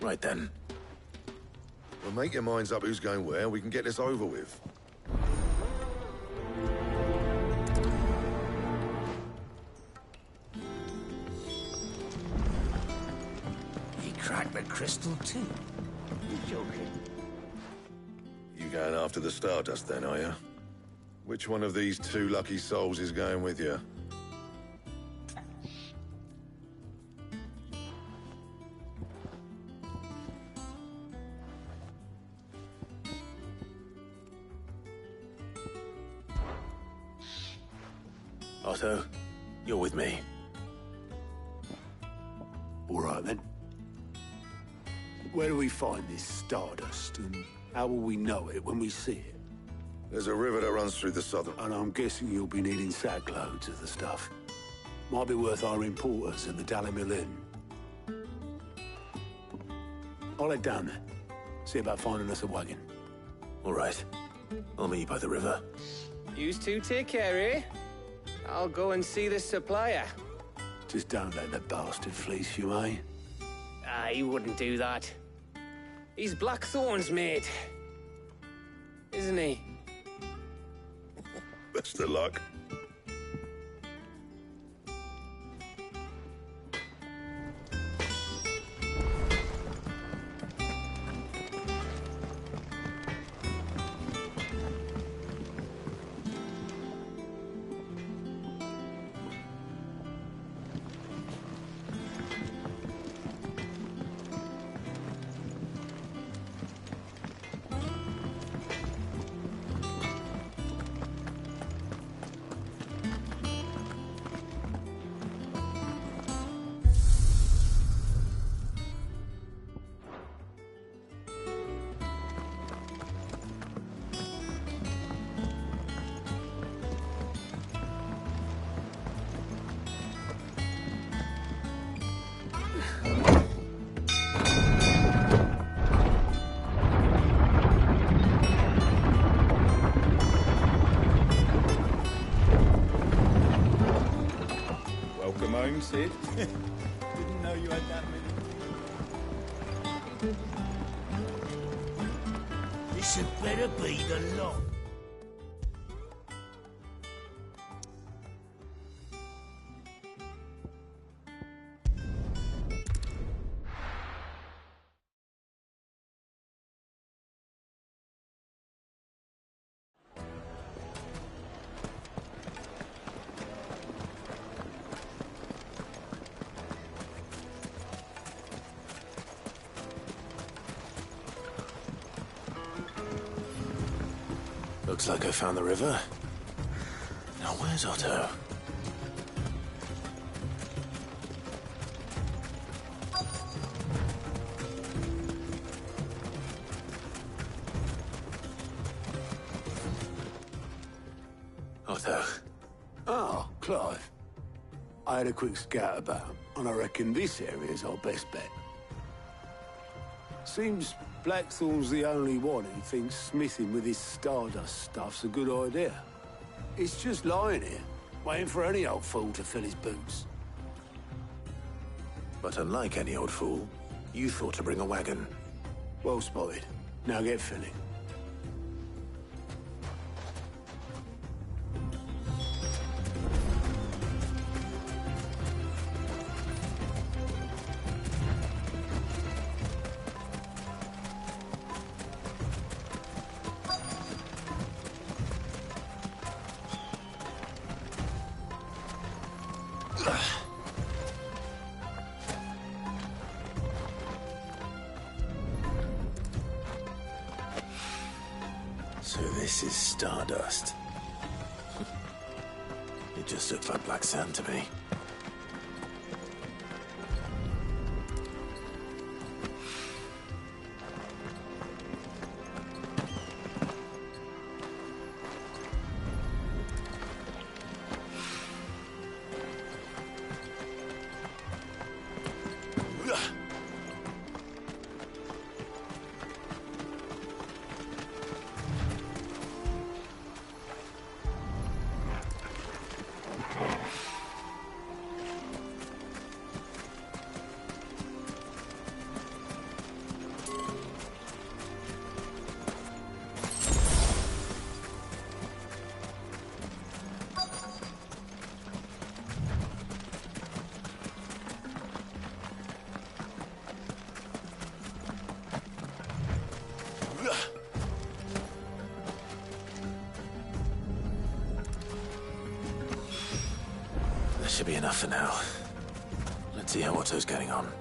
Right then. Well, make your minds up who's going where, we can get this over with. He cracked the crystal too. You're joking. You going after the Stardust then, are you? Which one of these 2 lucky souls is going with you? Otto, you're with me. All All right, then. Where do we find this stardust, and how will we know it when we see it? There's a river that runs through the southern... And I'm guessing you'll be needing sackloads of the stuff. Might be worth our importers at the Dalimil Inn. I'll head down there. See about finding us a wagon. All right. I'll meet you by the river. You two take care, eh? I'll go and see this supplier. Just don't let the bastard fleece you, eh? He wouldn't do that. He's Blackthorn's mate. Isn't he? Best of luck. Welcome home, Sid. Didn't know you had that many. This had better be the lot. Looks like I found the river. Now where's Otto? Otto. Oh, Clive. I had a quick scout about, and I reckon this area's our best bet. Seems Blackthorn's the only one who thinks smithing with his stardust stuff's a good idea. It's just lying here, waiting for any old fool to fill his boots. But unlike any old fool, you thought to bring a wagon. Well spotted. Now get filling. So this is stardust. It just looks like black sand to me. That should be enough for now. Let's see how Otto's getting on.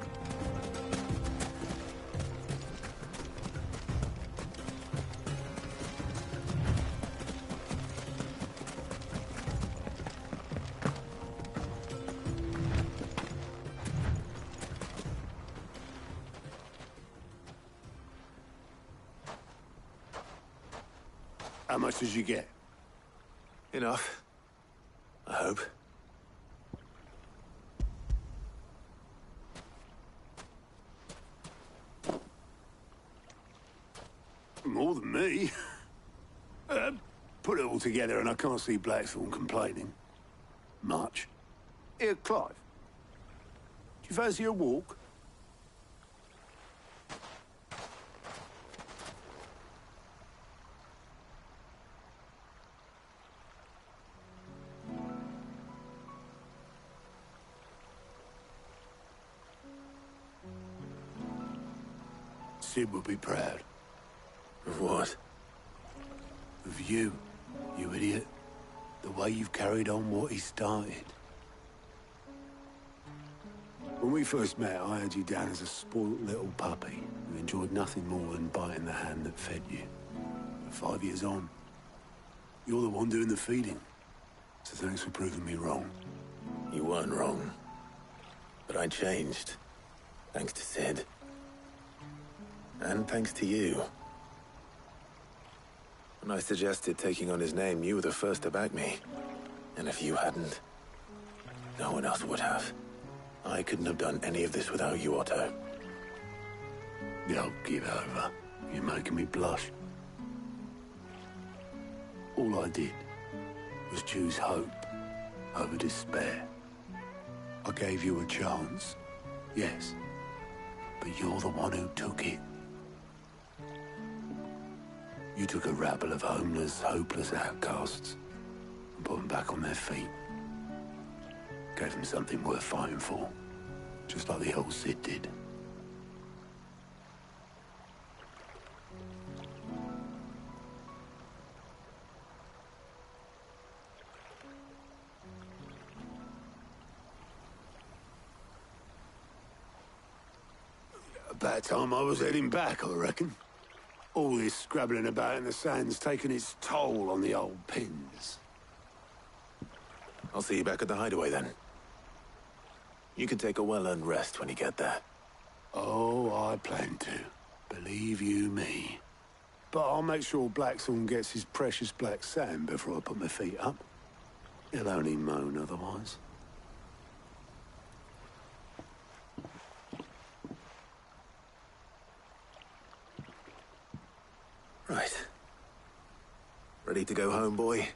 How much did you get? Enough. I hope. More than me. Put it all together and I can't see Blackthorn complaining. Much. Here, Clive. Do you fancy a walk? Sid will be proud. Of what? Of you, you idiot. The way you've carried on what he started. When we first met, I had you down as a spoilt little puppy who enjoyed nothing more than biting the hand that fed you. But 5 years on, you're the one doing the feeding. So thanks for proving me wrong. You weren't wrong. But I changed. Thanks to Sid. And thanks to you. When I suggested taking on his name, you were the first to back me. And if you hadn't, no one else would have. I couldn't have done any of this without you, Otto. Don't give over. You're making me blush. All I did was choose hope over despair. I gave you a chance, yes, but you're the one who took it. You took a rabble of homeless, hopeless outcasts and put them back on their feet. Gave them something worth fighting for, just like the old Sid did. About time I was heading back, I reckon. All this scrabbling about in the sand's taken its toll on the old pins. I'll see you back at the hideaway then. You can take a well-earned rest when you get there. Oh, I plan to. Believe you me. But I'll make sure Blackthorn gets his precious black sand before I put my feet up. He'll only moan otherwise. Right. Ready to go home, boy?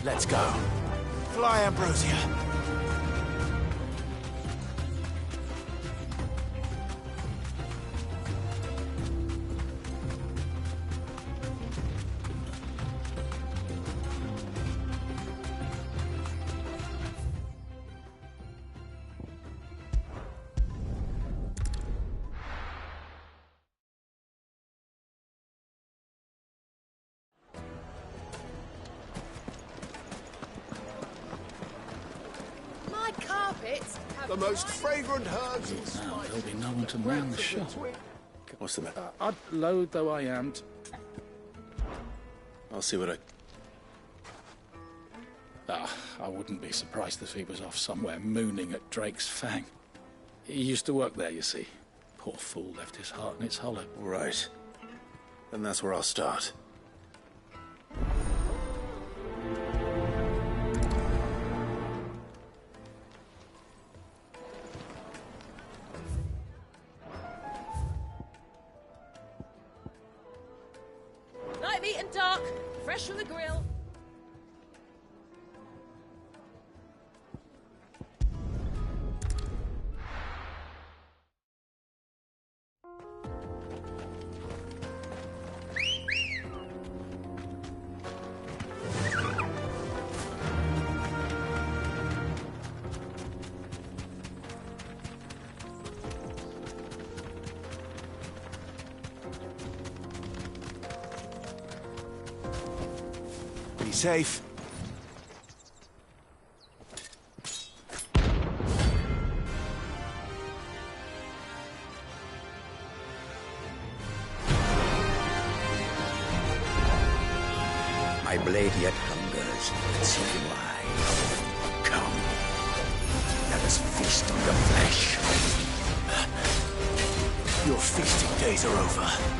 Let's go. Fly, Ambrosia. The most fragrant herbs in Now there'll be no one to man the shop. What's the matter? I'd load though I am. I'll see what I wouldn't be surprised if he was off somewhere mooning at Drake's Fang. He used to work there, you see. Poor fool left his heart in its hollow. Right. And that's where I'll start. meat and dark, fresh from the grill. Be safe. My blade yet hungers, seeking wise. Come, let us feast on your flesh. Your feasting days are over.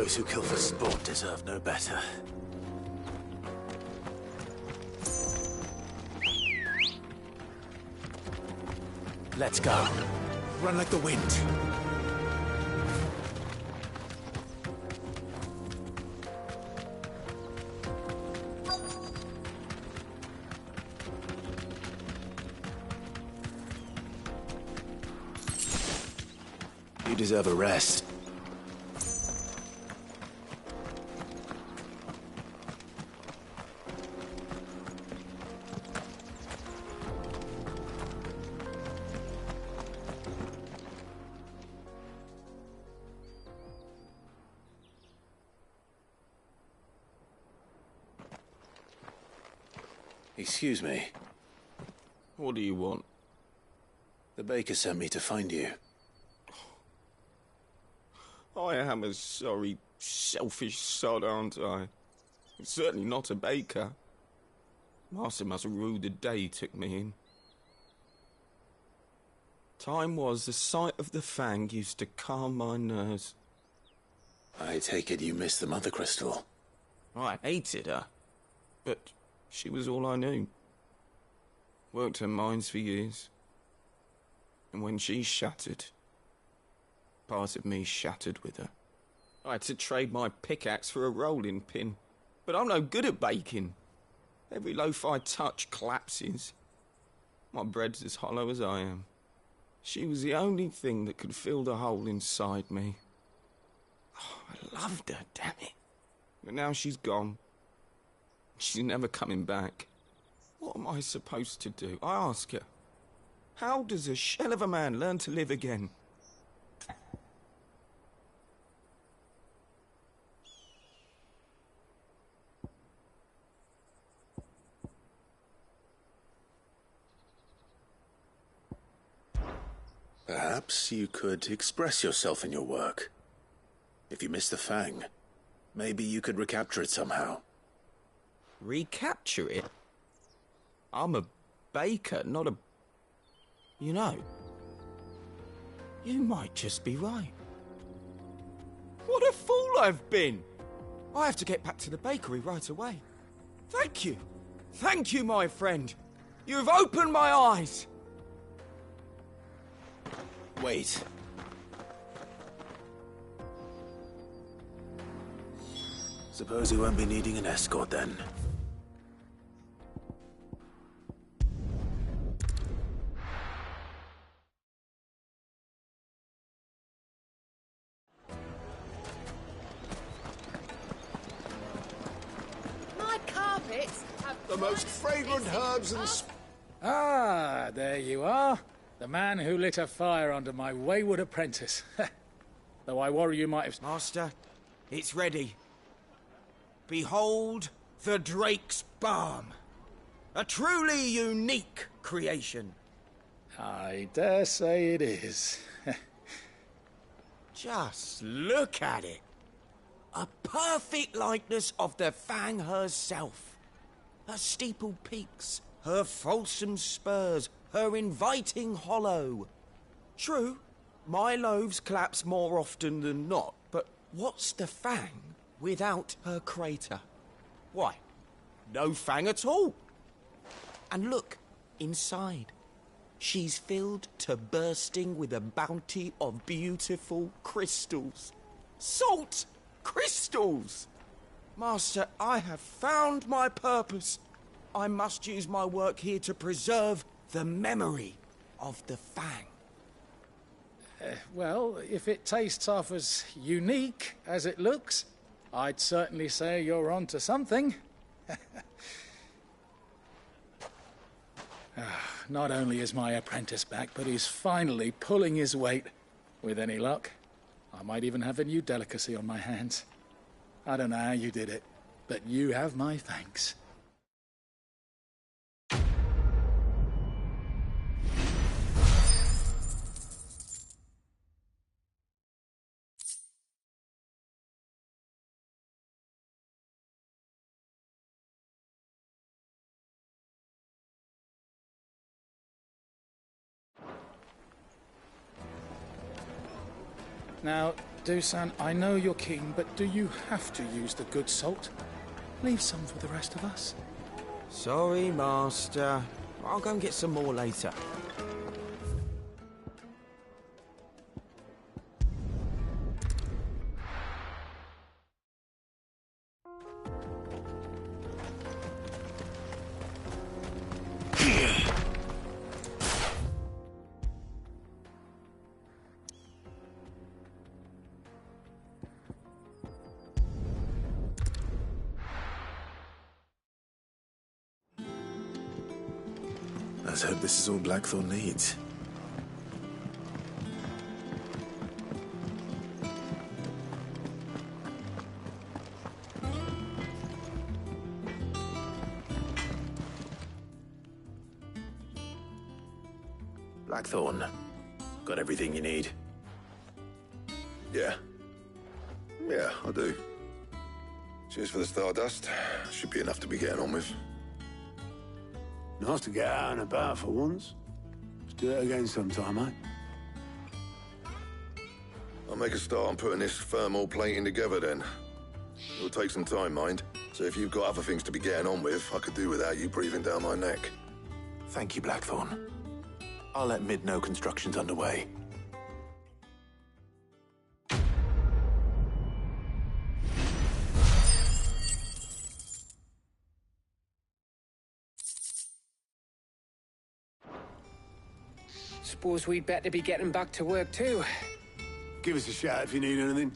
Those who kill for sport deserve no better. Let's go. Run like the wind. You deserve a rest. Excuse me. What do you want? The baker sent me to find you. I am a sorry, selfish sod, aren't I? I'm certainly not a baker. Master must have ruled the day he took me in. Time was the sight of the Fang used to calm my nerves. I take it you missed the Mother Crystal. I hated her, but she was all I knew. Worked her mines for years. And when she shattered, part of me shattered with her. I had to trade my pickaxe for a rolling pin. But I'm no good at baking. Every loaf I touch collapses. My bread's as hollow as I am. She was the only thing that could fill the hole inside me. Oh, I loved her, damn it. But now she's gone. She's never coming back. What am I supposed to do? I ask her. How does a shell of a man learn to live again? Perhaps you could express yourself in your work. If you miss the Fang, maybe you could recapture it somehow. Recapture it? I'm a baker, not a... You know, you might just be right. What a fool I've been! I have to get back to the bakery right away. Thank you. Thank you, my friend. You've opened my eyes. Wait. Suppose you won't be needing an escort then. My carpets have The most fragrant herbs and... Ah, there you are. The man who lit a fire under my wayward apprentice. Though I worry you might have... Master, it's ready. Behold the Drake's Balm. A truly unique creation. I dare say it is. Just look at it. A perfect likeness of the Fang herself. Her steepled peaks, her fulsome spurs, her inviting hollow. True, my loaves collapse more often than not, but what's the Fang without her crater? Why, no Fang at all. And look, inside. She's filled to bursting with a bounty of beautiful crystals. Salt crystals! Master, I have found my purpose. I must use my work here to preserve the memory of the Fang. Well, if it tastes half as unique as it looks, I'd certainly say you're onto something. Not only is my apprentice back, but he's finally pulling his weight. With any luck, I might even have a new delicacy on my hands. I don't know how you did it, but you have my thanks. Now, Dusan, I know you're keen, but do you have to use the good salt? Leave some for the rest of us. Sorry, Master. I'll go and get some more later. Let's hope this is all Blackthorn needs. Blackthorn, got everything you need? Yeah. Yeah, I do. Cheers for the stardust. Should be enough to be getting on with. Nice to get out and about for once. Let's do it again sometime, eh? I'll make a start on putting this thermal plating together then. It'll take some time, mind. So if you've got other things to be getting on with, I could do without you breathing down my neck. Thank you, Blackthorn. I'll let Mid know construction's underway. Suppose we'd better be getting back to work too. Give us a shout if you need anything.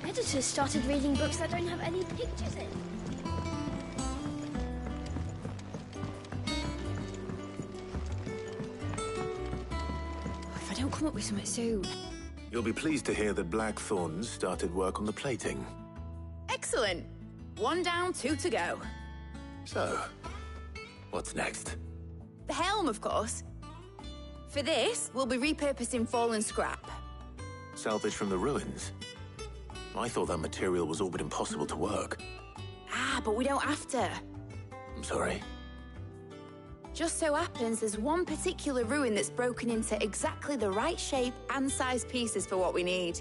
Editors started reading books that don't have any pictures in. If I don't come up with something soon. You'll be pleased to hear that Blackthorn started work on the plating. Excellent. 1 down, 2 to go. So, what's next? The helm, of course. For this, we'll be repurposing fallen scrap. Salvage from the ruins? I thought that material was all but impossible to work. Ah, but we don't have to. I'm sorry. Just so happens there's one particular ruin that's broken into exactly the right shape and size pieces for what we need.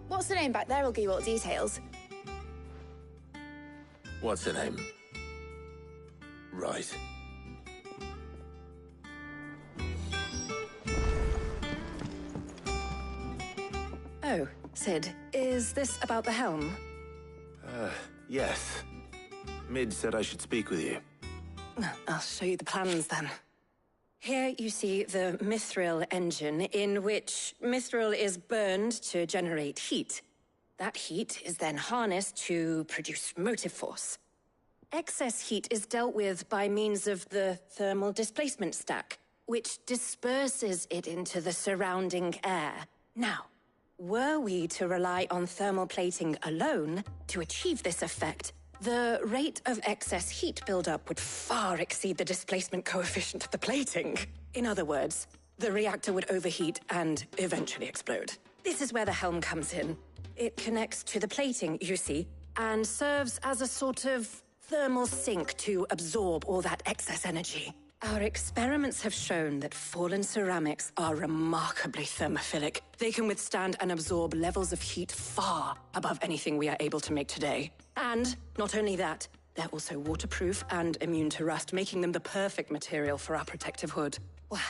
What's the name back there? I'll give you all the details. What's her name? Right. Oh, Sid, is this about the helm? Yes. Mid said I should speak with you. I'll show you the plans then. Here you see the mithril engine, in which mithril is burned to generate heat. That heat is then harnessed to produce motive force. Excess heat is dealt with by means of the thermal displacement stack, which disperses it into the surrounding air. Now, were we to rely on thermal plating alone to achieve this effect, the rate of excess heat buildup would far exceed the displacement coefficient of the plating. In other words, the reactor would overheat and eventually explode. This is where the helm comes in. It connects to the plating, you see, and serves as a sort of thermal sink to absorb all that excess energy. Our experiments have shown that fallen ceramics are remarkably thermophilic. They can withstand and absorb levels of heat far above anything we are able to make today. And not only that, they're also waterproof and immune to rust, making them the perfect material for our protective hood. Why,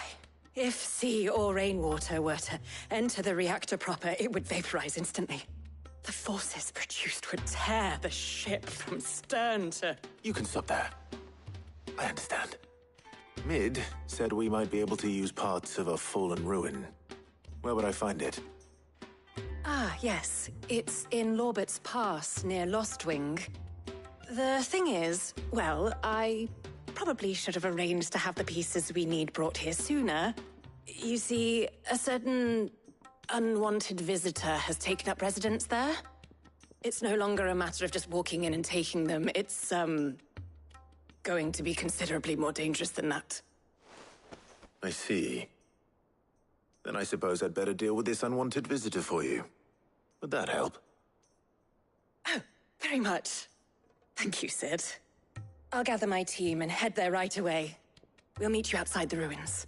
if sea or rainwater were to enter the reactor proper, it would vaporize instantly. The forces produced would tear the ship from stern to... You can stop there. I understand. Mid said we might be able to use parts of a fallen ruin. Where would I find it? Ah, yes. It's in Lorbert's Pass, near Lostwing. The thing is, well, I probably should have arranged to have the pieces we need brought here sooner. You see, a certain unwanted visitor has taken up residence there. It's no longer a matter of just walking in and taking them. It's, going to be considerably more dangerous than that. I see. Then I suppose I'd better deal with this unwanted visitor for you. Would that help? Oh, very much. Thank you, Sid. I'll gather my team and head there right away. We'll meet you outside the ruins.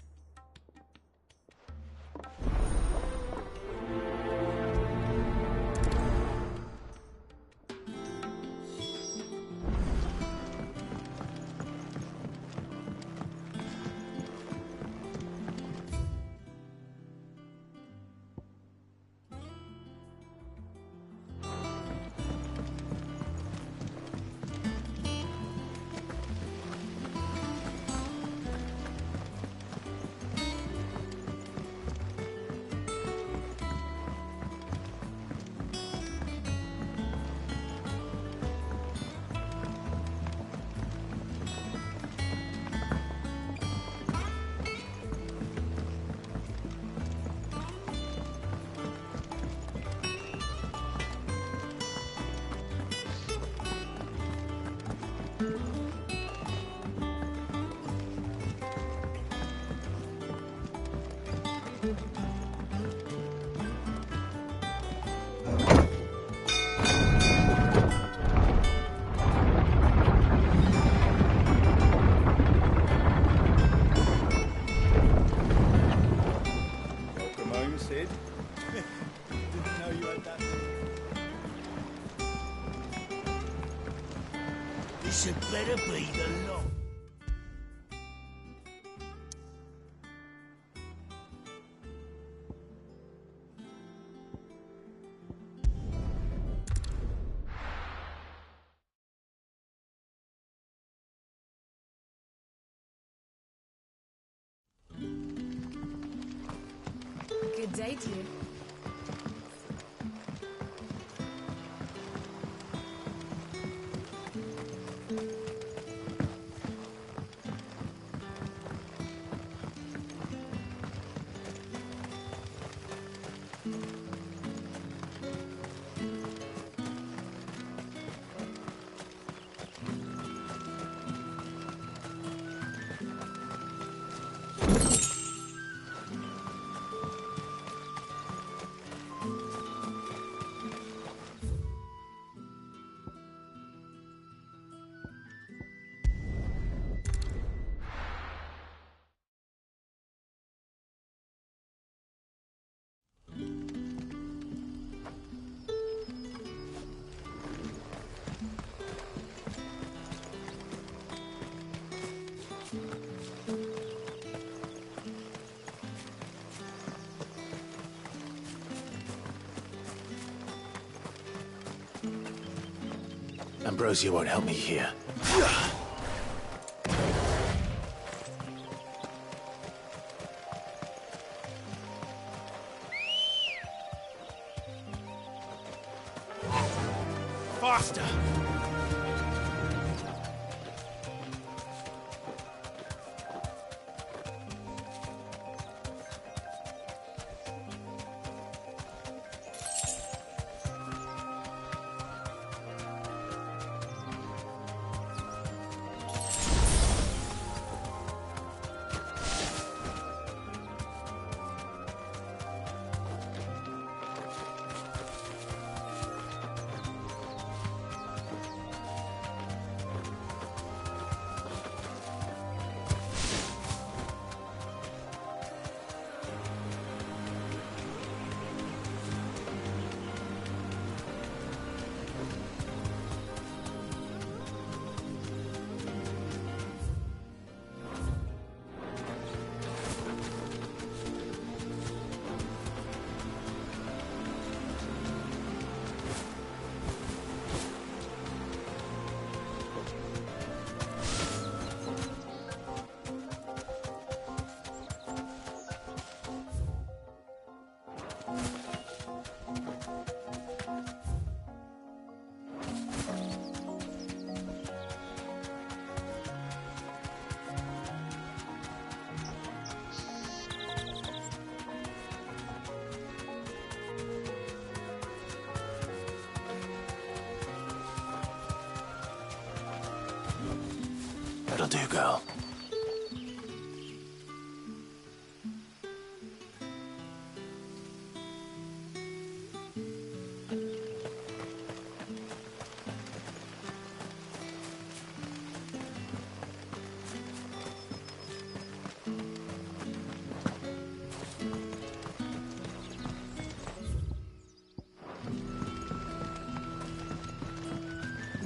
Welcome home, Sid. Didn't know you had that many. This had better be the lot. Good day to you. Ambrosia won't help me here. Faster! That'll do, girl.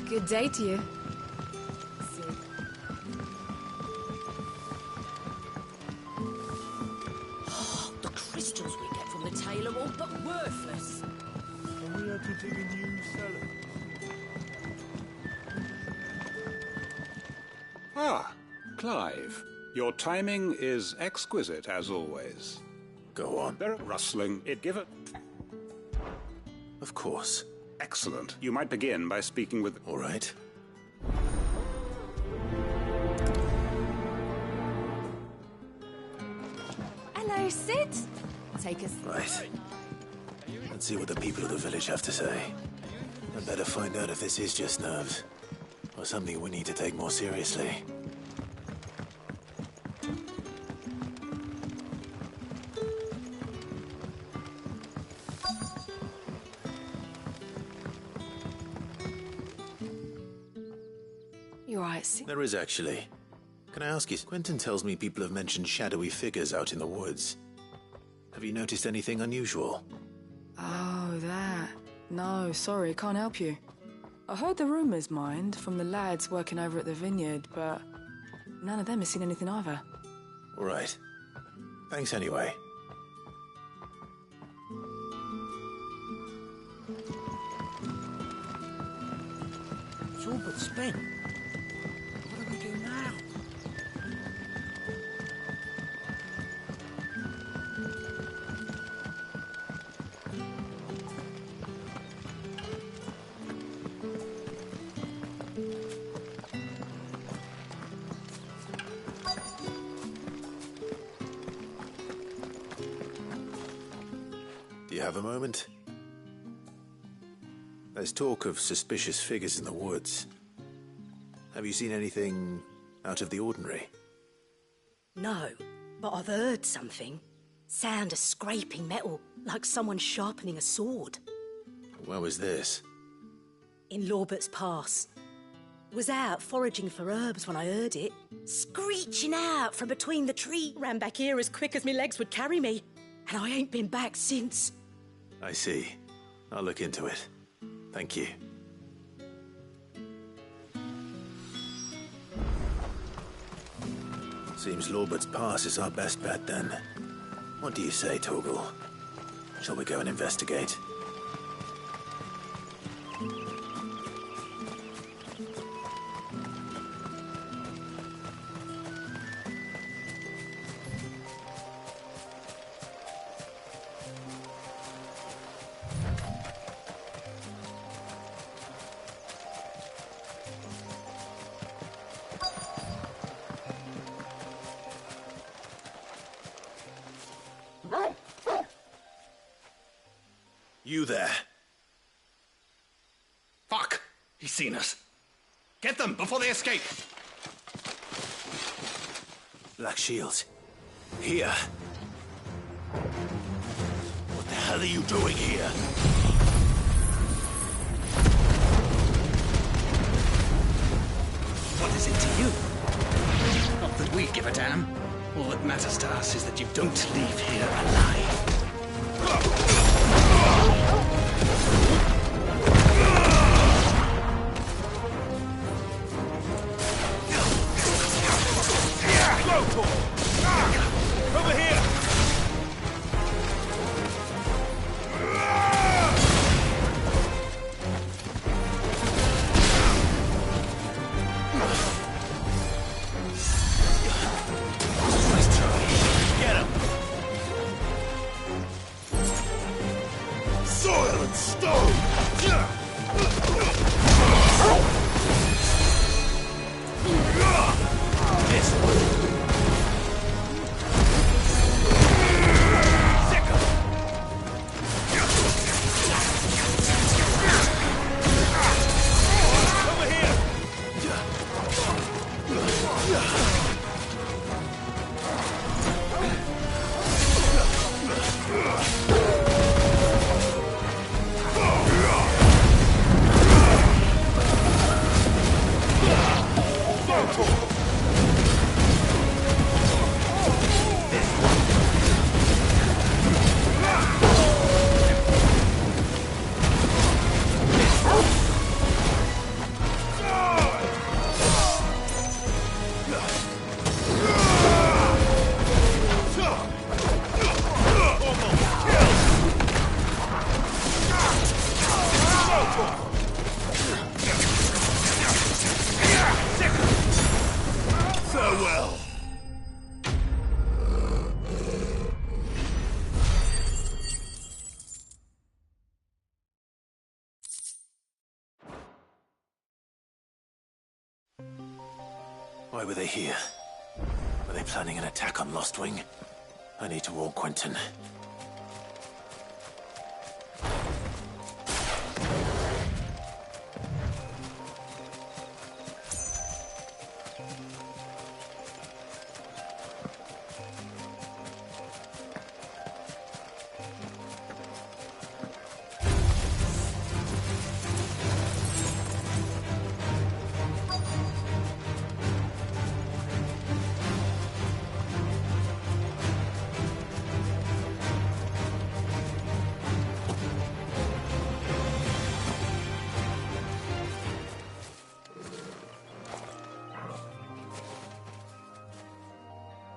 Good day to you. The crystals we get from the tail are all but worthless. And we had to dig a new cellar. Ah, Clive. Your timing is exquisite, as always. Go on. Very rustling. It give it. Of course. Excellent. You might begin by speaking with... All right. Hello, Sid. Take us. Right. Let's see what the people of the village have to say. I'd better find out if this is just nerves, or something we need to take more seriously. You're right, Sid. There is actually. Can I ask you, Quentin tells me people have mentioned shadowy figures out in the woods. Have you noticed anything unusual? Oh, that. No, sorry, can't help you. I heard the rumours, mind, from the lads working over at the vineyard, but none of them has seen anything either. All right. Thanks anyway. It's all but spent. What do we do now? Do you have a moment? There's talk of suspicious figures in the woods. Have you seen anything out of the ordinary? No, but I've heard something. Sound of scraping metal, like someone sharpening a sword. Where was this? In Lorbert's Pass. Was out foraging for herbs when I heard it. Screeching out from between the trees. Ran back here as quick as my legs would carry me. And I ain't been back since. I see. I'll look into it. Thank you. Seems Lorbert's Pass is our best bet then. What do you say, Torgal? Shall we go and investigate? You there. Fuck! He's seen us. Get them before they escape! Black Shields. Here. What the hell are you doing here? What is it to you? Not that we give a damn. All that matters to us is that you don't leave here alive. Over here! Get him! Soil and stone! This one. Why were they here? Were they planning an attack on Lostwing? I need to warn Quentin.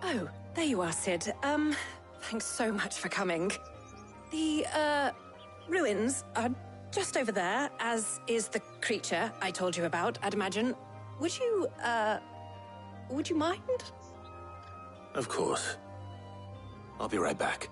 Oh, there you are, Sid. Thanks so much for coming. The, ruins are just over there, as is the creature I told you about, I'd imagine. Would you mind? Of course. I'll be right back.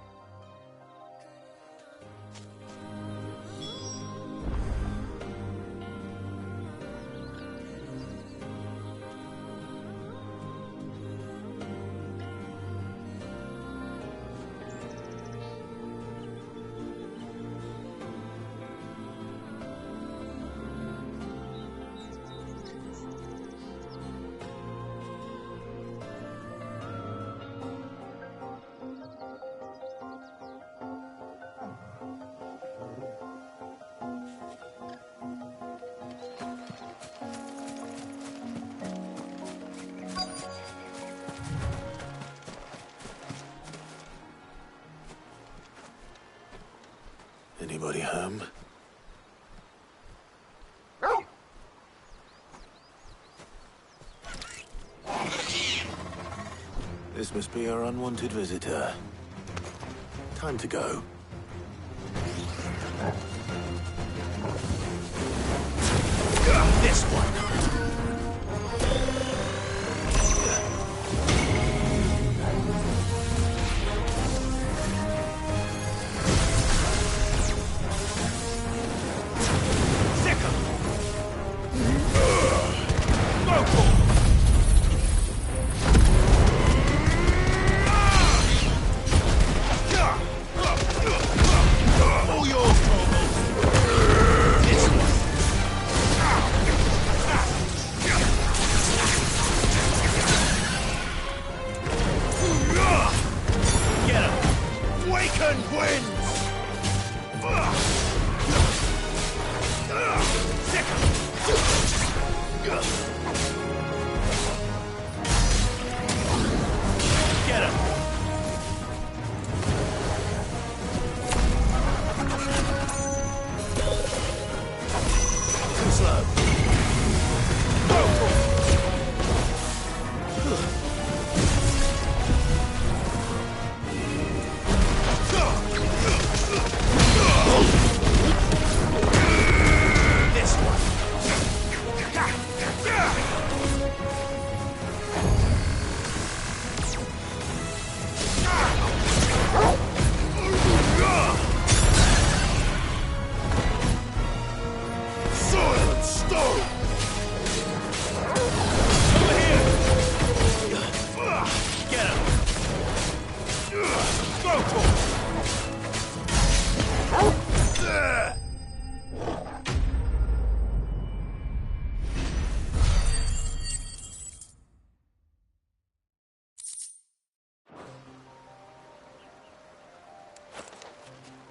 Anybody home? This must be our unwanted visitor. Time to go. This one.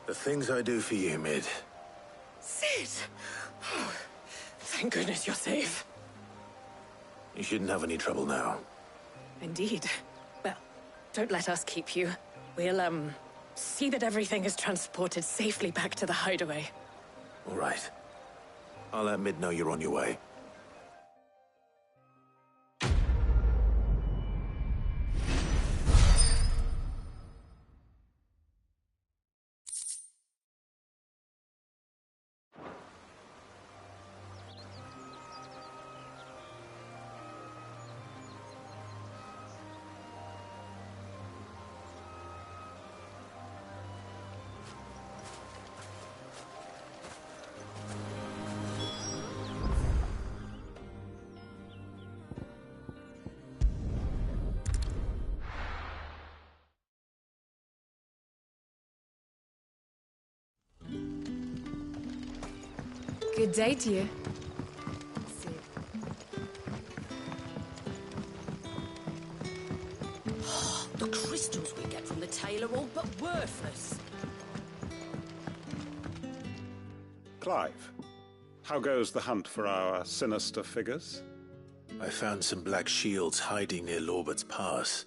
The things I do for you, Mid. Sid! Oh, thank goodness you're safe. You shouldn't have any trouble now. Indeed. Well, don't let us keep you. We'll, see that everything is transported safely back to the hideaway. All right. I'll let Mid know you're on your way. Good day to you. The crystals we get from the tail are all but worthless. Clive, how goes the hunt for our sinister figures? I found some black shields hiding near Lorbert's Pass.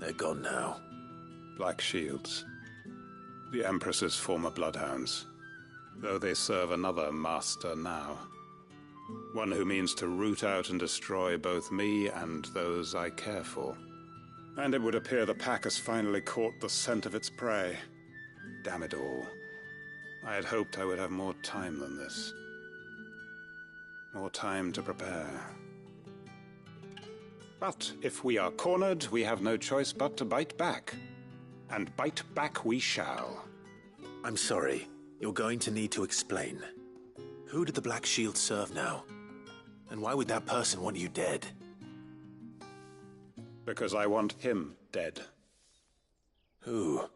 They're gone now. Black Shields. The Empress's former bloodhounds. Though they serve another master now. One who means to root out and destroy both me and those I care for. And it would appear the pack has finally caught the scent of its prey. Damn it all. I had hoped I would have more time than this. More time to prepare. But if we are cornered, we have no choice but to bite back. And bite back we shall. I'm sorry. You're going to need to explain. Who did the Black Shield serve now? And why would that person want you dead? Because I want him dead. Who?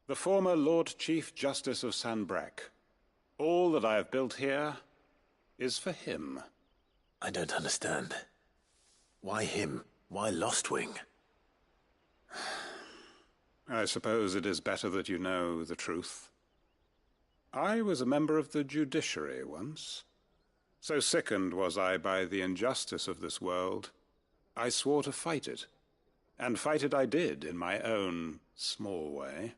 The former Lord Chief Justice of Sanbreque. All that I have built here is for him. I don't understand. Why him? Why Lostwing? I suppose it is better that you know the truth. I was a member of the judiciary once. So sickened was I by the injustice of this world, I swore to fight it. And fight it I did, in my own small way.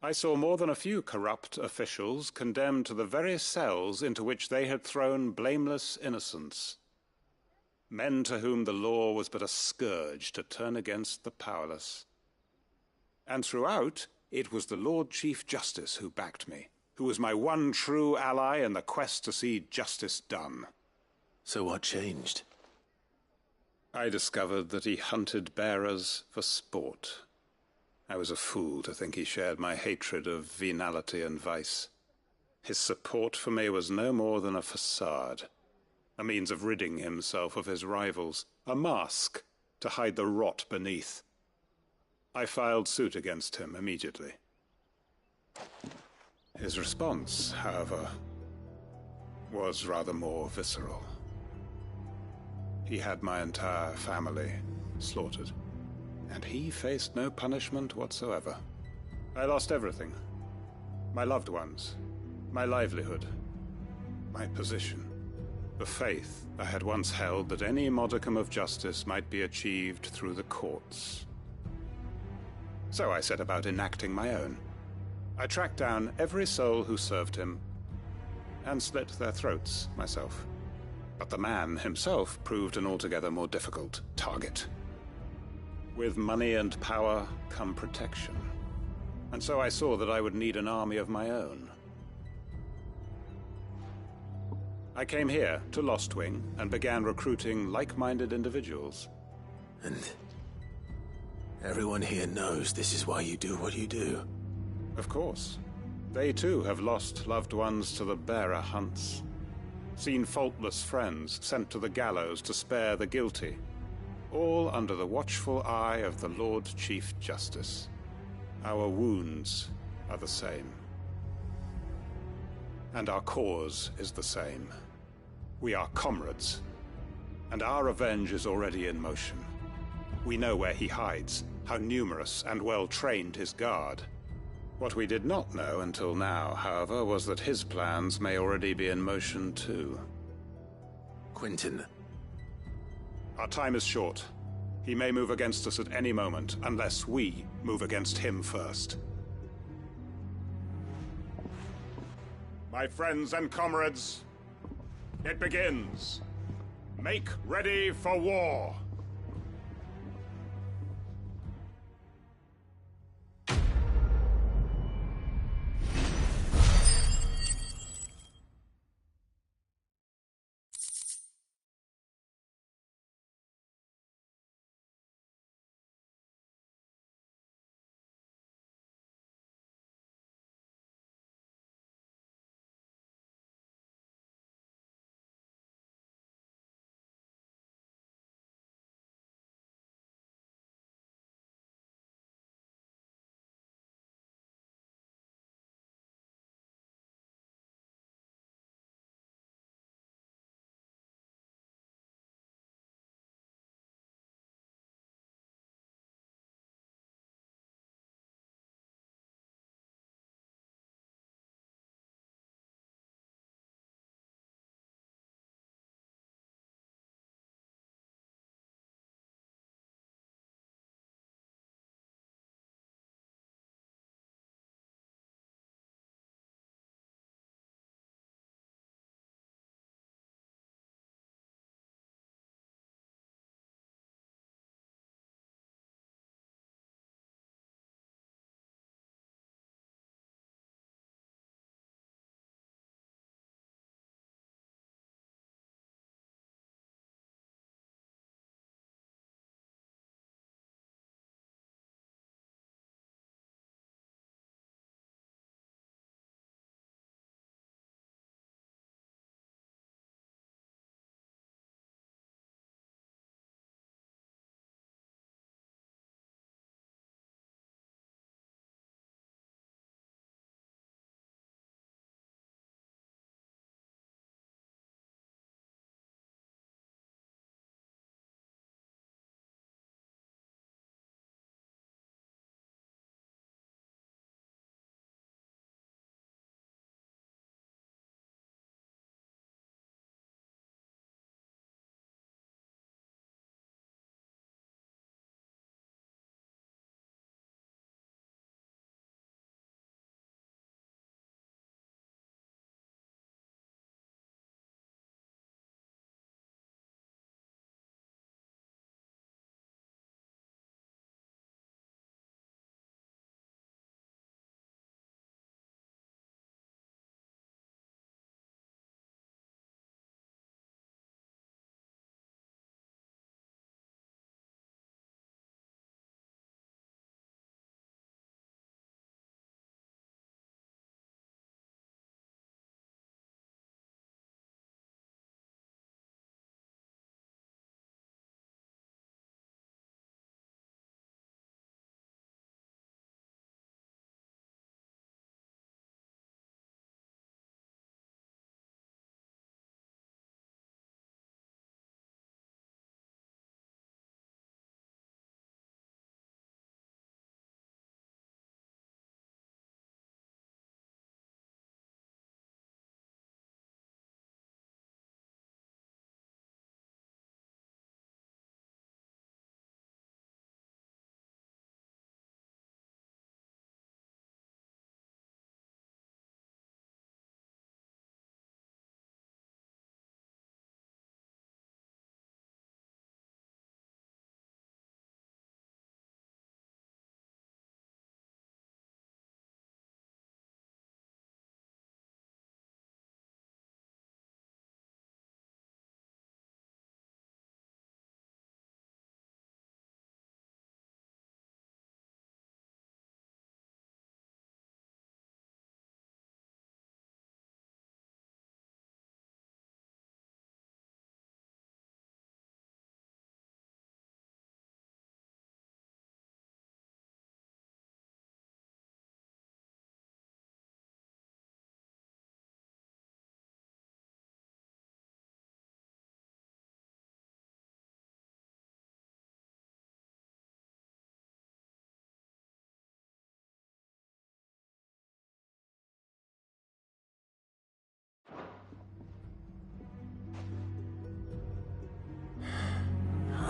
I saw more than a few corrupt officials condemned to the very cells into which they had thrown blameless innocents. Men to whom the law was but a scourge to turn against the powerless. And throughout, it was the Lord Chief Justice who backed me, who was my one true ally in the quest to see justice done. So what changed? I discovered that he hunted bearers for sport. I was a fool to think he shared my hatred of venality and vice. His support for me was no more than a facade, a means of ridding himself of his rivals, a mask to hide the rot beneath. I filed suit against him immediately. His response, however, was rather more visceral. He had my entire family slaughtered, and he faced no punishment whatsoever. I lost everything. My loved ones, my livelihood, my position, the faith I had once held that any modicum of justice might be achieved through the courts. So I set about enacting my own. I tracked down every soul who served him, and slit their throats myself. But the man himself proved an altogether more difficult target. With money and power come protection. And so I saw that I would need an army of my own. I came here to Lostwing and began recruiting like-minded individuals. And everyone here knows this is why you do what you do. Of course. They too have lost loved ones to the bearer hunts. Seen faultless friends sent to the gallows to spare the guilty. All under the watchful eye of the Lord Chief Justice. Our wounds are the same. And our cause is the same. We are comrades. And our revenge is already in motion. We know where he hides, how numerous and well-trained his guard. What we did not know until now, however, was that his plans may already be in motion too. Quentin. Our time is short. He may move against us at any moment, unless we move against him first. My friends and comrades, it begins. Make ready for war!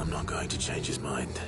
I'm not going to change his mind.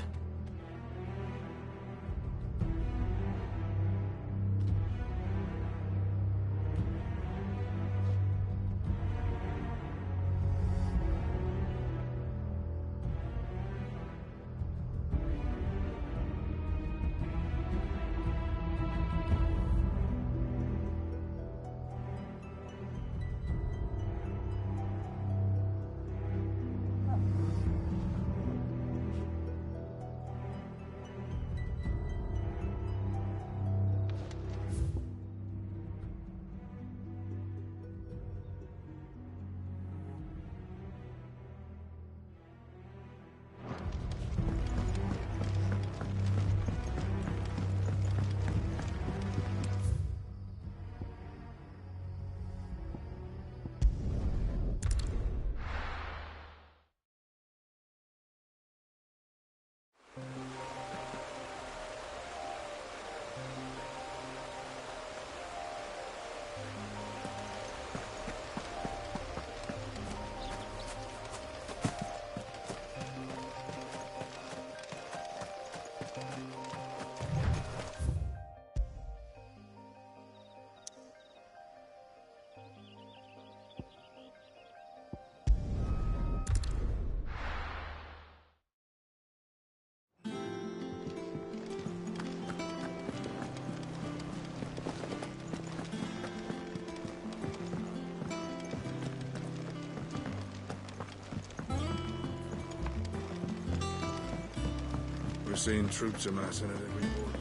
We're seeing troops amassing at every port.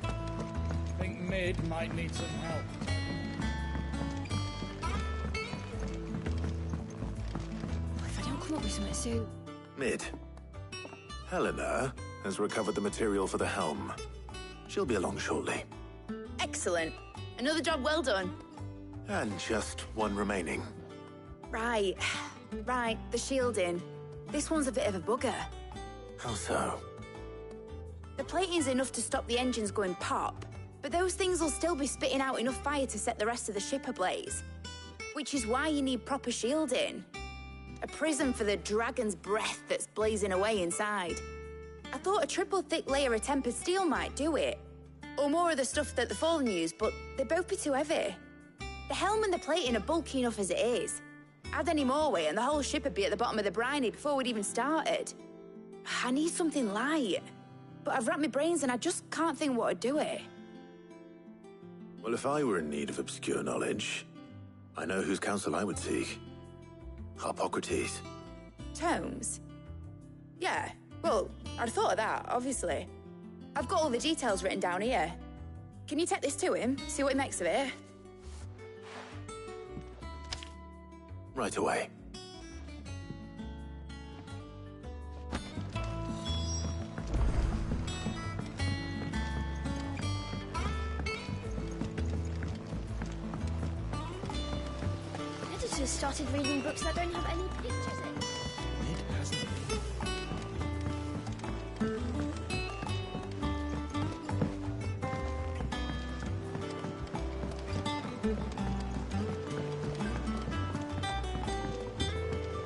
I think Mid might need some help. If I don't come up with something soon. Mid. Helena has recovered the material for the helm. She'll be along shortly. Excellent. Another job well done. And just one remaining. Right. Right, the shielding. This one's a bit of a bugger. How so? The plating's enough to stop the engines going pop, but those things will still be spitting out enough fire to set the rest of the ship ablaze. Which is why you need proper shielding. A prison for the dragon's breath that's blazing away inside. I thought a triple thick layer of tempered steel might do it. Or more of the stuff that the Fallen use, but they'd both be too heavy. The helm and the plating are bulky enough as it is. Add any more weight and the whole ship would be at the bottom of the briny before we'd even started. I need something light. But I've racked my brains and I just can't think what would do it. Well, if I were in need of obscure knowledge, I know whose counsel I would seek. Harpocrates. Tomes? Yeah, well, I'd thought of that, obviously. I've got all the details written down here. Can you take this to him, see what he makes of it? Right away. Editors started reading books that don't have any pictures in. It hasn't been.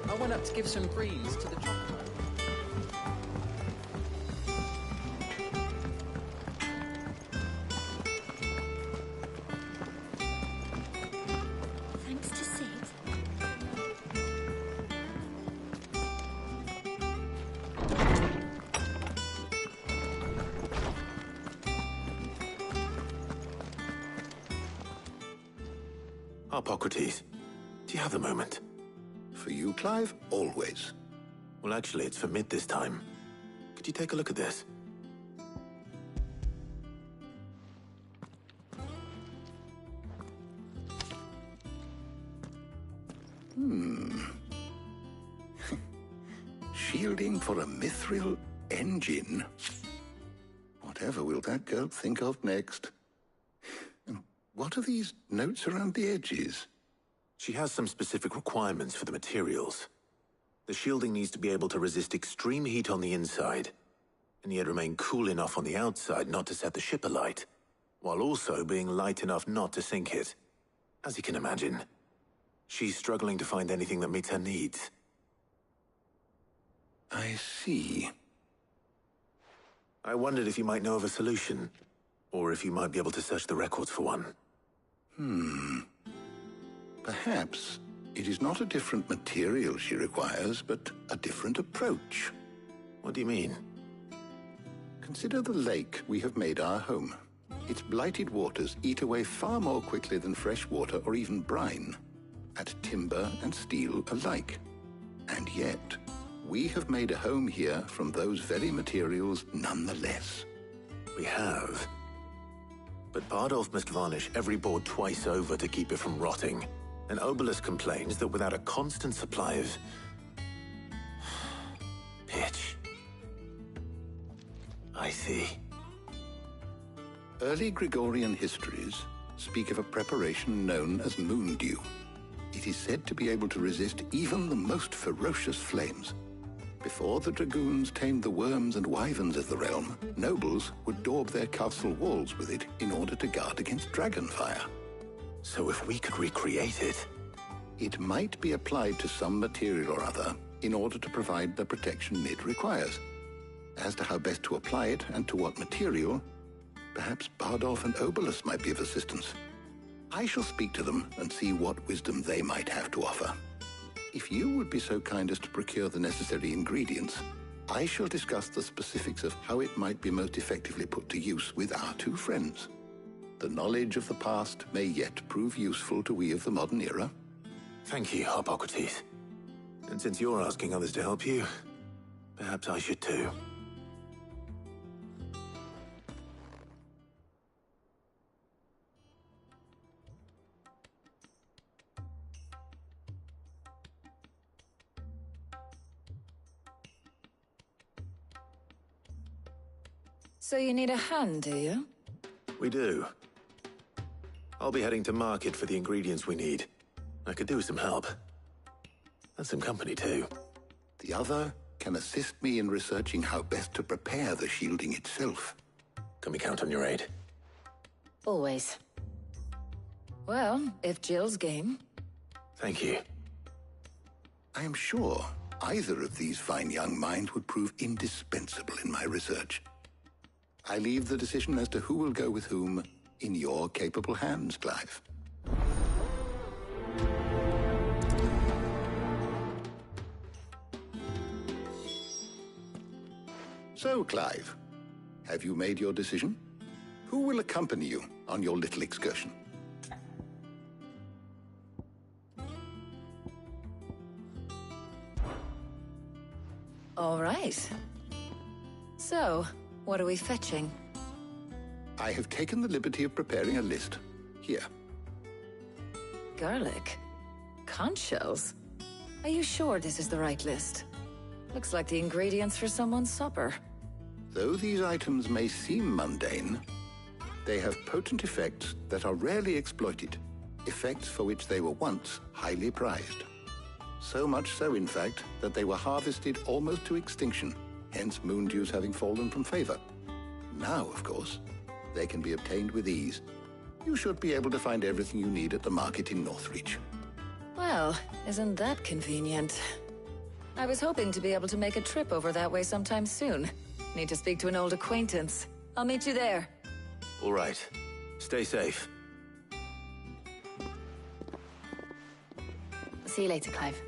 I went up to give some greens to the chocolate. Thanks to Sid. Harpocrates, do you have a moment? For you, Clive? Always. Well, actually, it's for Mid this time. Could you take a look at this? Shielding for a mithril engine. Whatever will that girl think of next? And what are these notes around the edges? She has some specific requirements for the materials. The shielding needs to be able to resist extreme heat on the inside, and yet remain cool enough on the outside not to set the ship alight, while also being light enough not to sink it. As you can imagine, she's struggling to find anything that meets her needs. I see. I wondered if you might know of a solution, or if you might be able to search the records for one. Perhaps it is not a different material she requires, but a different approach. What do you mean? Consider the lake we have made our home. Its blighted waters eat away far more quickly than fresh water or even brine, at timber and steel alike. And yet, we have made a home here from those very materials nonetheless. We have. But Bardolph must varnish every board twice over to keep it from rotting. And Obelisk complains that without a constant supply of pitch. I see. Early Gregorian histories speak of a preparation known as moon dew. It is said to be able to resist even the most ferocious flames. Before the dragoons tamed the worms and wyverns of the realm, nobles would daub their castle walls with it in order to guard against dragon fire. So if we could recreate it... It might be applied to some material or other in order to provide the protection it requires. As to how best to apply it and to what material, perhaps Bardolph and Obelisk might be of assistance. I shall speak to them and see what wisdom they might have to offer. If you would be so kind as to procure the necessary ingredients, I shall discuss the specifics of how it might be most effectively put to use with our two friends. The knowledge of the past may yet prove useful to we of the modern era. Thank you, Hippocrates. And since you're asking others to help you, perhaps I should too. So you need a hand, do you? We do. I'll be heading to market for the ingredients we need. I could do with some help. And some company, too. The other can assist me in researching how best to prepare the shielding itself. Can we count on your aid? Always. Well, if Jill's game. Thank you. I am sure either of these fine young minds would prove indispensable in my research. I leave the decision as to who will go with whom in your capable hands, Clive. So, Clive, have you made your decision? Who will accompany you on your little excursion? All right. So, what are we fetching? I have taken the liberty of preparing a list. Here. Garlic? Conch shells? Are you sure this is the right list? Looks like the ingredients for someone's supper. Though these items may seem mundane, they have potent effects that are rarely exploited, effects for which they were once highly prized. So much so, in fact, that they were harvested almost to extinction, hence moon dews having fallen from favor. Now, of course, they can be obtained with ease. You should be able to find everything you need at the market in Northreach. Well, isn't that convenient? I was hoping to be able to make a trip over that way sometime soon. Need to speak to an old acquaintance. I'll meet you there. All right. Stay safe. See you later, Clive.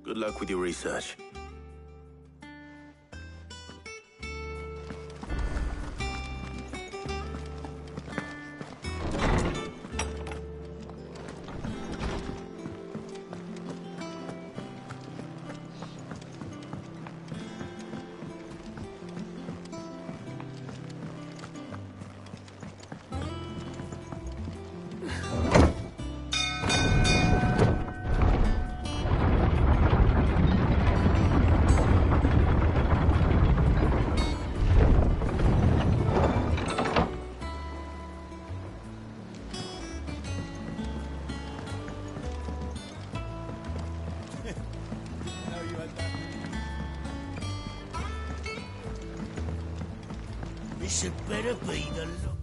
Good luck with your research. This had better be the look.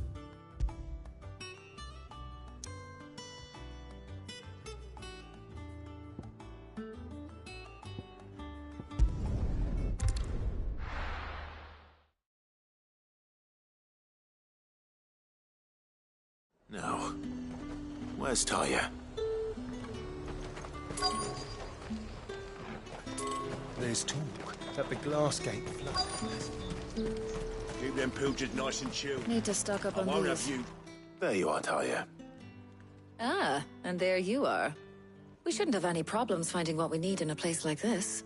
No. Where's Talia? There's talk that the glass gate flooded. Keep them pilgers nice and chilled. Need to stock up I on won't these. have you. There you are, Talia. Ah, and there you are. We shouldn't have any problems finding what we need in a place like this.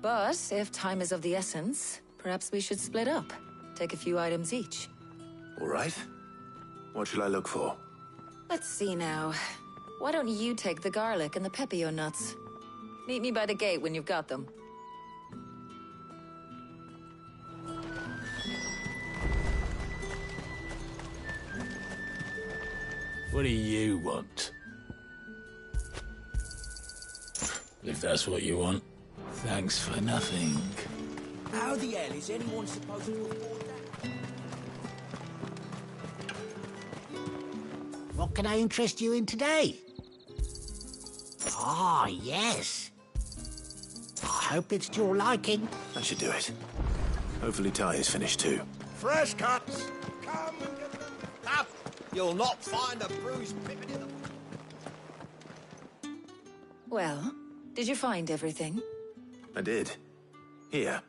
But if time is of the essence, perhaps we should split up. Take a few items each. All right. What shall I look for? Let's see now. Why don't you take the garlic and the pepio nuts? Meet me by the gate when you've got them. What do you want? If that's what you want, thanks for nothing. How the hell is anyone supposed to afford that? What can I interest you in today? Ah, yes. I hope it's to your liking. That should do it. Hopefully Talia's finished too. Fresh cuts! Come and get them. Up! You'll not find a bruised pippin in the... Well, did you find everything? I did. Here.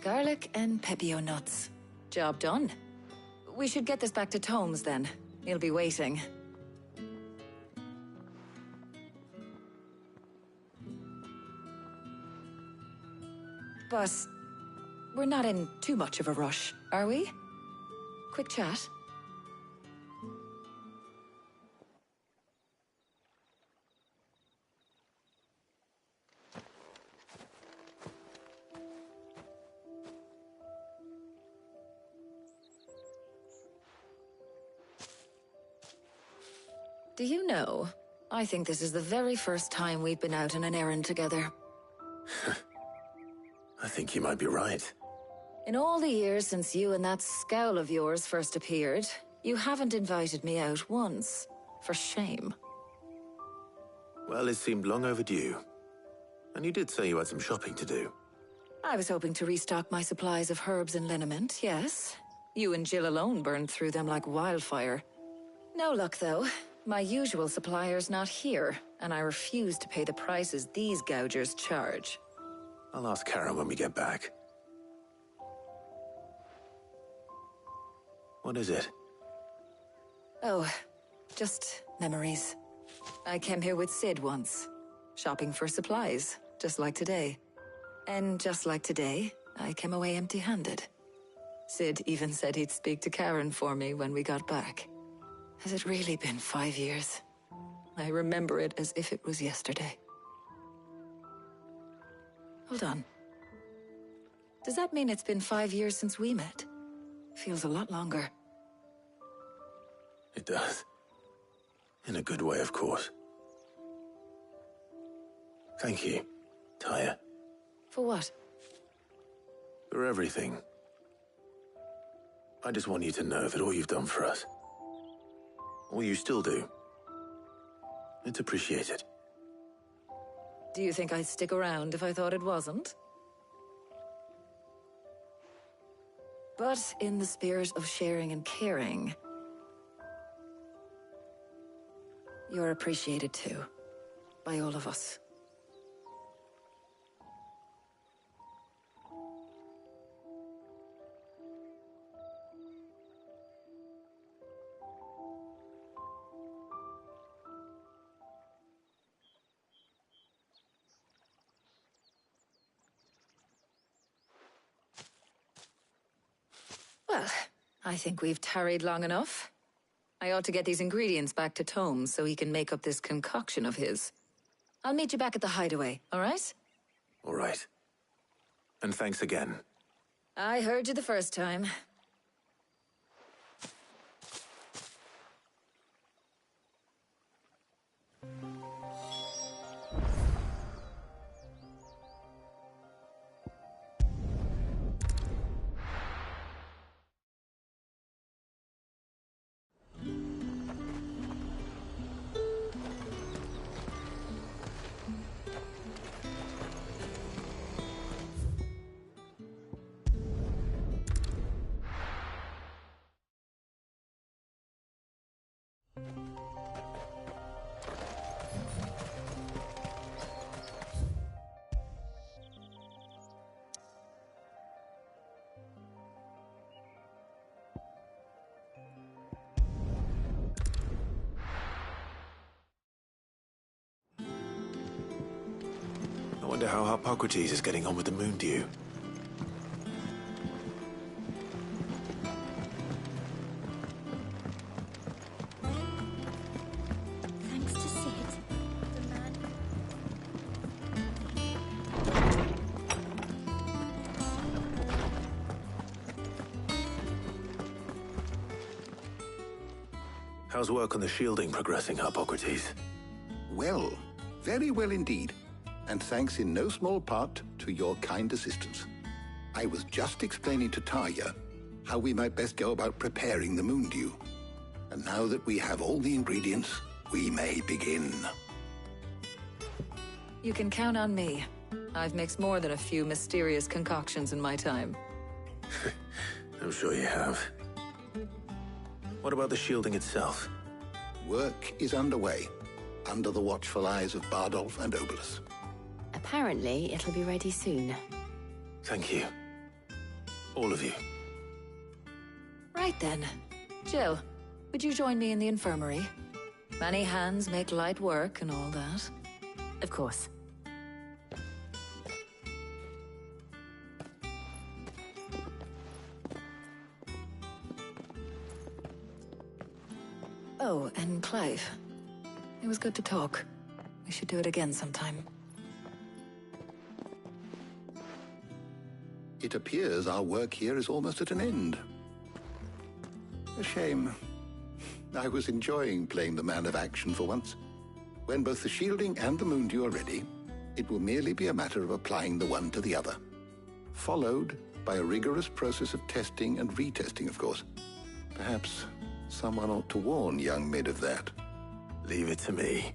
Garlic and pepio nuts. Job done. We should get this back to Tomes then. He'll be waiting. But we're not in too much of a rush, are we? Quick chat. Do you know, I think this is the very first time we've been out on an errand together. I think you might be right. In all the years since you and that scowl of yours first appeared, you haven't invited me out once. For shame. Well, it seemed long overdue. And you did say you had some shopping to do. I was hoping to restock my supplies of herbs and liniment, yes. You and Jill alone burned through them like wildfire. No luck, though. My usual supplier's not here, and I refuse to pay the prices these gougers charge. I'll ask Karen when we get back. What is it? Oh, just memories. I came here with Sid once, shopping for supplies, just like today. And just like today, I came away empty-handed. Sid even said he'd speak to Karen for me when we got back. Has it really been 5 years? I remember it as if it was yesterday. Hold on. Does that mean it's been 5 years since we met? Feels a lot longer. It does. In a good way, of course. Thank you, Taya. For what? For everything. I just want you to know that all you've done for us, all you still do, it's appreciated. Do you think I'd stick around if I thought it wasn't? But in the spirit of sharing and caring, you're appreciated too, by all of us. Well, I think we've tarried long enough. I ought to get these ingredients back to Tomes so he can make up this concoction of his. I'll meet you back at the hideaway, all right? All right. And thanks again. I heard you the first time. I wonder how Hippocrates is getting on with the moon dew. Thanks to Sid, the man. How's work on the shielding progressing, Hippocrates? Well, very well indeed. And thanks in no small part to your kind assistance. I was just explaining to Tarja how we might best go about preparing the moon dew. And now that we have all the ingredients, we may begin. You can count on me. I've mixed more than a few mysterious concoctions in my time. I'm sure you have. What about the shielding itself? Work is underway, under the watchful eyes of Bardolph and Obolus. Apparently, it'll be ready soon. Thank you. All of you. Right then. Jill, would you join me in the infirmary? Many hands make light work and all that. Of course. Oh, and Clive. It was good to talk. We should do it again sometime. It appears our work here is almost at an end. A shame. I was enjoying playing the man of action for once. When both the shielding and the moon dew are ready, it will merely be a matter of applying the one to the other. Followed by a rigorous process of testing and retesting, of course. Perhaps someone ought to warn young Mid of that. Leave it to me.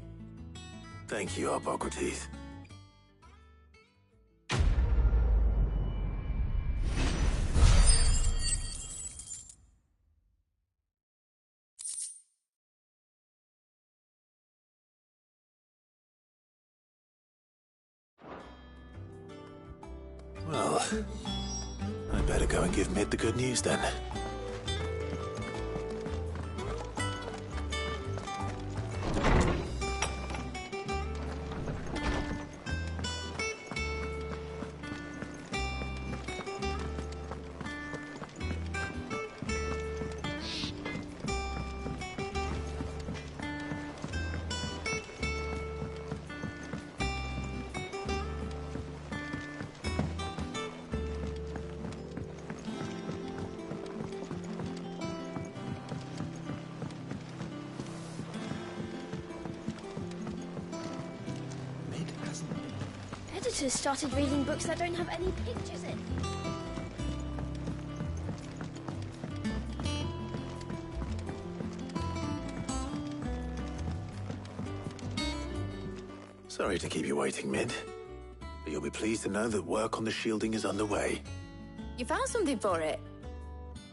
Thank you, Hippocrates. Well, I'd better go and give Mid the good news then. Editors started reading books that don't have any pictures in. Sorry to keep you waiting, Mid. But you'll be pleased to know that work on the shielding is underway. You found something for it?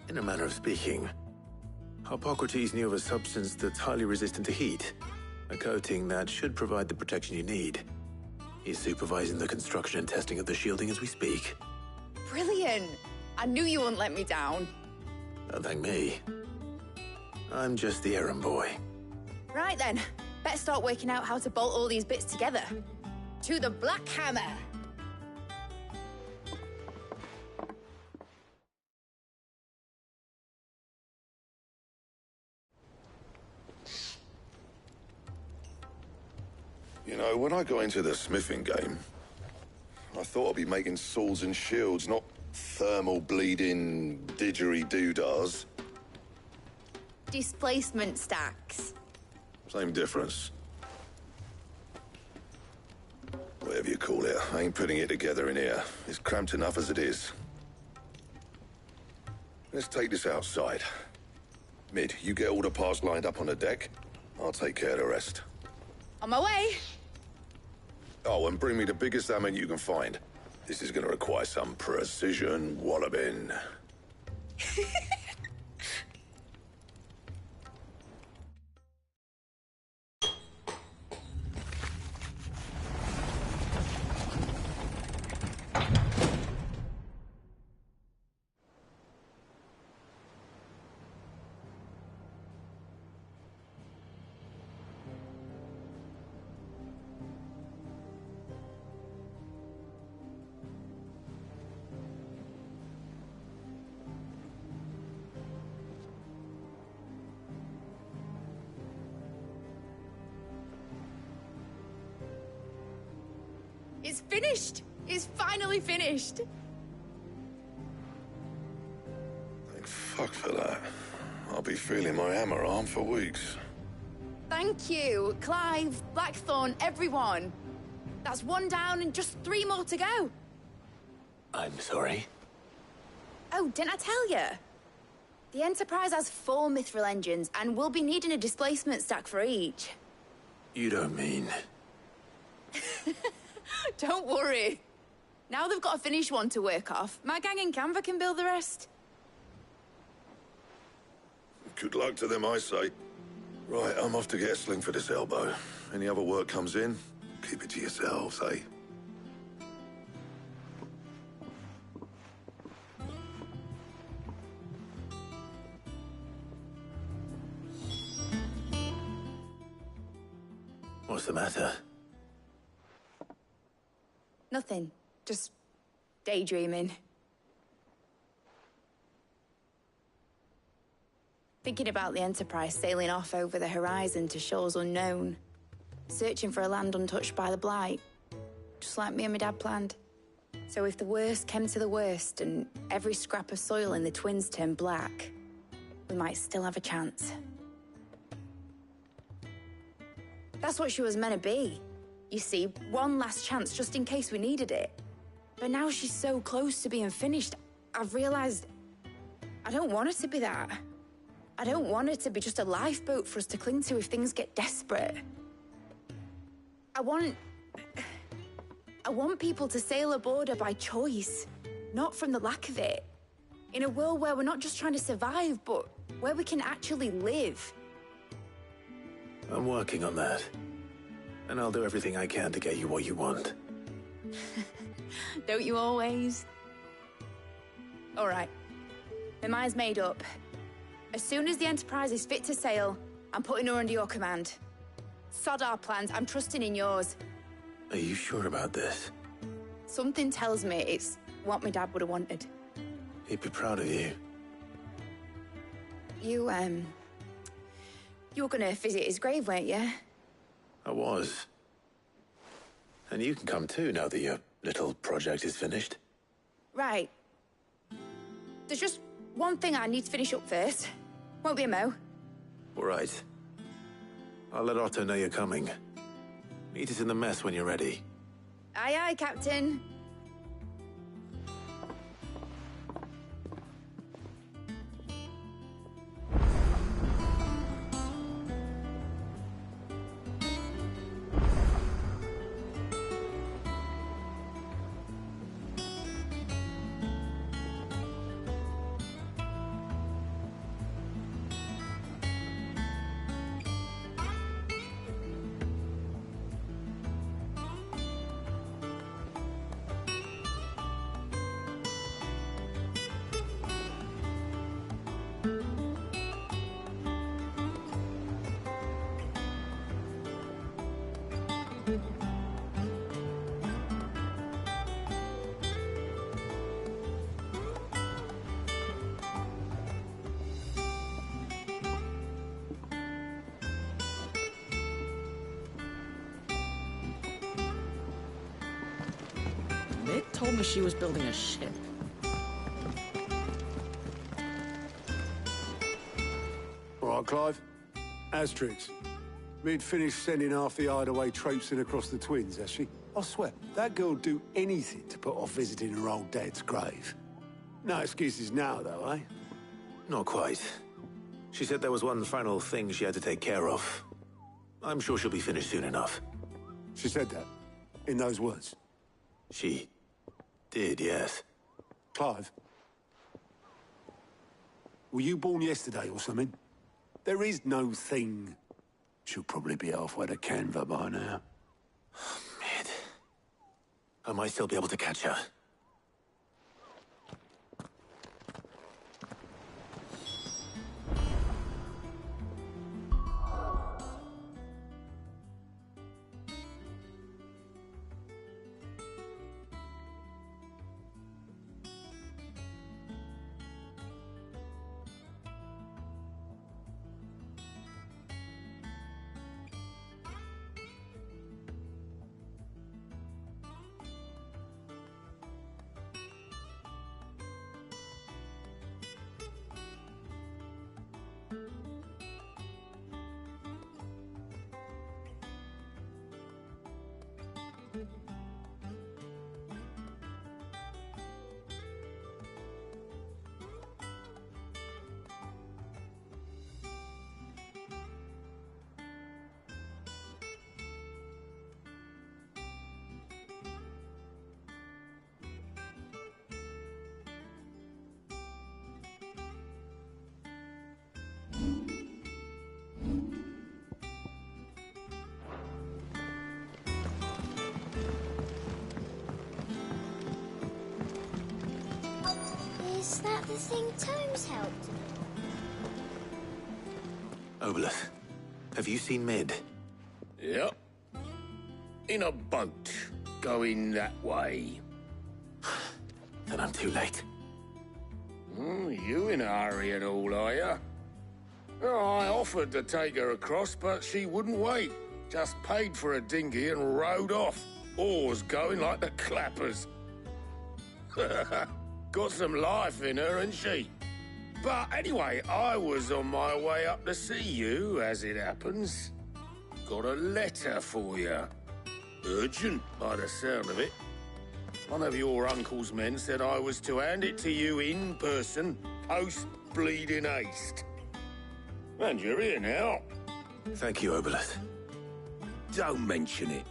In a manner of speaking, Hippocrates knew of a substance that's highly resistant to heat. A coating that should provide the protection you need. He's supervising the construction and testing of the shielding as we speak. Brilliant! I knew you wouldn't let me down. Don't thank me. I'm just the errand boy. Right then, better start working out how to bolt all these bits together. To the Black Hammer! You know, when I got into the smithing game, I thought I'd be making swords and shields, not thermal bleeding didgeridoo-dahs. Displacement stacks. Same difference. Whatever you call it, I ain't putting it together in here. It's cramped enough as it is. Let's take this outside. Mid, you get all the parts lined up on the deck. I'll take care of the rest. On my way! Oh, and bring me the biggest hammer you can find. This is gonna require some precision walloping. finished! It's finally finished! Thank fuck for that. I'll be feeling my hammer arm for weeks. Thank you, Clive, Blackthorn, everyone. That's one down and just 3 more to go. I'm sorry. Oh, didn't I tell you? The Enterprise has 4 mithril engines, and we'll be needing a displacement stack for each. You don't mean... Don't worry. Now they've got a finished one to work off. My gang in Canva can build the rest. Good luck to them, I say. Right, I'm off to get a sling for this elbow. Any other work comes in, keep it to yourselves, eh? What's the matter? Nothing. Just daydreaming. Thinking about the Enterprise sailing off over the horizon to shores unknown. Searching for a land untouched by the Blight. Just like me and my dad planned. So if the worst came to the worst and every scrap of soil in the Twins turned black, we might still have a chance. That's what she was meant to be. You see, one last chance just in case we needed it. But now she's so close to being finished, I've realized I don't want her to be that. I don't want her to be just a lifeboat for us to cling to if things get desperate. I want people to sail aboard her by choice, not from the lack of it. In a world where we're not just trying to survive, but where we can actually live. I'm working on that. And I'll do everything I can to get you what you want. Don't you always? All right. My mind's made up. As soon as the Enterprise is fit to sail, I'm putting her under your command. Sod our plans, I'm trusting in yours. Are you sure about this? Something tells me it's what my dad would have wanted. He'd be proud of you. You were gonna visit his grave, weren't you? I was. And you can come too now that your little project is finished. Right. There's just one thing I need to finish up first. Won't be a mo. All right. I'll let Otto know you're coming. Meet us in the mess when you're ready. Aye, aye, Captain. Nick told me she was building a ship. All right, Clive. Asterix. Mid finished sending half the hideaway traipsing across the Twins, has she? I swear, that girl'd do anything to put off visiting her old dad's grave. No excuses now, though, eh? Not quite. She said there was one final thing she had to take care of. I'm sure she'll be finished soon enough. She said that? In those words? She did, yes. Clive? Were you born yesterday or something? There is no thing. She'll probably be halfway to Canva by now. Mid. I might still be able to catch her. Is that the thing Tomes helped? Obeleth, have you seen Mid? Yep. In a boat, going that way. Then I'm too late. You in a hurry and all, are you? I offered to take her across, but she wouldn't wait. Just paid for a dinghy and rowed off. Oars going like the clappers. Got some life in her, ain't she? But anyway, I was on my way up to see you, as it happens. Got a letter for you. Urgent, by the sound of it. One of your uncle's men said I was to hand it to you in person, post-bleeding haste. And you're here now. Thank you, Obeleth. Don't mention it.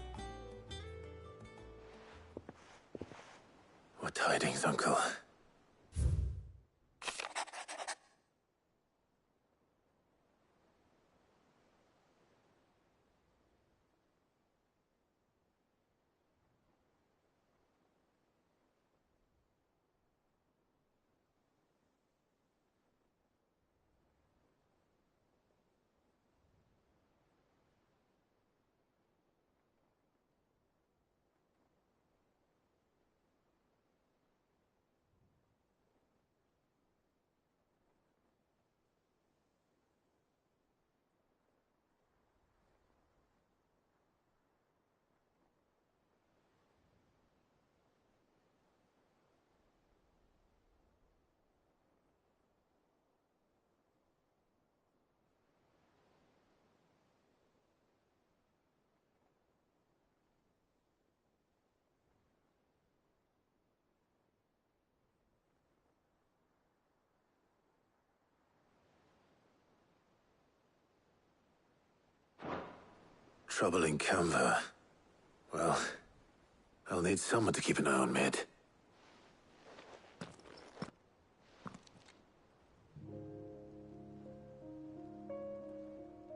What tidings, Uncle? Trouble in Canva. Well, I'll need someone to keep an eye on Mid.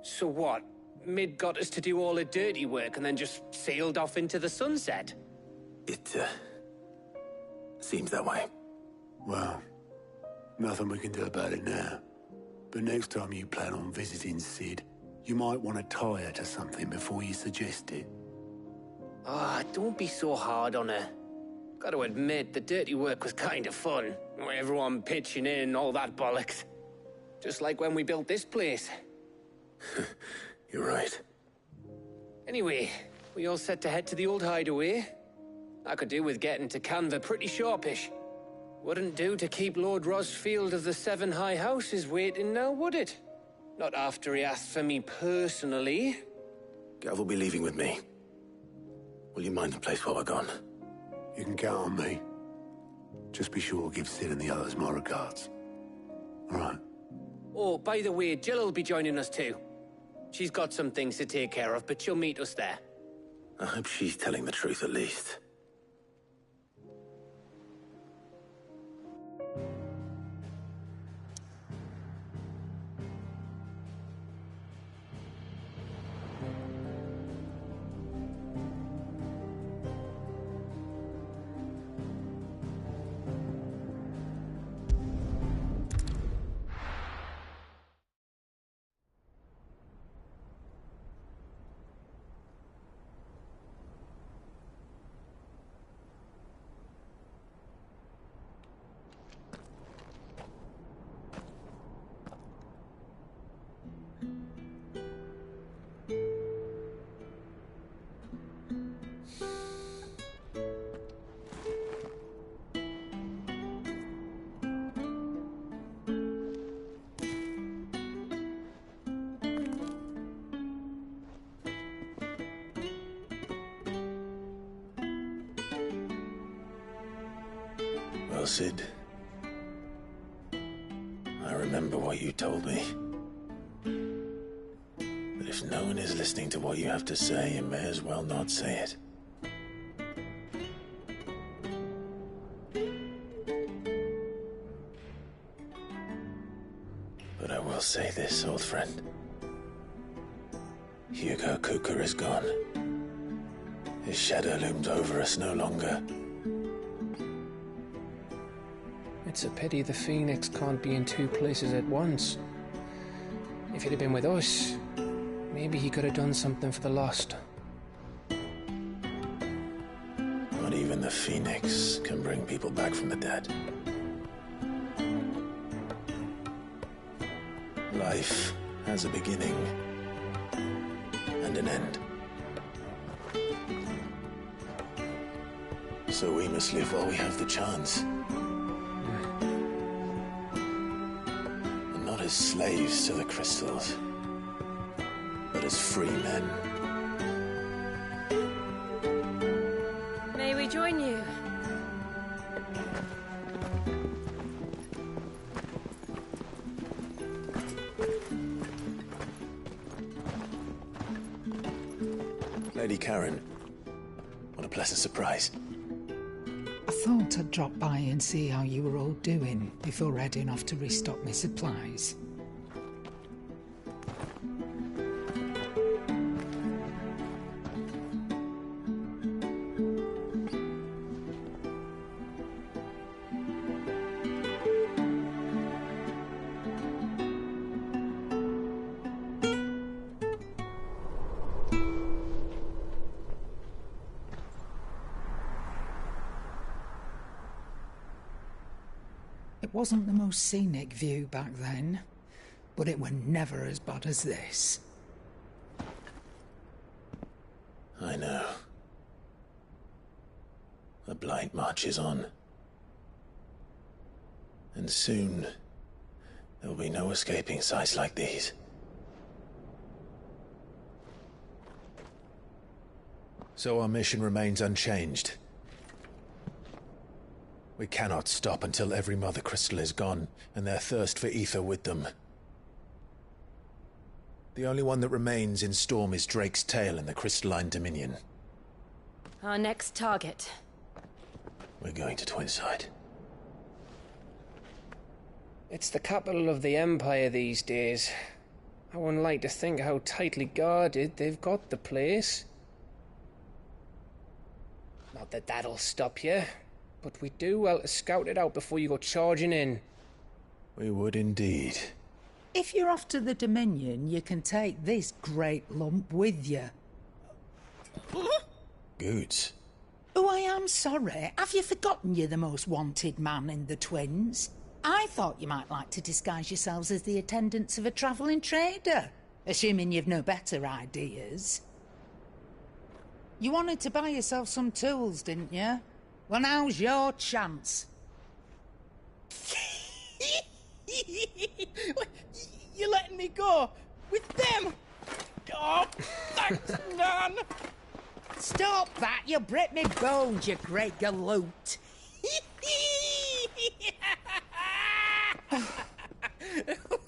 So what? Mid got us to do all the dirty work and then just sailed off into the sunset? It, seems that way. Well, nothing we can do about it now. But next time you plan on visiting Sid, you might want to tie her to something before you suggest it. Ah, don't be so hard on her. Gotta admit, the dirty work was kind of fun. Everyone pitching in, all that bollocks. Just like when we built this place. You're right. Anyway, we all set to head to the old hideaway. I could do with getting to Canva pretty sharpish. Wouldn't do to keep Lord Rosfield of the Seven High Houses waiting now, would it? Not after he asked for me personally. Gav will be leaving with me. Will you mind the place while we're gone? You can count on me. Just be sure to give Sid and the others my regards. All right. Oh, by the way, Jill will be joining us too. She's got some things to take care of, but she'll meet us there. I hope she's telling the truth at least. Sid. I remember what you told me. But if no one is listening to what you have to say, you may as well not say it. But I will say this, old friend. Hugo Kuka is gone. His shadow looms over us no longer. It's a pity the Phoenix can't be in two places at once. If he'd have been with us, maybe he could have done something for the lost. Not even the Phoenix can bring people back from the dead. Life has a beginning and an end. So we must live while we have the chance. And not as slaves to the crystals, but as free men. May we join you? Lady Karen, what a pleasant surprise. I thought I'd drop by and see how you were all doing before heading off to restock my supplies. It wasn't the most scenic view back then, but it were never as bad as this. I know. The blight marches on. And soon, there will be no escaping sights like these. So our mission remains unchanged. We cannot stop until every Mother Crystal is gone, and their thirst for ether with them. The only one that remains in Storm is Drake's Tail in the Crystalline Dominion. Our next target. We're going to Twinside. It's the capital of the Empire these days. I wouldn't like to think how tightly guarded they've got the place. Not that that'll stop you. But we do well to scout it out before you go charging in. We would indeed. If you're off to the Dominion, you can take this great lump with you. Goods. Oh, I am sorry. Have you forgotten you're the most wanted man in the Twins? I thought you might like to disguise yourselves as the attendants of a travelling trader, assuming you've no better ideas. You wanted to buy yourself some tools, didn't you? Well, now's your chance. You're letting me go? With them? Oh, thanks, man! Stop that! You'll break me bones, you great galoot!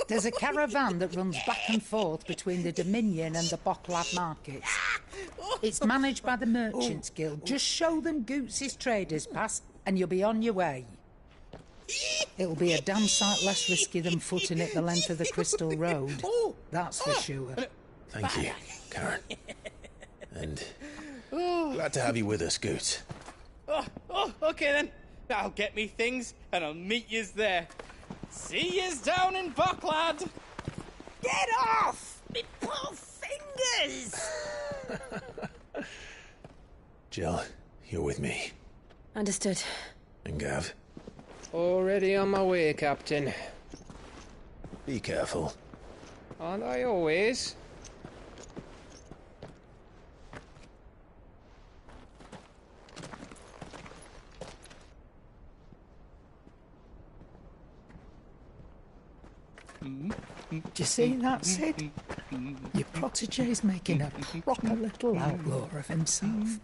There's a caravan that runs back and forth between the Dominion and the Bocklad markets. It's managed by the Merchants Guild. Just show them Goots' traders pass and you'll be on your way. It'll be a damn sight less risky than footing it the length of the Crystal Road. That's for sure. Thank you, Karen. And glad to have you with us, Goots. Okay then. I'll get me things and I'll meet yous there. See yous down in Bocklad. Get off! Me poor fingers! Jill, you're with me. Understood. And Gav? Already on my way, Captain. Be careful. Aren't I always? Do you see that, Sid? Your protege's making a proper little outlaw of himself.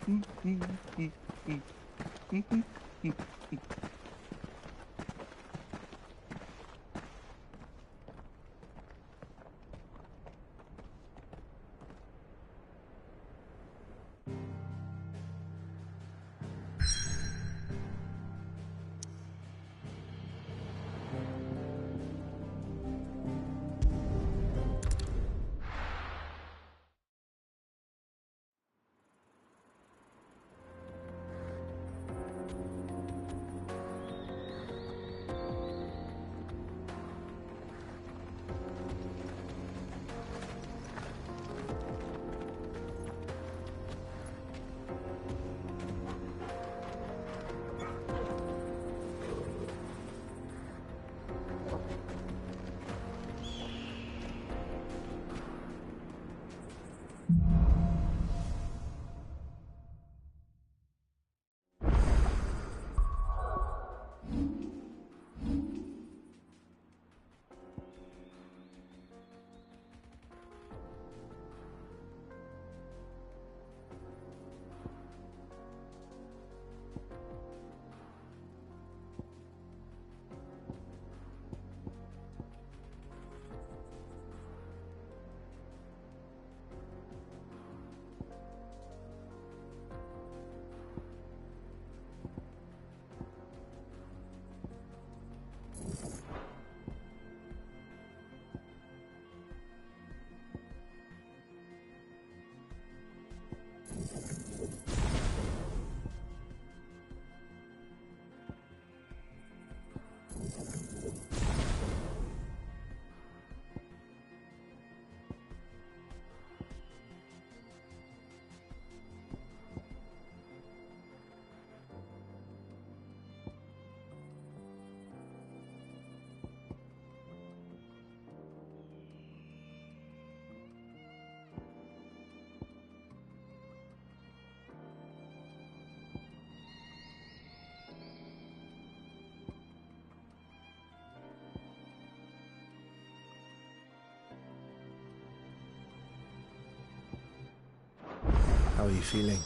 How are you feeling?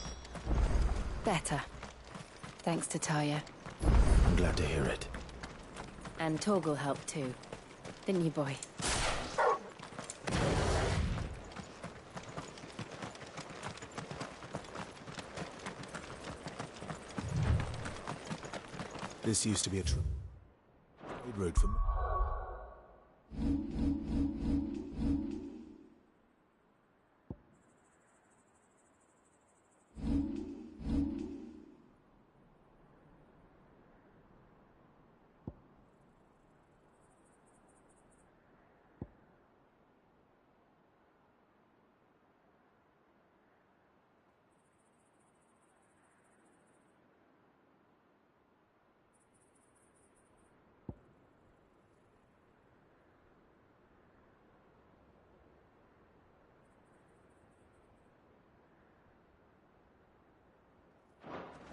Better. Thanks to Taya. I'm glad to hear it. And Torgal helped too. Didn't you, boy? This used to be a trade route for me.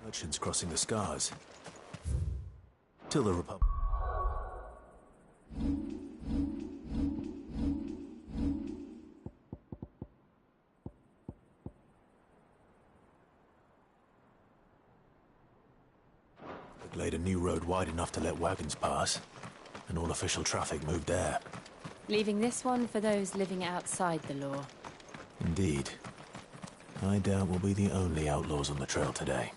Merchants crossing the scars. Till the Republic. It laid a new road wide enough to let wagons pass, and all official traffic moved there. Leaving this one for those living outside the law. Indeed. I doubt we'll be the only outlaws on the trail today.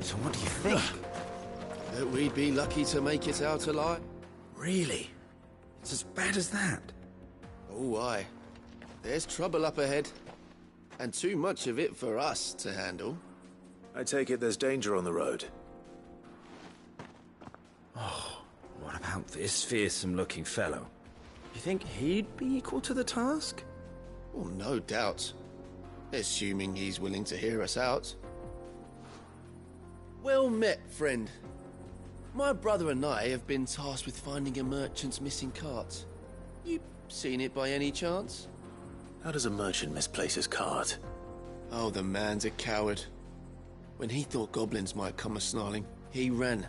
So what do you think? That we'd be lucky to make it out alive? Really? It's as bad as that? Oh, aye. There's trouble up ahead. And too much of it for us to handle. I take it there's danger on the road. Oh, what about this fearsome-looking fellow? You think he'd be equal to the task? Well, no doubt. Assuming he's willing to hear us out. Well met, friend. My brother and I have been tasked with finding a merchant's missing cart. You seen it by any chance? How does a merchant misplace his cart? Oh, the man's a coward. When he thought goblins might come a-snarling, he ran,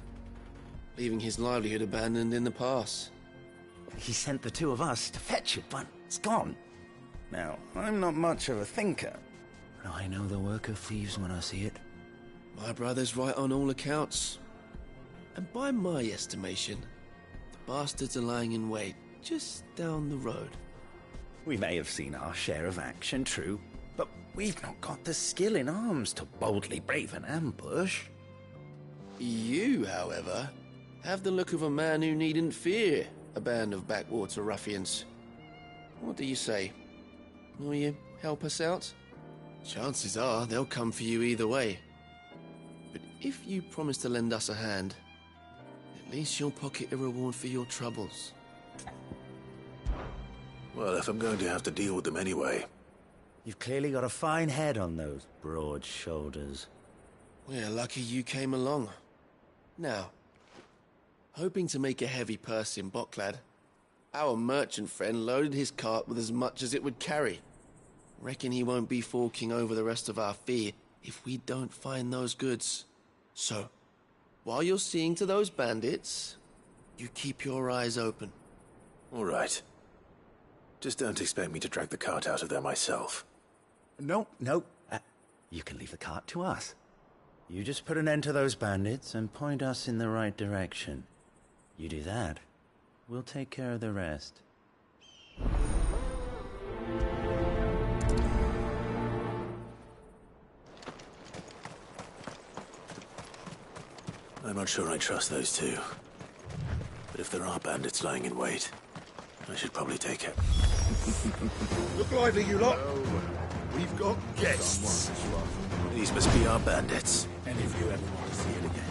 leaving his livelihood abandoned in the pass. He sent the two of us to fetch it, but it's gone. Now, I'm not much of a thinker, but I know the work of thieves when I see it. My brother's right on all accounts. And by my estimation, the bastards are lying in wait just down the road. We may have seen our share of action, true, but we've not got the skill in arms to boldly brave an ambush. You, however, have the look of a man who needn't fear a band of backwater ruffians. What do you say? Will you help us out? Chances are they'll come for you either way. But if you promise to lend us a hand, at least you'll pocket a reward for your troubles. Well, if I'm going to have to deal with them anyway. You've clearly got a fine head on those broad shoulders. We're lucky you came along. Now, hoping to make a heavy purse in Boklad, our merchant friend loaded his cart with as much as it would carry. Reckon he won't be forking over the rest of our fee if we don't find those goods. So, while you're seeing to those bandits, you keep your eyes open. All right. Just don't expect me to drag the cart out of there myself. No. You can leave the cart to us. You just put an end to those bandits and point us in the right direction. You do that, we'll take care of the rest. I'm not sure I trust those two. But if there are bandits lying in wait, I should probably take it. Look lively, you lot. We've got guests. These must be our bandits. And if you ever want to see it again.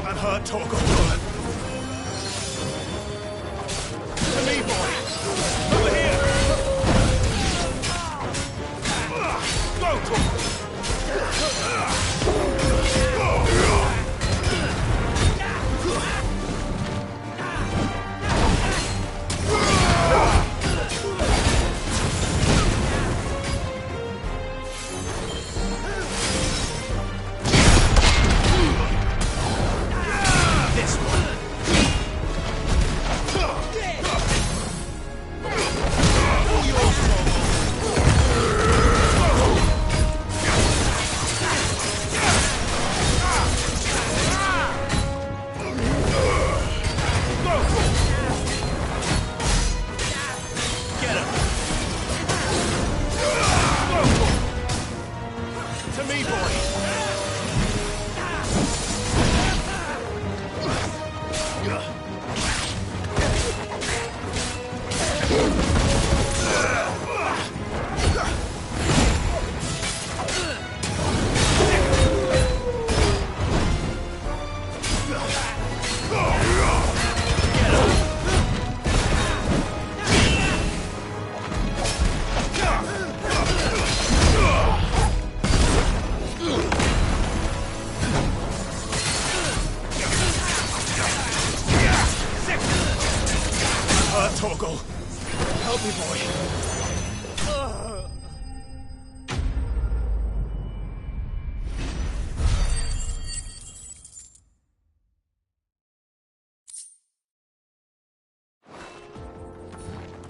I'm hurt, Torgal. To me, boy. Over here. Go, Torgal. Torgal, help me, boy.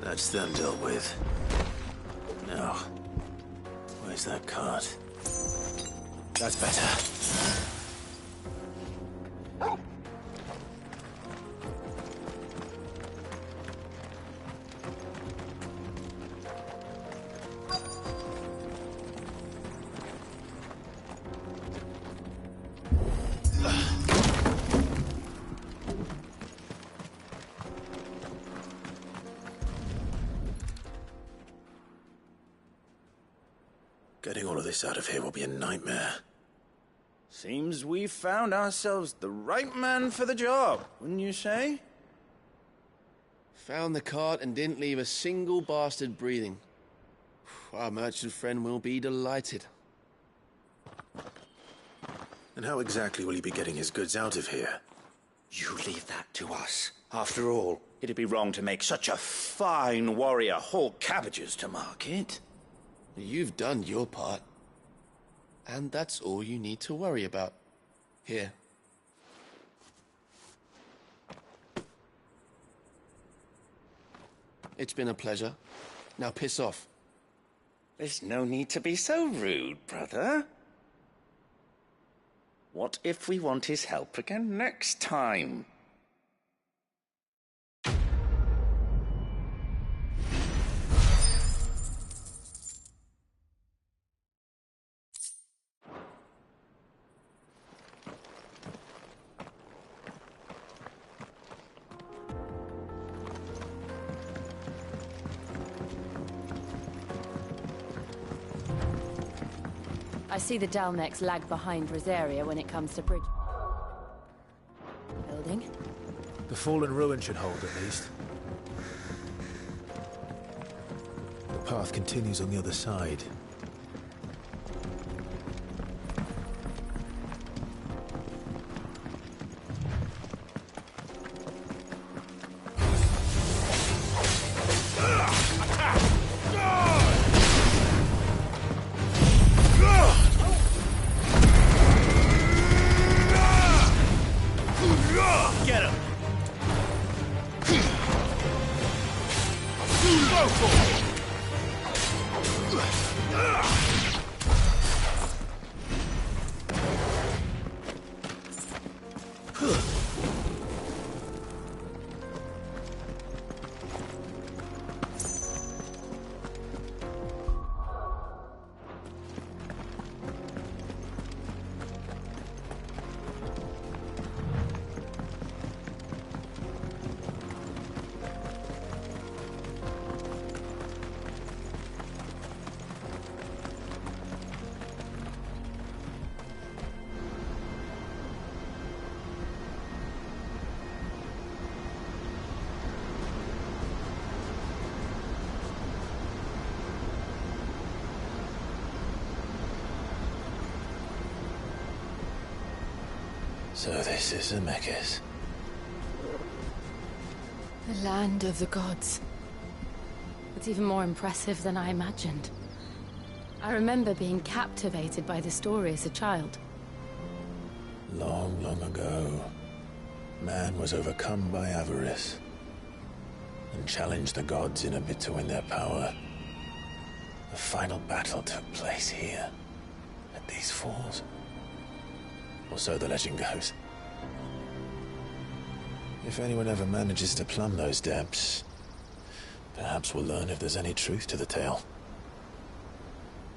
That's them dealt with. Now, where's that cart? That's better. Getting all of this out of here will be a nightmare. Seems we found ourselves the right man for the job, wouldn't you say? Found the cart and didn't leave a single bastard breathing. Our merchant friend will be delighted. And how exactly will he be getting his goods out of here? You leave that to us. After all, it'd be wrong to make such a fine warrior haul cabbages to market. You've done your part. And that's all you need to worry about. Here. It's been a pleasure. Now piss off. There's no need to be so rude, brother. What if we want his help again next time? I see the Dalnecs lag behind Rosaria when it comes to bridge building. The fallen ruin should hold, at least. The path continues on the other side. So this is Zemeckis. The land of the gods. It's even more impressive than I imagined. I remember being captivated by the story as a child. Long, long ago, man was overcome by avarice and challenged the gods in a bid to win their power. The final battle took place here, at these falls. Or so the legend goes. If anyone ever manages to plumb those depths, perhaps we'll learn if there's any truth to the tale.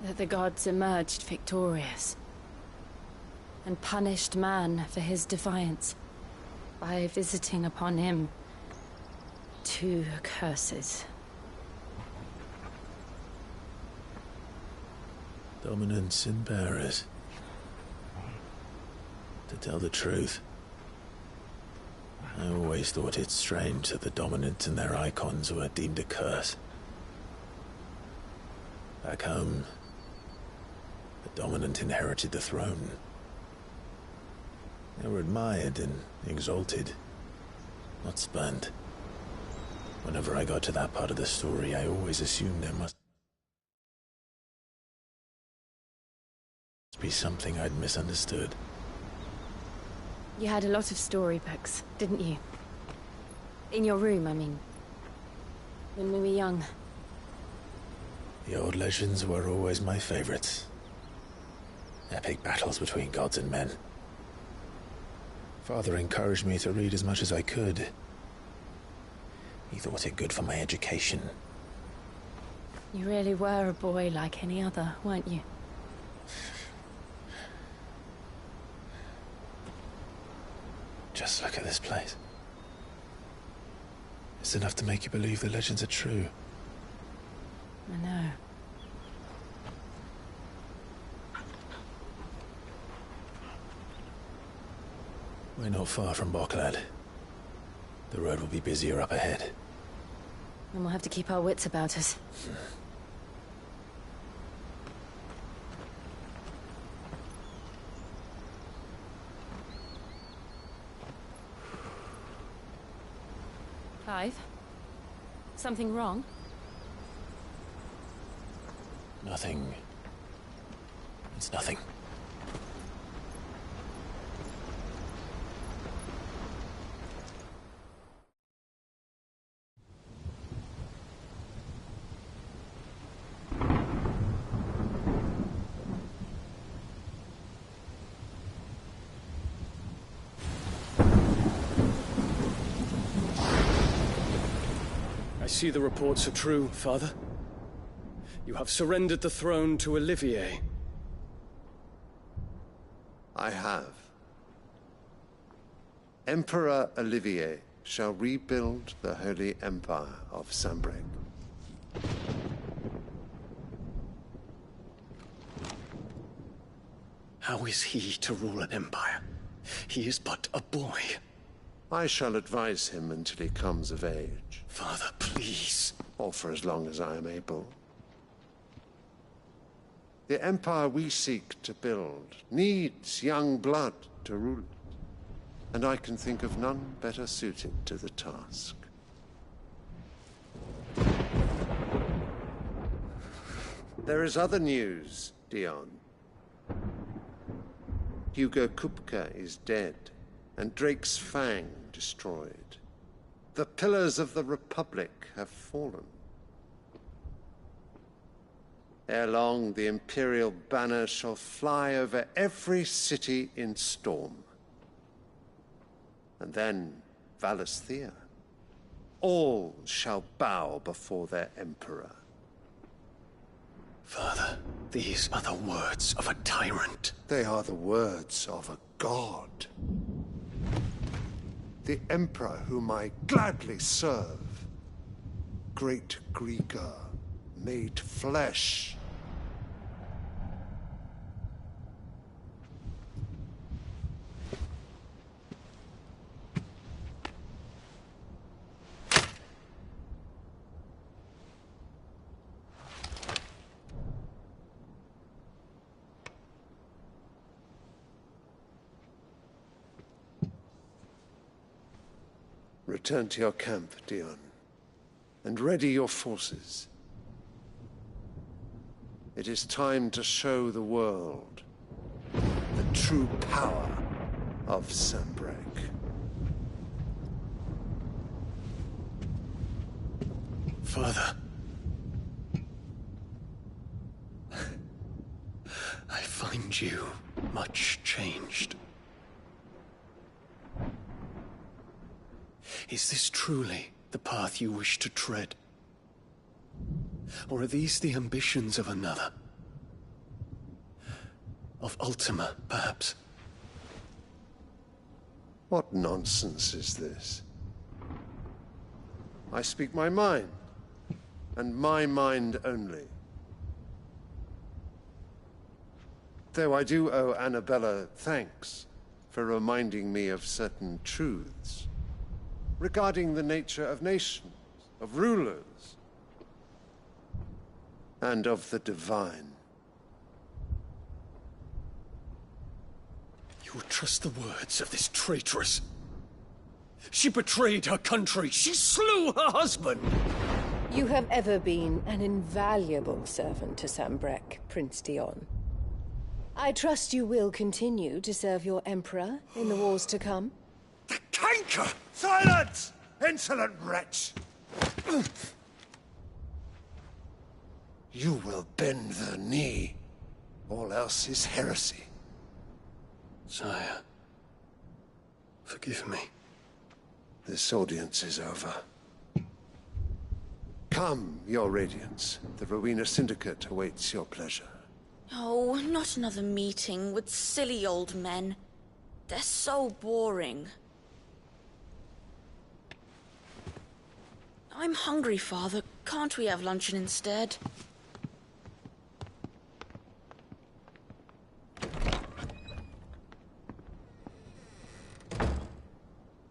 That the gods emerged victorious and punished man for his defiance by visiting upon him 2 curses. Dominance and bearers. To tell the truth, I always thought it strange that the dominant and their icons were deemed a curse. Back home, the dominant inherited the throne. They were admired and exalted, not spurned. Whenever I got to that part of the story, I always assumed there must be something I'd misunderstood. You had a lot of storybooks, didn't you? In your room, I mean. When we were young. The old legends were always my favorites. Epic battles between gods and men. Father encouraged me to read as much as I could. He thought it good for my education. You really were a boy like any other, weren't you? Just look at this place. It's enough to make you believe the legends are true. I know. We're not far from Boklad. The road will be busier up ahead. And we'll have to keep our wits about us. Clive? Something wrong? Nothing. It's nothing. I see the reports are true, Father. You have surrendered the throne to Olivier. I have. Emperor Olivier shall rebuild the Holy Empire of Sanbreque. How is he to rule an empire? He is but a boy. I shall advise him until he comes of age. Father, please. Or for as long as I am able. The empire we seek to build needs young blood to rule it, and I can think of none better suited to the task. There is other news, Dion. Hugo Kupka is dead, and Drake's Fang destroyed. The pillars of the Republic have fallen. Ere long, the Imperial banner shall fly over every city in Storm. And then, Valisthea. All shall bow before their Emperor. Father, these are the words of a tyrant. They are the words of a god. The Emperor whom I gladly serve. Great Grieger, made flesh. Return to your camp, Dion, and ready your forces. It is time to show the world the true power of Sanbreque. Father. I find you much changed. Is this truly the path you wish to tread? Or are these the ambitions of another? Of Ultima, perhaps? What nonsense is this? I speak my mind, and my mind only. Though I do owe Annabella thanks for reminding me of certain truths regarding the nature of nations, of rulers, and of the divine. You would trust the words of this traitress? She betrayed her country. She slew her husband. You have ever been an invaluable servant to Sanbreque, Prince Dion. I trust you will continue to serve your Emperor in the wars to come. The canker! Silence! Insolent wretch! You will bend the knee. All else is heresy. Sire, forgive me. This audience is over. Come, your Radiance. The Rowena Syndicate awaits your pleasure. Oh, not another meeting with silly old men. They're so boring. I'm hungry, Father. Can't we have luncheon instead?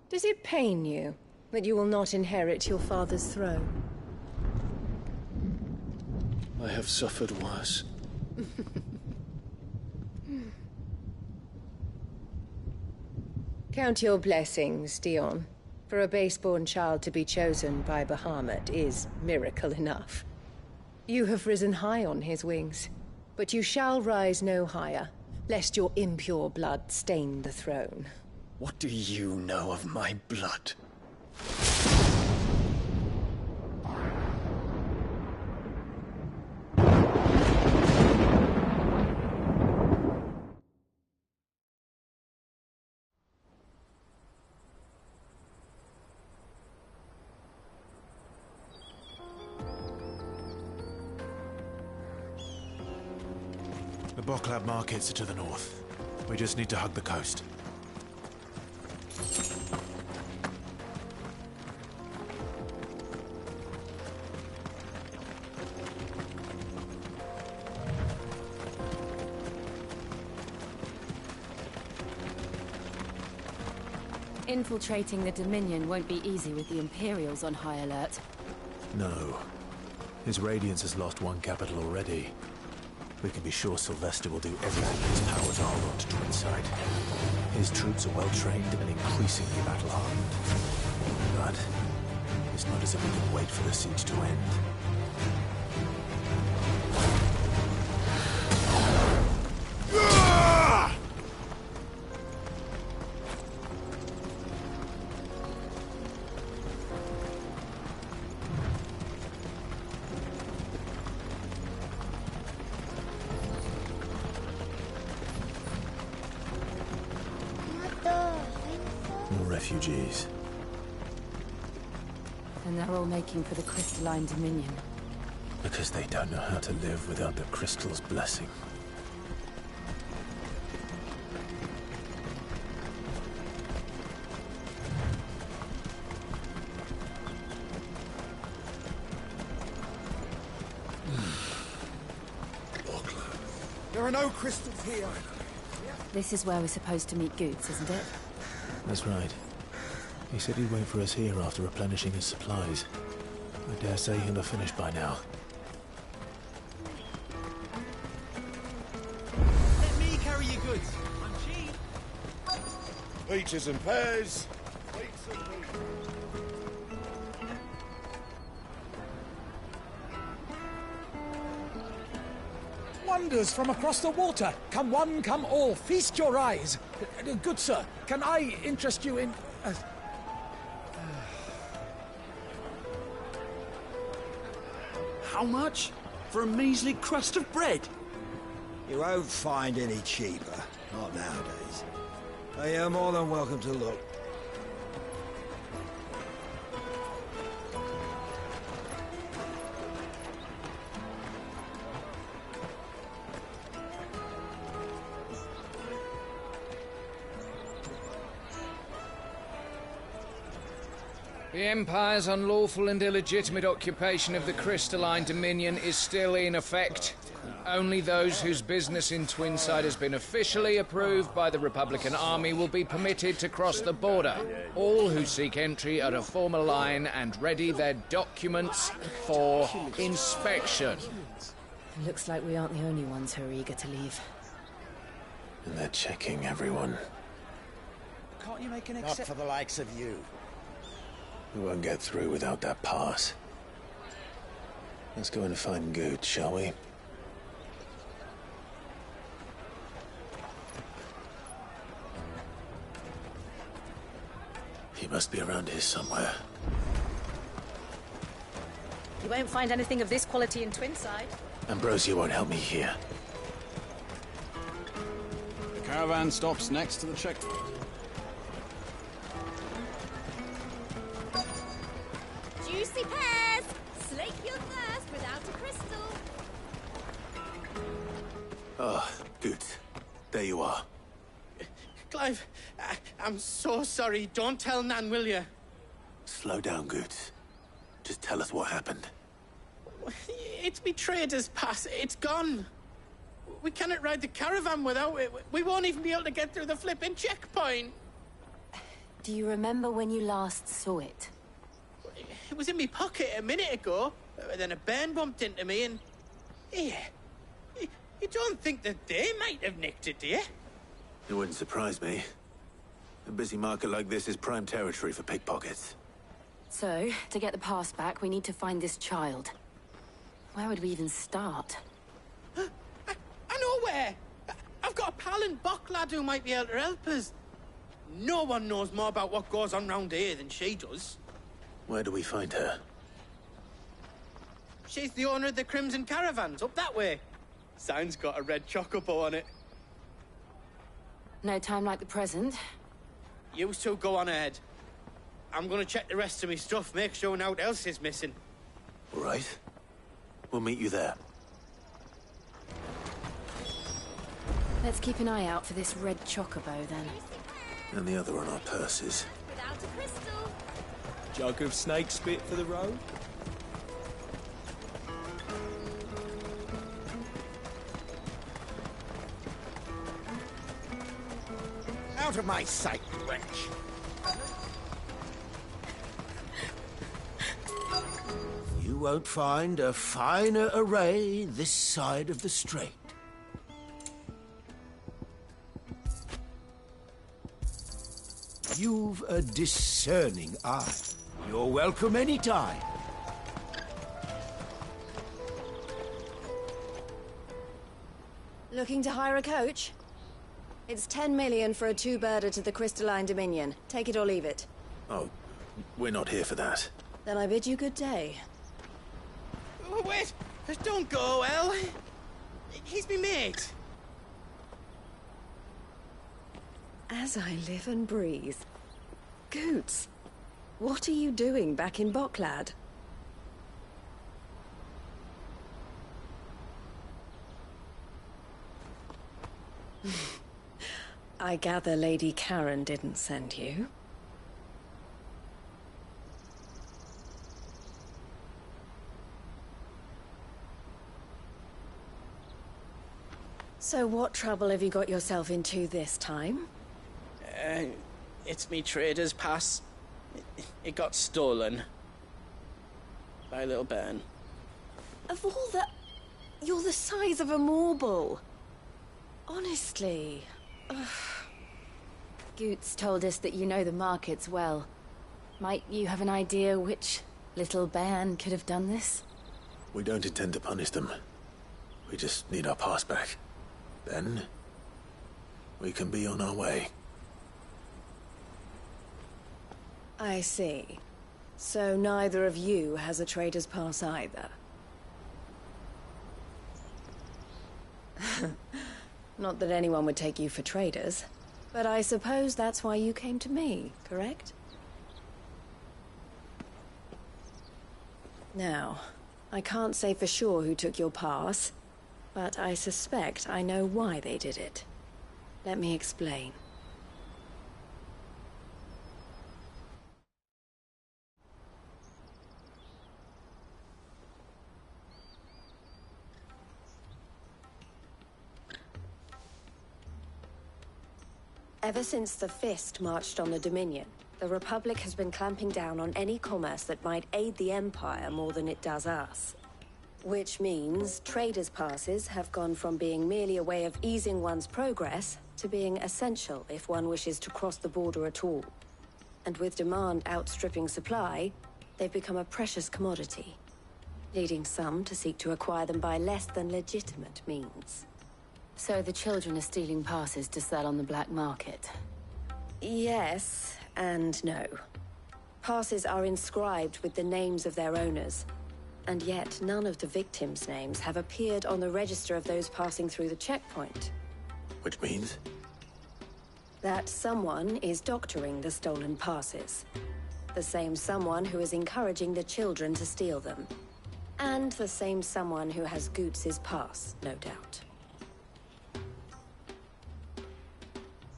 Does it pain you that you will not inherit your father's throne? I have suffered worse. Count your blessings, Dion. For a base-born child to be chosen by Bahamut is miracle enough. You have risen high on his wings, but you shall rise no higher, lest your impure blood stain the throne. What do you know of my blood? The Boklab markets are to the north. We just need to hug the coast. Infiltrating the Dominion won't be easy with the Imperials on high alert. No. His Radiance has lost one capital already. We can be sure Sylvester will do everything in his power to hold on to Twinside. His troops are well-trained and increasingly battle-hardened. But it's not as if we can wait for the siege to end. Refugees. And they're all making for the crystalline Dominion. Because they don't know how to live without the crystal's blessing. There are no crystals here. This is where we're supposed to meet Goots, isn't it? That's right. He said he'd wait for us here after replenishing his supplies. I dare say he'll have finished by now. Let me carry your goods. I'm cheap. Peaches and pears. wonders from across the water. Come one, come all, feast your eyes. Good sir, can I interest you in... How much? For a measly crust of bread? You won't find any cheaper. Not nowadays. But you're more than welcome to look. The Empire's unlawful and illegitimate occupation of the Crystalline Dominion is still in effect. Only those whose business in Twinside has been officially approved by the Republican Army will be permitted to cross the border. All who seek entry are to form a line and ready their documents for inspection. Looks like we aren't the only ones who are eager to leave. And they're checking everyone. Can't you make an Not for the likes of you. We won't get through without that pass. Let's go and find Good, shall we? He must be around here somewhere. You won't find anything of this quality in Twinside. Ambrosia won't help me here. The caravan stops next to the check. Juicy pears! Slake your thirst without a crystal. Ah, Good. There you are. Clive, I'm so sorry. Don't tell Nan, will you? Slow down, Good. Just tell us what happened. It's me trader's pass. It's gone. We cannot ride the caravan without it. We won't even be able to get through the flipping checkpoint. Do you remember when you last saw it? It was in my pocket a minute ago. Then a bairn bumped into me and... Yeah. You don't think that they might have nicked it, do you? It wouldn't surprise me. A busy market like this is prime territory for pickpockets. So, to get the pass back, we need to find this child. Where would we even start? I know where! I've got a pal in Bocklad who might be able to help us. No one knows more about what goes on round here than she does. Where do we find her? She's the owner of the Crimson Caravans, up that way. Sign's got a red chocobo on it. No time like the present. You two go on ahead. I'm gonna check the rest of my stuff, make sure naught else is missing. All right. We'll meet you there. Let's keep an eye out for this red chocobo, then. And the other on our purses. Without a crystal. Jug of snake spit for the road? Out of my sight, wench! You won't find a finer array this side of the strait. You've a discerning eye. You're welcome anytime. Looking to hire a coach? It's 10 million for a two-birder to the Crystalline Dominion. Take it or leave it. Oh, we're not here for that. Then I bid you good day. Oh, wait! Don't go, El. He's me mate. As I live and breathe. Goots, what are you doing back in Bocklad? I gather Lady Karen didn't send you. So what trouble have you got yourself into this time? It's me trader's pass. It got stolen. By a little bairn. Of all the... You're the size of a marble. Honestly. Ugh. Goots told us that you know the markets well. Might you have an idea which little bairn could have done this? We don't intend to punish them. We just need our pass back. Then, we can be on our way. I see. So neither of you has a trader's pass either. Not that anyone would take you for traders, but I suppose that's why you came to me, correct? Now, I can't say for sure who took your pass, but I suspect I know why they did it. Let me explain. Ever since the Fist marched on the Dominion, the Republic has been clamping down on any commerce that might aid the Empire more than it does us. Which means traders' passes have gone from being merely a way of easing one's progress to being essential if one wishes to cross the border at all. And with demand outstripping supply, they've become a precious commodity, leading some to seek to acquire them by less than legitimate means. So the children are stealing passes to sell on the black market? Yes, and no. Passes are inscribed with the names of their owners, and yet none of the victims' names have appeared on the register of those passing through the checkpoint. Which means? That someone is doctoring the stolen passes. The same someone who is encouraging the children to steal them. And the same someone who has Goots's pass, no doubt.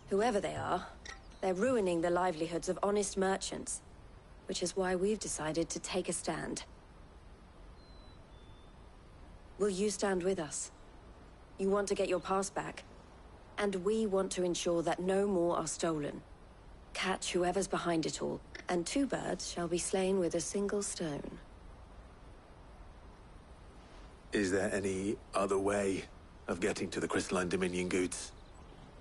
Whoever they are, they're ruining the livelihoods of honest merchants, which is why we've decided to take a stand. Will you stand with us? You want to get your pass back, and we want to ensure that no more are stolen. Catch whoever's behind it all, and two birds shall be slain with a single stone. Is there any other way of getting to the Crystalline Dominion Goods?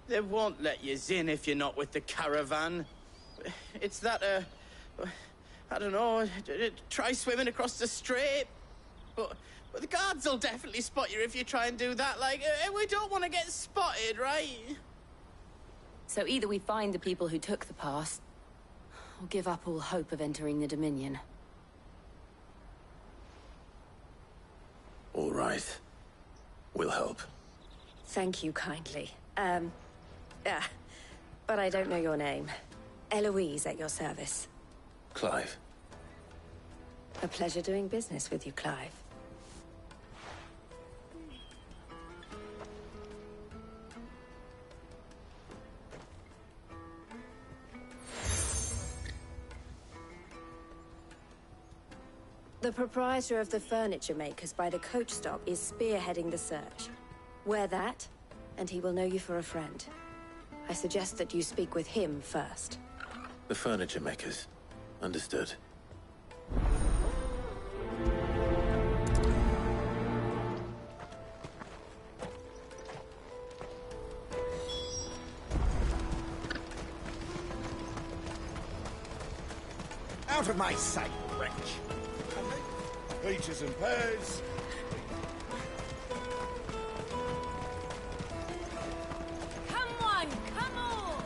They won't let you in if you're not with the caravan. It's that, I don't know, try swimming across the strait. But the guards will definitely spot you if you try and do that. Like, we don't want to get spotted, right? So either we find the people who took the pass, or give up all hope of entering the Dominion. All right. We'll help. Thank you kindly. But I don't know your name. Eloise at your service. Clive. A pleasure doing business with you, Clive. The proprietor of the furniture makers by the coach stop is spearheading the search. Wear that, and he will know you for a friend. I suggest that you speak with him first. The furniture makers. Understood. Out of my sight, wretch! Peaches and pears. Come on, come on!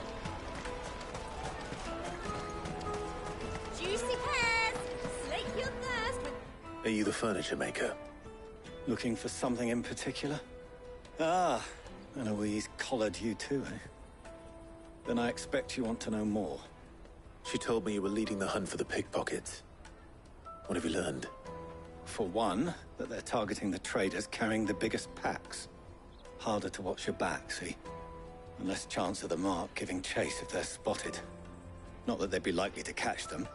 Juicy pears! Slake your thirst with... Are you the furniture maker? Looking for something in particular? Ah, Eloise collared you too, eh? Then I expect you want to know more. She told me you were leading the hunt for the pickpockets. What have you learned? For one, that they're targeting the traders carrying the biggest packs. Harder to watch your back, see? And less chance of the mark giving chase if they're spotted. Not that they'd be likely to catch them.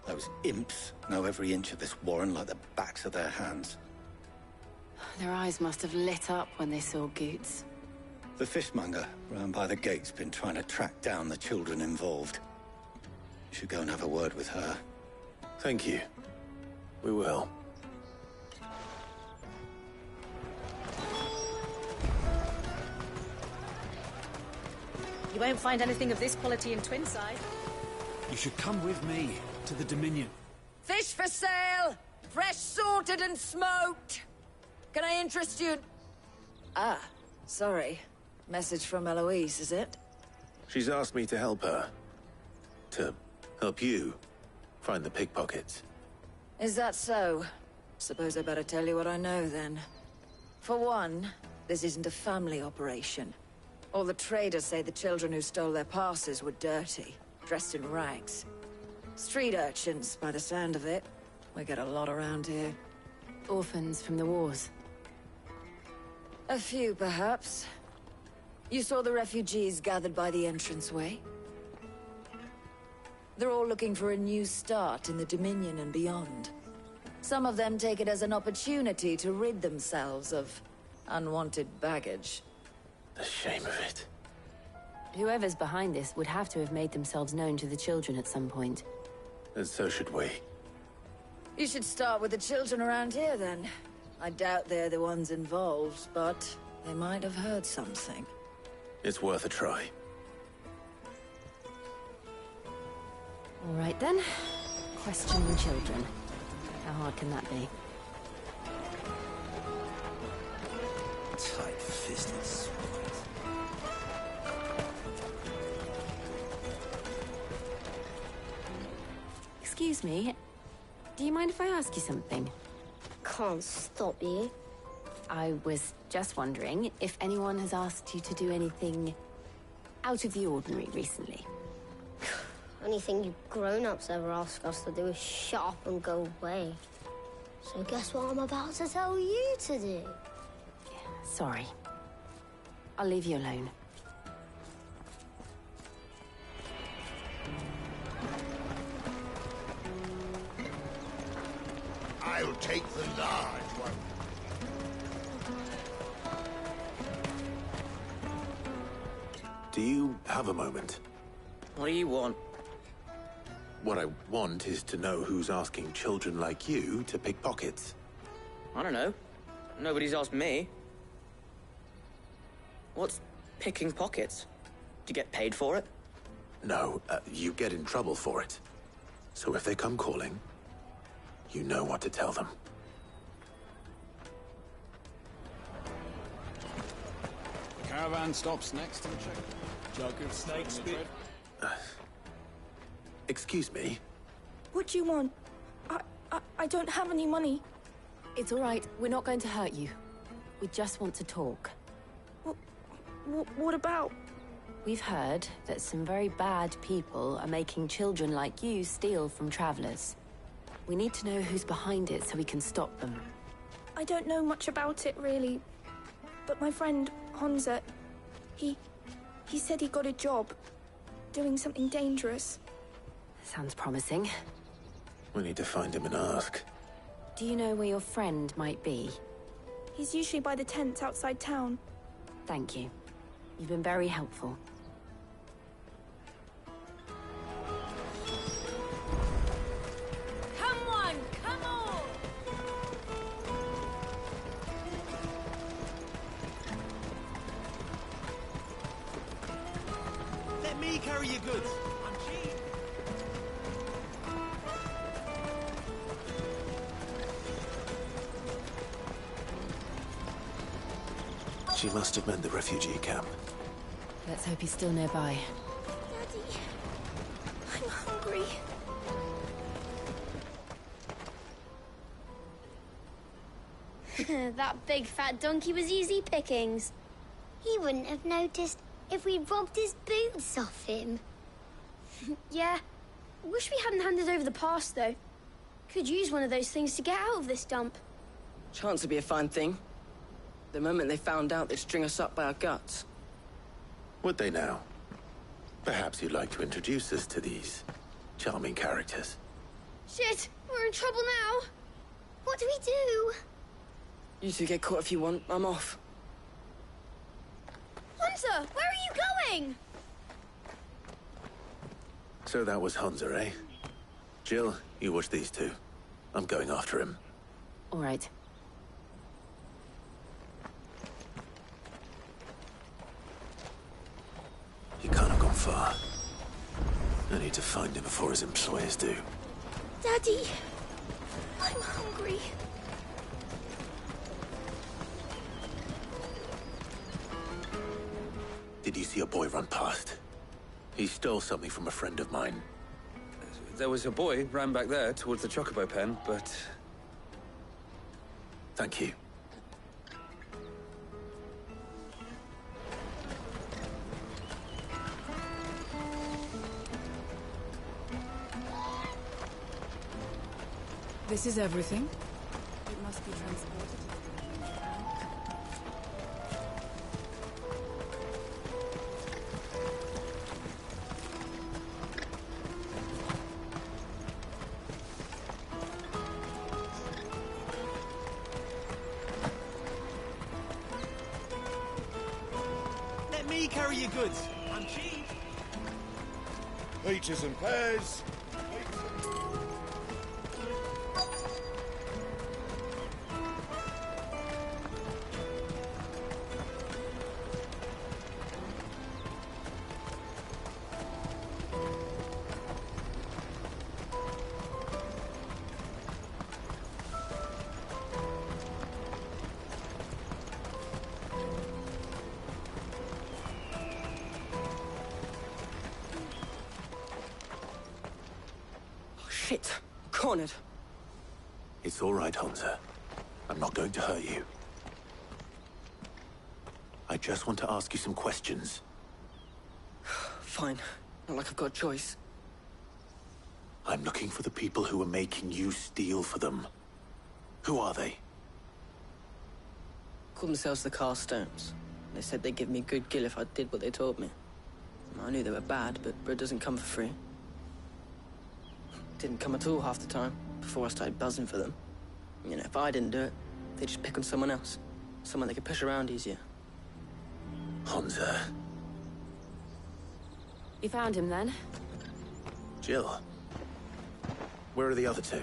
Those imps know every inch of this warren like the backs of their hands. Their eyes must have lit up when they saw Goots. The fishmonger round by the gate's been trying to track down the children involved. You should go and have a word with her. Thank you. We will. You won't find anything of this quality in Twinside. You should come with me to the Dominion. Fish for sale! Fresh sorted and smoked! Can I interest you? Ah, sorry. Message from Eloise, is it? She's asked me to help her. To help you find the pickpockets. Is that so? Suppose I better tell you what I know, then. For one, this isn't a family operation. All the traders say the children who stole their passes were dirty, dressed in rags. Street urchins, by the sound of it. We get a lot around here. Orphans from the wars. A few, perhaps. You saw the refugees gathered by the entranceway? They're all looking for a new start in the Dominion and beyond. Some of them take it as an opportunity to rid themselves of unwanted baggage. The shame of it. Whoever's behind this would have to have made themselves known to the children at some point. And so should we. You should start with the children around here, then. I doubt they're the ones involved, but they might have heard something. It's worth a try. All right, then. Questioning children. How hard can that be? Tight-fisted swine. Excuse me. Do you mind if I ask you something? Can't stop you. I was just wondering if anyone has asked you to do anything out of the ordinary recently. Anything you grown-ups ever ask us to do is shut up and go away. So guess what I'm about to tell you to do? Sorry. I'll leave you alone. I'll take the large one. Do you have a moment? What do you want? What I want is to know who's asking children like you to pick pockets. I don't know. Nobody's asked me. What's picking pockets? Do you get paid for it? No, you get in trouble for it. So if they come calling, you know what to tell them. The caravan stops next to the check. Jug of snake spit. Excuse me? What do you want? I don't have any money. It's all right. We're not going to hurt you. We just want to talk. What about? We've heard that some very bad people are making children like you steal from travelers. We need to know who's behind it so we can stop them. I don't know much about it, really. But my friend, Honza, he said he got a job. Doing something dangerous. Sounds promising. We need to find him and ask. Do you know where your friend might be? He's usually by the tents outside town. Thank you. You've been very helpful. Come on, come on! Let me carry your goods. I'm cheap. She must have meant the refugee camp. Let's hope he's still nearby. Daddy, I'm hungry. That big fat donkey was easy pickings. He wouldn't have noticed if we'd robbed his boots off him. Yeah. Wish we hadn't handed over the pass, though. Could use one of those things to get out of this dump. Chance would be a fine thing. The moment they found out, they'd string us up by our guts. Would they now? Perhaps you'd like to introduce us to these charming characters. Shit, we're in trouble now. What do we do? You two get caught if you want. I'm off. Hunter, where are you going? So that was Hunter, eh? Jill, you watch these two. I'm going after him. All right. He can't have gone far. I need to find him before his employers do. Daddy, I'm hungry. did you see a boy run past? He stole something from a friend of mine. There was a boy ran back there towards the chocobo pen, but... Thank you. This is everything? It must be transported. Let me carry your goods. I'm cheap. Peaches and pears. Shit. Cornered. It's all right, Hansa. I'm not going to hurt you. I just want to ask you some questions. Fine. Not like I've got a choice. I'm looking for the people who are making you steal for them. Who are they? Call themselves the Carstones. They said they'd give me good gill if I did what they told me. I knew they were bad, but bread doesn't come for free. Didn't come at all half the time, before I started buzzing for them. You know, if I didn't do it, they'd just pick on someone else. Someone they could push around easier. Hansa. You found him then? Jill. Where are the other two?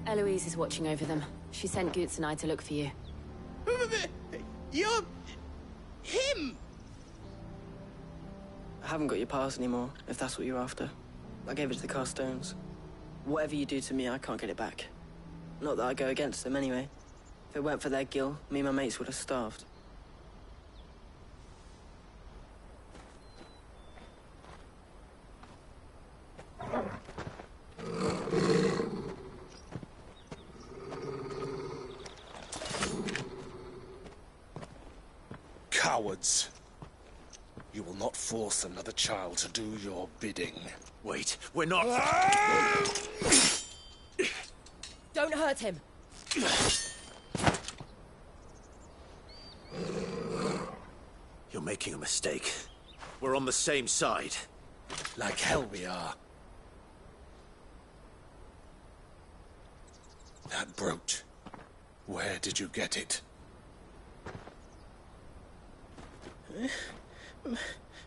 Eloise is watching over them. She sent Goots and I to look for you. You're... him! I haven't got your pass anymore, if that's what you're after. I gave it to the Carstones. Whatever you do to me, I can't get it back. Not that I go against them anyway. If it weren't for their gill, me and my mates would have starved. Cowards. You will not force another child to do your bidding. Wait, we're not... Don't hurt him. You're making a mistake. We're on the same side. Like hell we are. That brooch. Where did you get it?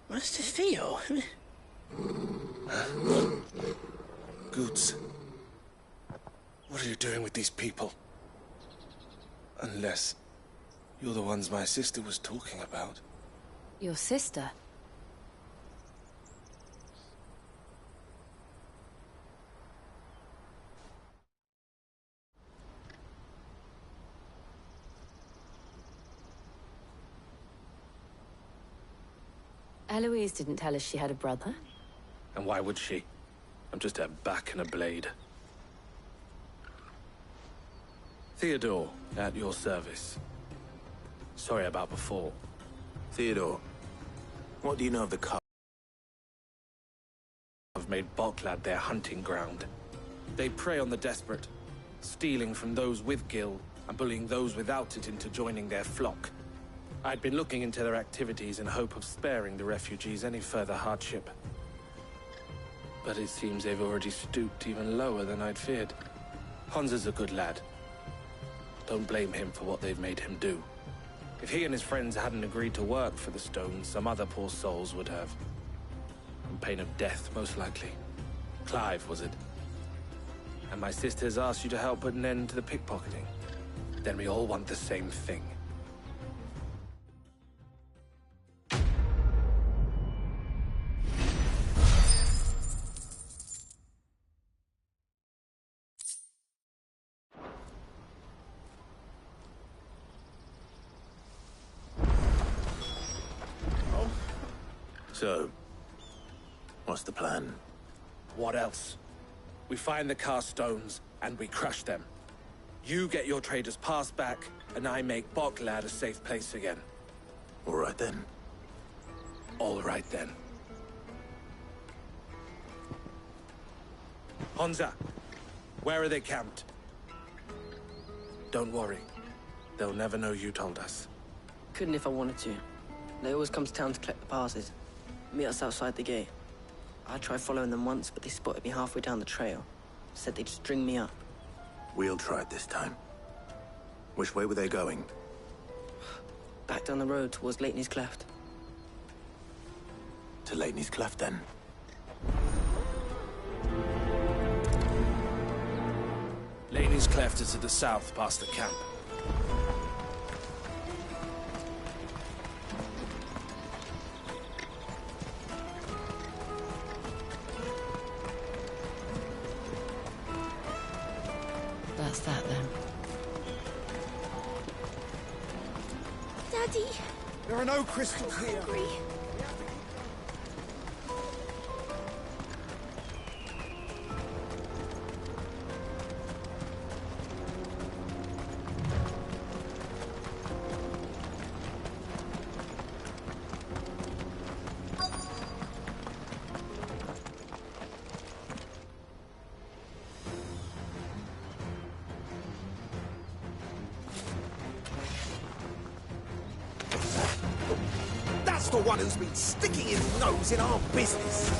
Master Theo? Goots. What are you doing with these people? Unless you're the ones my sister was talking about. Your sister? Eloise didn't tell us she had a brother. And why would she? I'm just her back and a blade. Theodore, at your service. Sorry about before. Theodore, what do you know of the car? I've made Boklad their hunting ground. They prey on the desperate, stealing from those with gil and bullying those without it into joining their flock. I'd been looking into their activities in hope of sparing the refugees any further hardship. But it seems they've already stooped even lower than I'd feared. Hansa's a good lad. Don't blame him for what they've made him do. If he and his friends hadn't agreed to work for the Stones, some other poor souls would have. On pain of death, most likely. Clive, was it? And my sisters asked you to help put an end to the pickpocketing. Then we all want the same thing. So, what's the plan? What else? We find the cast stones, and we crush them. You get your trader's pass back, and I make Boklad a safe place again. All right then. All right then. Honza, where are they camped? Don't worry. They'll never know you told us. Couldn't if I wanted to. They always come to town to collect the passes. Meet us outside the gate. I tried following them once, but they spotted me halfway down the trail. Said they'd string me up. We'll try it this time. Which way were they going? Back down the road towards Lateney's Cleft. To Lateney's Cleft, then? Lateney's Cleft is to the south, past the camp. That's that, then. Daddy! There are no crystals here. Hungry. That's the one who's been sticking his nose in our business.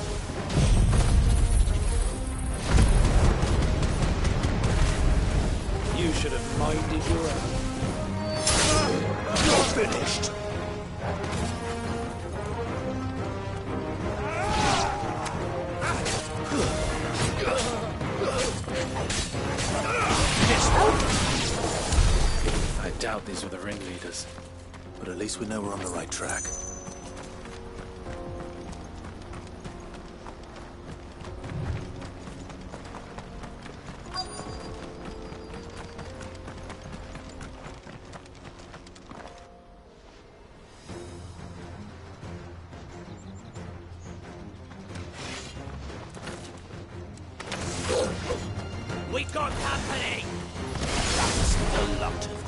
You should have minded your own. You're finished. I doubt these were the ringleaders. But at least we know we're on the right track. We got company. That's a lot of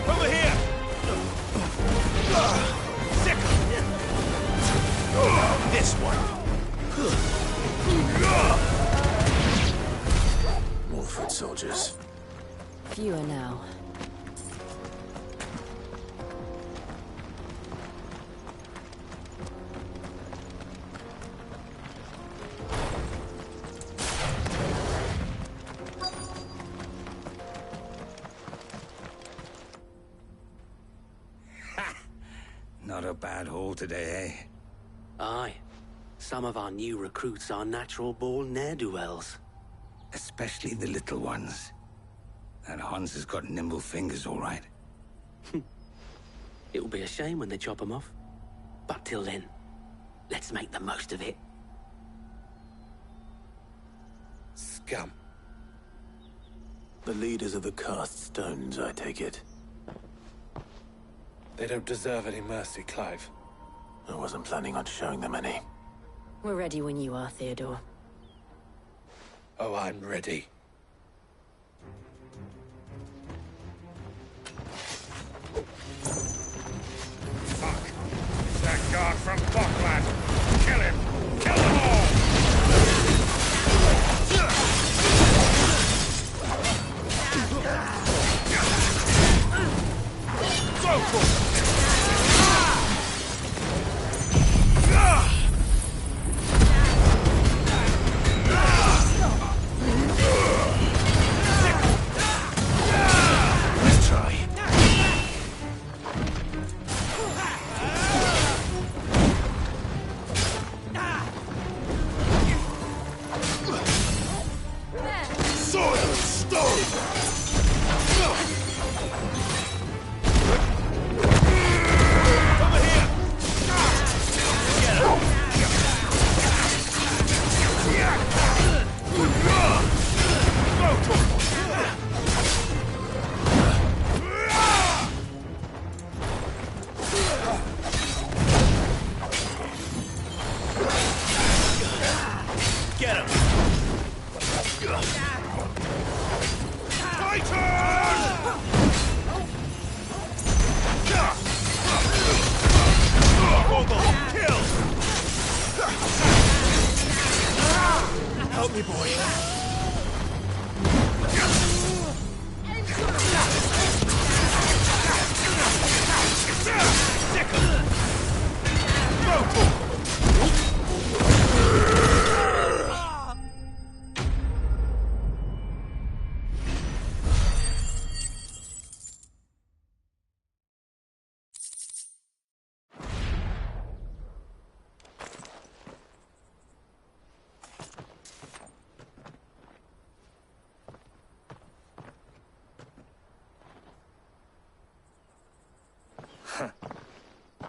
over here! This one. More foot soldiers. Fewer now. Not a bad haul today, eh? Aye. Some of our new recruits are natural-born ne'er-do-wells. Especially the little ones. That Hans has got nimble fingers, all right. It'll be a shame when they chop them off. But till then, let's make the most of it. Scum. The leaders of the cast stones, I take it. They don't deserve any mercy, Clive. I wasn't planning on showing them any. We're ready when you are, Theodore. Oh, I'm ready. Fuck! It's that guard from Boklad! Kill him! Kill them all! Go for it! Sword of stone! Over here! Get him! Get him! Help me, boy.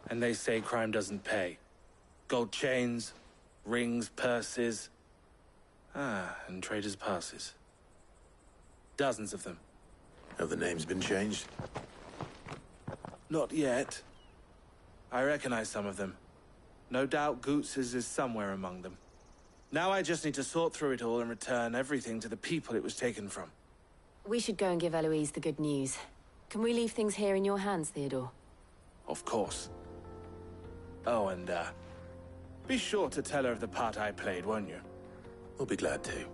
And they say crime doesn't pay. Gold chains, rings, purses. And traders' passes. Dozens of them. Have the names been changed? Not yet. I recognize some of them. No doubt Goots's is somewhere among them. Now I just need to sort through it all and return everything to the people it was taken from. We should go and give Eloise the good news. Can we leave things here in your hands, Theodore? Of course. Oh, and, be sure to tell her of the part I played, won't you? We'll be glad to.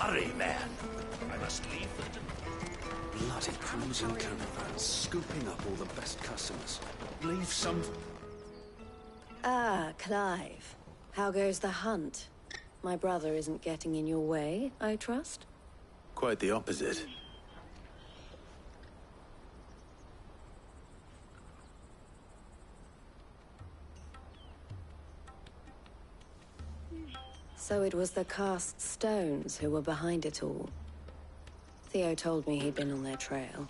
Hurry, man. I must leave the... Bloody cruising caravan, scooping up all the best customers. Leave some... Ah, Clive. How goes the hunt? My brother isn't getting in your way, I trust? Quite the opposite. So it was the cast stones who were behind it all. Theo told me he'd been on their trail.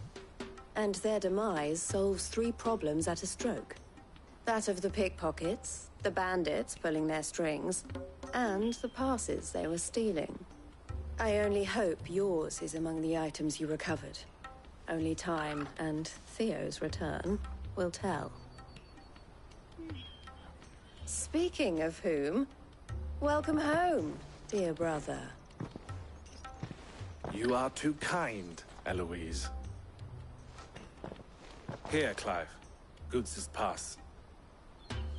And their demise solves 3 problems at a stroke. That of the pickpockets, the bandits pulling their strings, and the passes they were stealing. I only hope yours is among the items you recovered. Only time and Theo's return will tell. Speaking of whom, welcome home, dear brother. You are too kind, Eloise. Here, Clive. Goots's pass.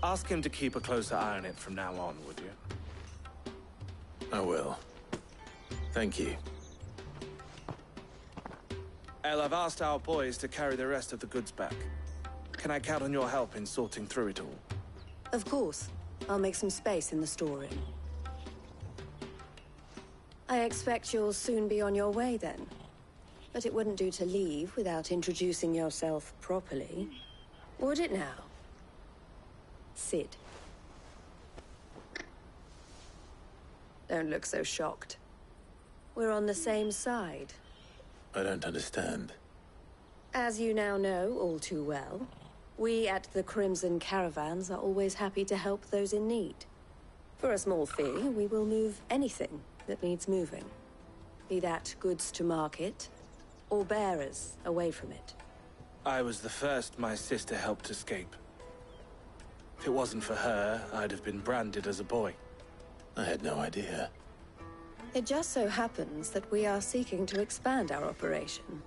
Ask him to keep a closer eye on it from now on, would you? I will. Thank you. El, I've asked our boys to carry the rest of the goods back. Can I count on your help in sorting through it all? Of course. I'll make some space in the storeroom. I expect you'll soon be on your way then. But it wouldn't do to leave without introducing yourself properly. Would it now? Sid. Don't look so shocked. We're on the same side. I don't understand. As you now know all too well, we at the Crimson Caravans are always happy to help those in need. For a small fee, we will move anything that needs moving. Be that goods to market, or bearers away from it. I was the first my sister helped escape. If it wasn't for her, I'd have been branded as a boy. I had no idea. It just so happens that we are seeking to expand our operation.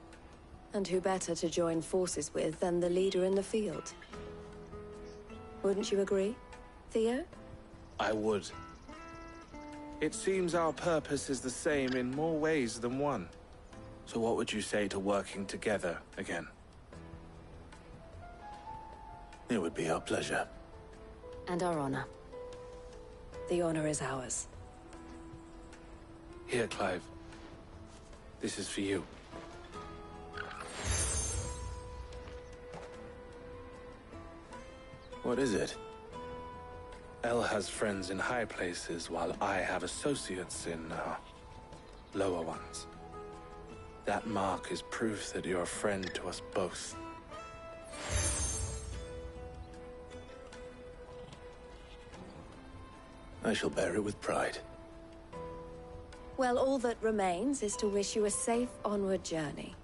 And who better to join forces with than the leader in the field? Wouldn't you agree, Theo? I would. It seems our purpose is the same in more ways than one. So what would you say to working together again? It would be our pleasure. And our honor. The honor is ours. Here, Clive. This is for you. What is it? Elle has friends in high places, while I have associates in, lower ones. That mark is proof that you're a friend to us both. I shall bear it with pride. Well, all that remains is to wish you a safe onward journey.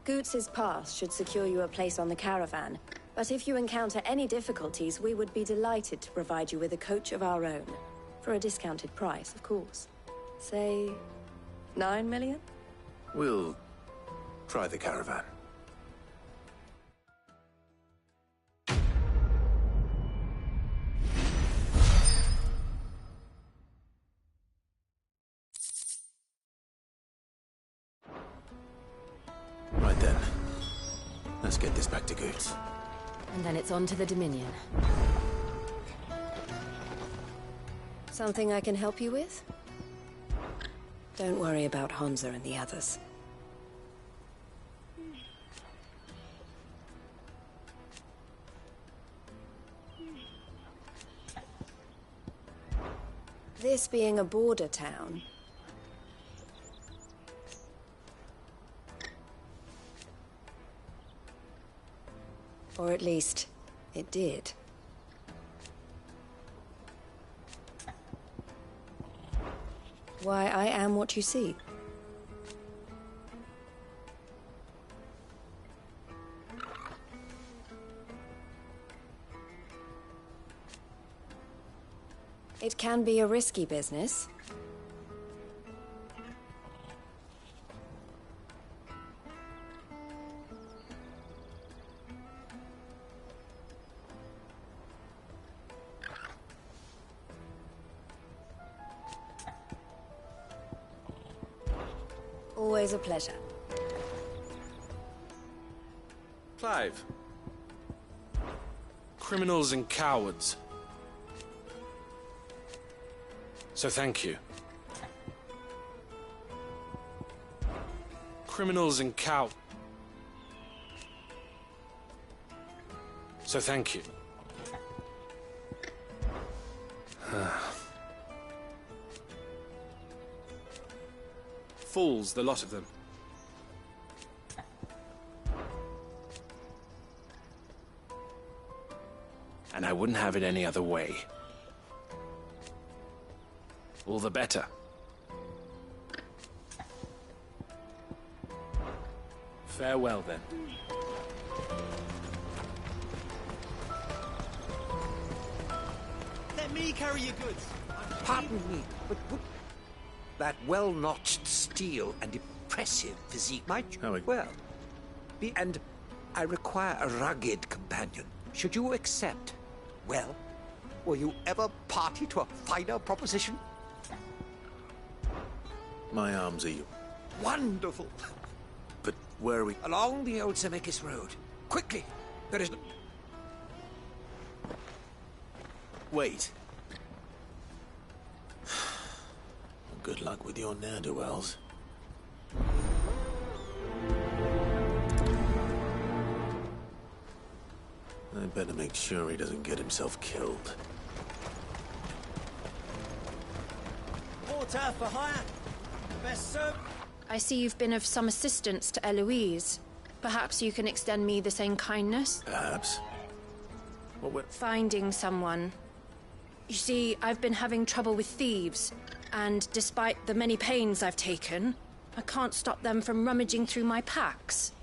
Goots's pass should secure you a place on the caravan, but if you encounter any difficulties, we would be delighted to provide you with a coach of our own. For a discounted price, of course. Say, 9 million? We'll try the caravan. Right then. Let's get this back to Goots. And then it's on to the Dominion. Something I can help you with? Don't worry about Honza and the others. This being a border town, or at least, it did. Why, I am what you see. It can be a risky business. Always a pleasure. Clive. Criminals and cowards. So thank you. Criminals and So thank you. Fools, the lot of them. And I wouldn't have it any other way. All the better. Farewell, then. Let me carry your goods. Pardon me, but would that well-notched steel and impressive physique might well be, and I require a rugged companion. Should you accept, well, will you ever party to a finer proposition? My arms are you. Wonderful. But where are we? Along the old Zemeckis Road. Quickly! There is no... Wait. Good luck with your ne'er-do-wells. I better make sure he doesn't get himself killed. Porter for hire. Best served. I see you've been of some assistance to Eloise. Perhaps you can extend me the same kindness? Perhaps. What were... Finding someone. You see, I've been having trouble with thieves, and despite the many pains I've taken, I can't stop them from rummaging through my packs.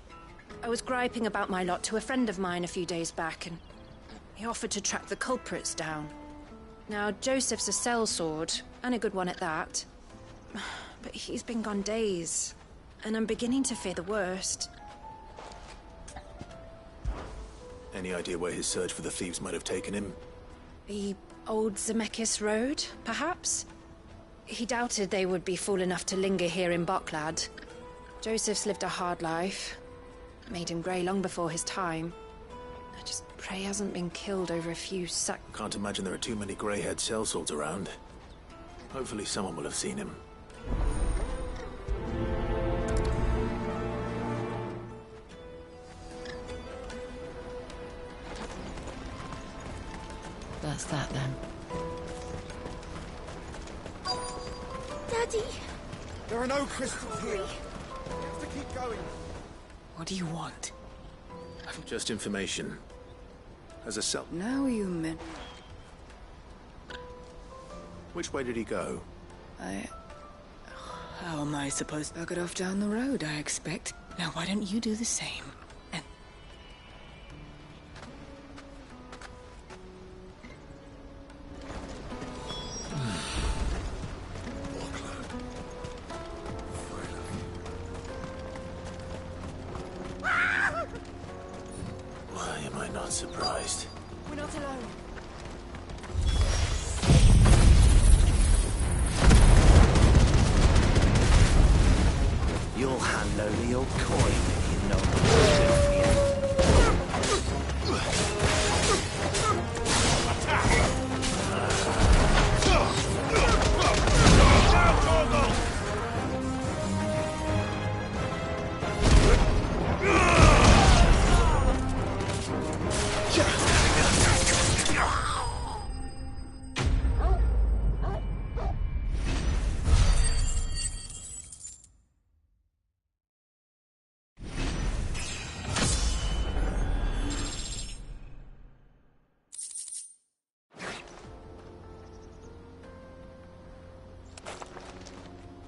I was griping about my lot to a friend of mine a few days back, and he offered to track the culprits down. Now, Joseph's a sellsword, and a good one at that. But he's been gone days, and I'm beginning to fear the worst. Any idea where his search for the thieves might have taken him? The old Zemeckis Road, perhaps? He doubted they would be fool enough to linger here in Boklad. Joseph's lived a hard life. Made him grey long before his time. I just pray he hasn't been killed over a few Can't imagine there are too many grey-haired sellswords around. Hopefully someone will have seen him. That's that then. Daddy! There are no crystals here. We have to keep going. What do you want? Just information. As a cell... Now you meant... Which way did he go? How am I supposed to get off down the road, I expect? Now why don't you do the same? And... Why am I not surprised? We're not alone. You'll hand over your coin if you know what to do.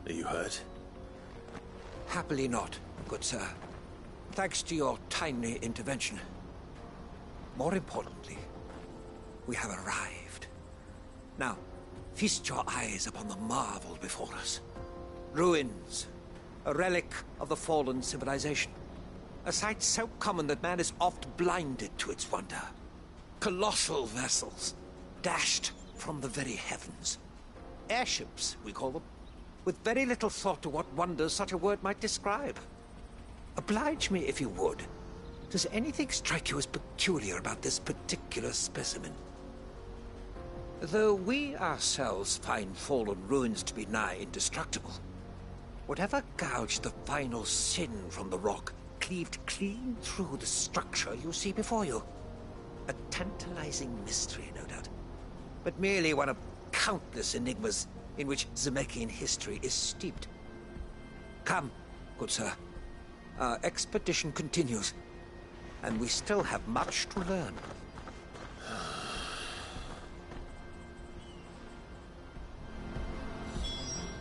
Are you hurt? Happily not, good sir. Thanks to your timely intervention. More importantly, we have arrived. Now, feast your eyes upon the marvel before us. Ruins, a relic of the fallen civilization. A sight so common that man is oft blinded to its wonder. Colossal vessels, dashed from the very heavens. Airships, we call them, with very little thought to what wonders such a word might describe. Oblige me, if you would. Does anything strike you as peculiar about this particular specimen? Though we ourselves find fallen ruins to be nigh indestructible, whatever gouged the final sin from the rock cleaved clean through the structure you see before you. A tantalizing mystery, no doubt, but merely one of countless enigmas in which Zemeckis history is steeped. Come, good sir. Our expedition continues, and we still have much to learn.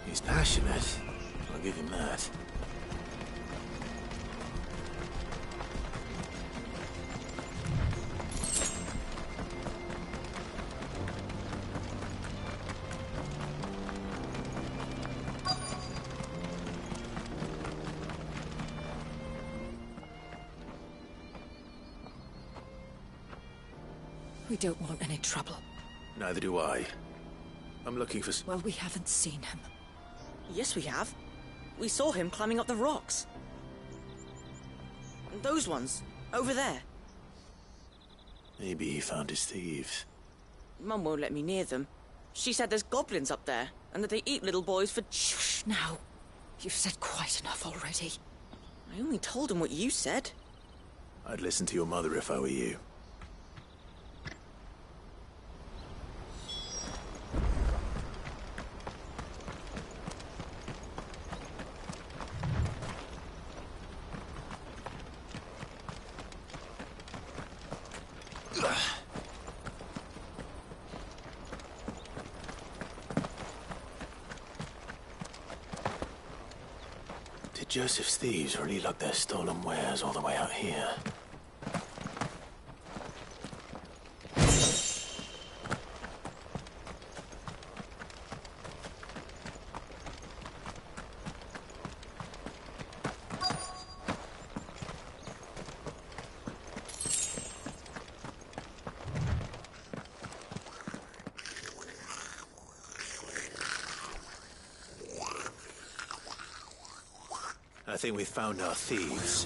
He's passionate. I'll give him that. We don't want any trouble. Neither do I. I'm looking for... Well, we haven't seen him. Yes, we have. We saw him climbing up the rocks. And those ones, over there. Maybe he found his thieves. Mum won't let me near them. She said there's goblins up there, and that they eat little boys for... Shh, now. You've said quite enough already. I only told him what you said. I'd listen to your mother if I were you. Did Joseph's thieves really lug their stolen wares all the way out here? I think we've found our thieves.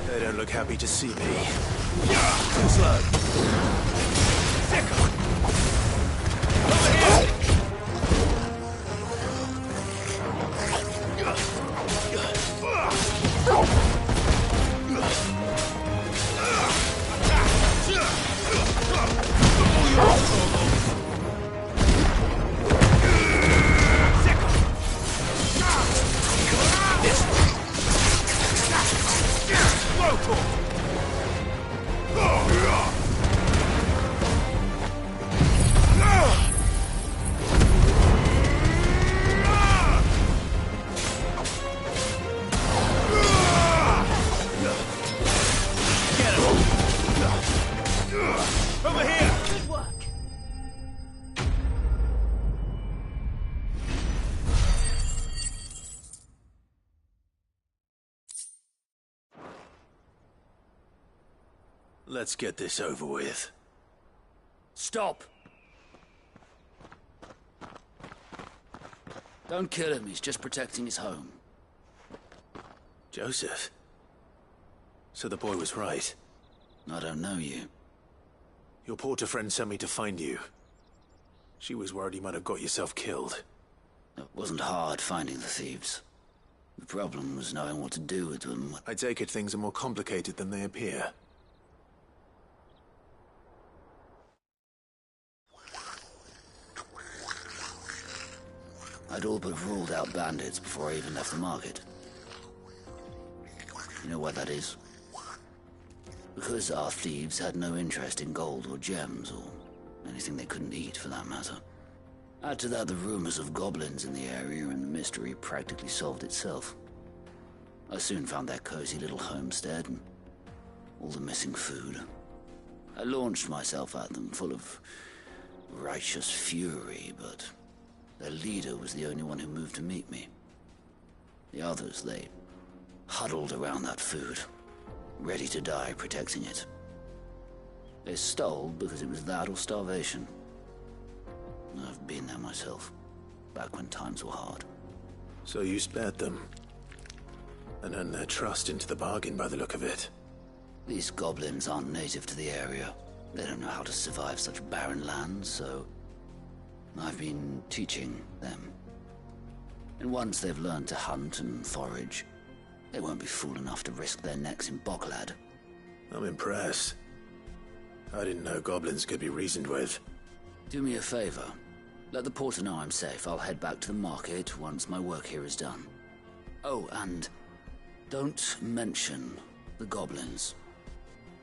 They don't look happy to see me. Too slow. Over here! Let's get this over with. Stop! Don't kill him, he's just protecting his home. Joseph? So the boy was right. I don't know you. Your porter friend sent me to find you. She was worried you might have got yourself killed. It wasn't hard finding the thieves. The problem was knowing what to do with them. I take it things are more complicated than they appear. I'd all but ruled out bandits before I even left the market. You know why that is? Because our thieves had no interest in gold or gems, or anything they couldn't eat for that matter. Add to that the rumors of goblins in the area, and the mystery practically solved itself. I soon found their cozy little homestead, and all the missing food. I launched myself at them, full of righteous fury, but their leader was the only one who moved to meet me. The others, they huddled around that food, ready to die protecting it. They stole because it was that or starvation. I've been there myself, back when times were hard. So you spared them, and earned their trust into the bargain by the look of it. These goblins aren't native to the area. They don't know how to survive such barren lands, so I've been teaching them. And once they've learned to hunt and forage, they won't be fool enough to risk their necks in Bocklad. I'm impressed. I didn't know goblins could be reasoned with. Do me a favor. Let the porter know I'm safe. I'll head back to the market once my work here is done. Oh, and don't mention the goblins.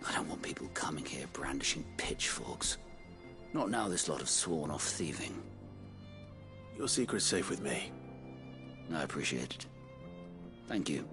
I don't want people coming here brandishing pitchforks. Not now this lot have sworn off thieving. Your secret's safe with me. I appreciate it. Thank you.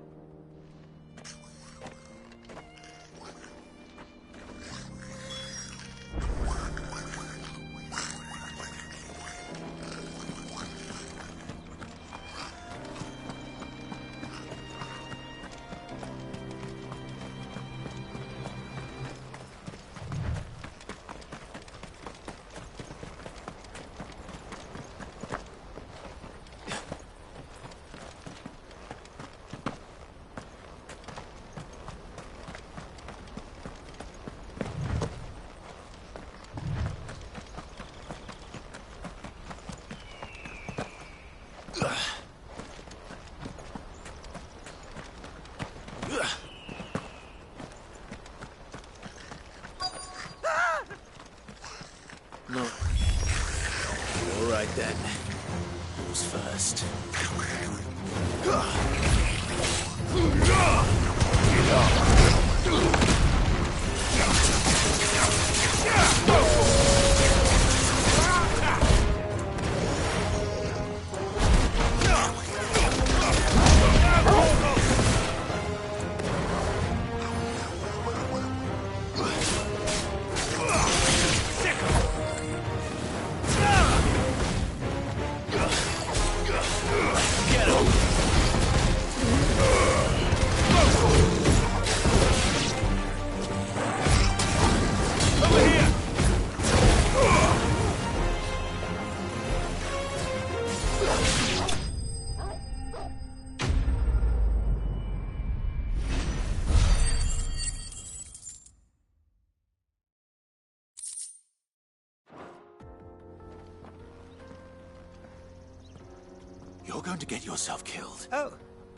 You're going to get yourself killed. Oh,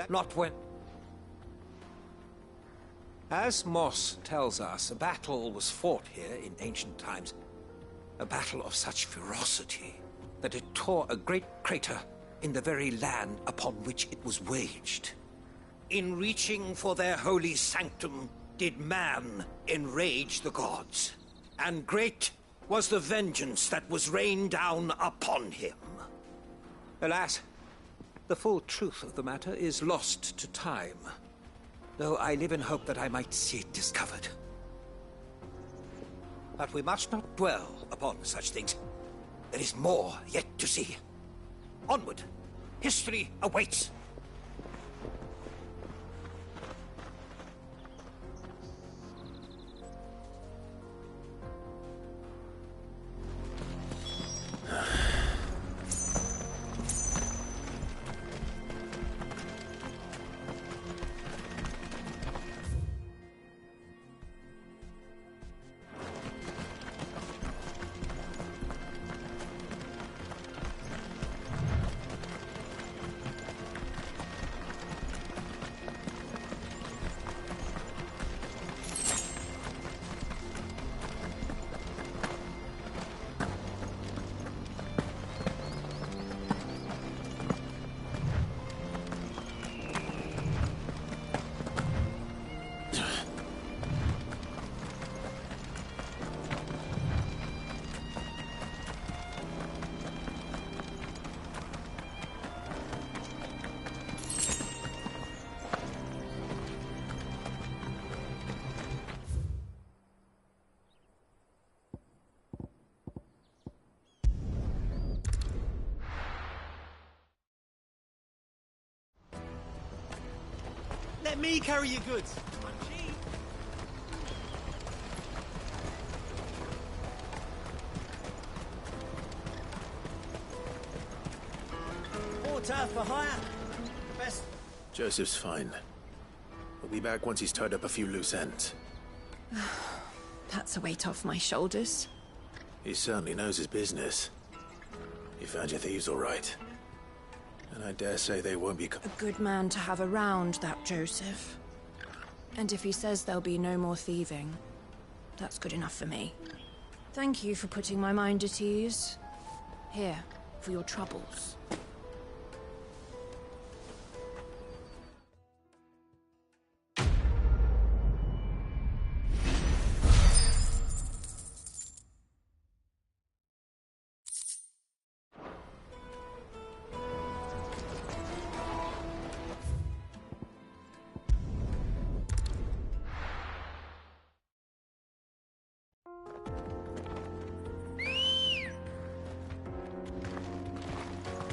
not when... As Moss tells us, a battle was fought here in ancient times. A battle of such ferocity that it tore a great crater in the very land upon which it was waged. In reaching for their holy sanctum, did man enrage the gods, and great was the vengeance that was rained down upon him. Alas, the full truth of the matter is lost to time, though I live in hope that I might see it discovered. But we must not dwell upon such things. There is more yet to see. Onward! History awaits! Let me carry your goods. Porter for hire. Best. Joseph's fine. We'll be back once he's tied up a few loose ends. That's a weight off my shoulders. He certainly knows his business. You found your thieves all right. And I dare say they won't be... A good man to have around, that Joseph. And if he says there'll be no more thieving, that's good enough for me. Thank you for putting my mind at ease. Here, for your troubles.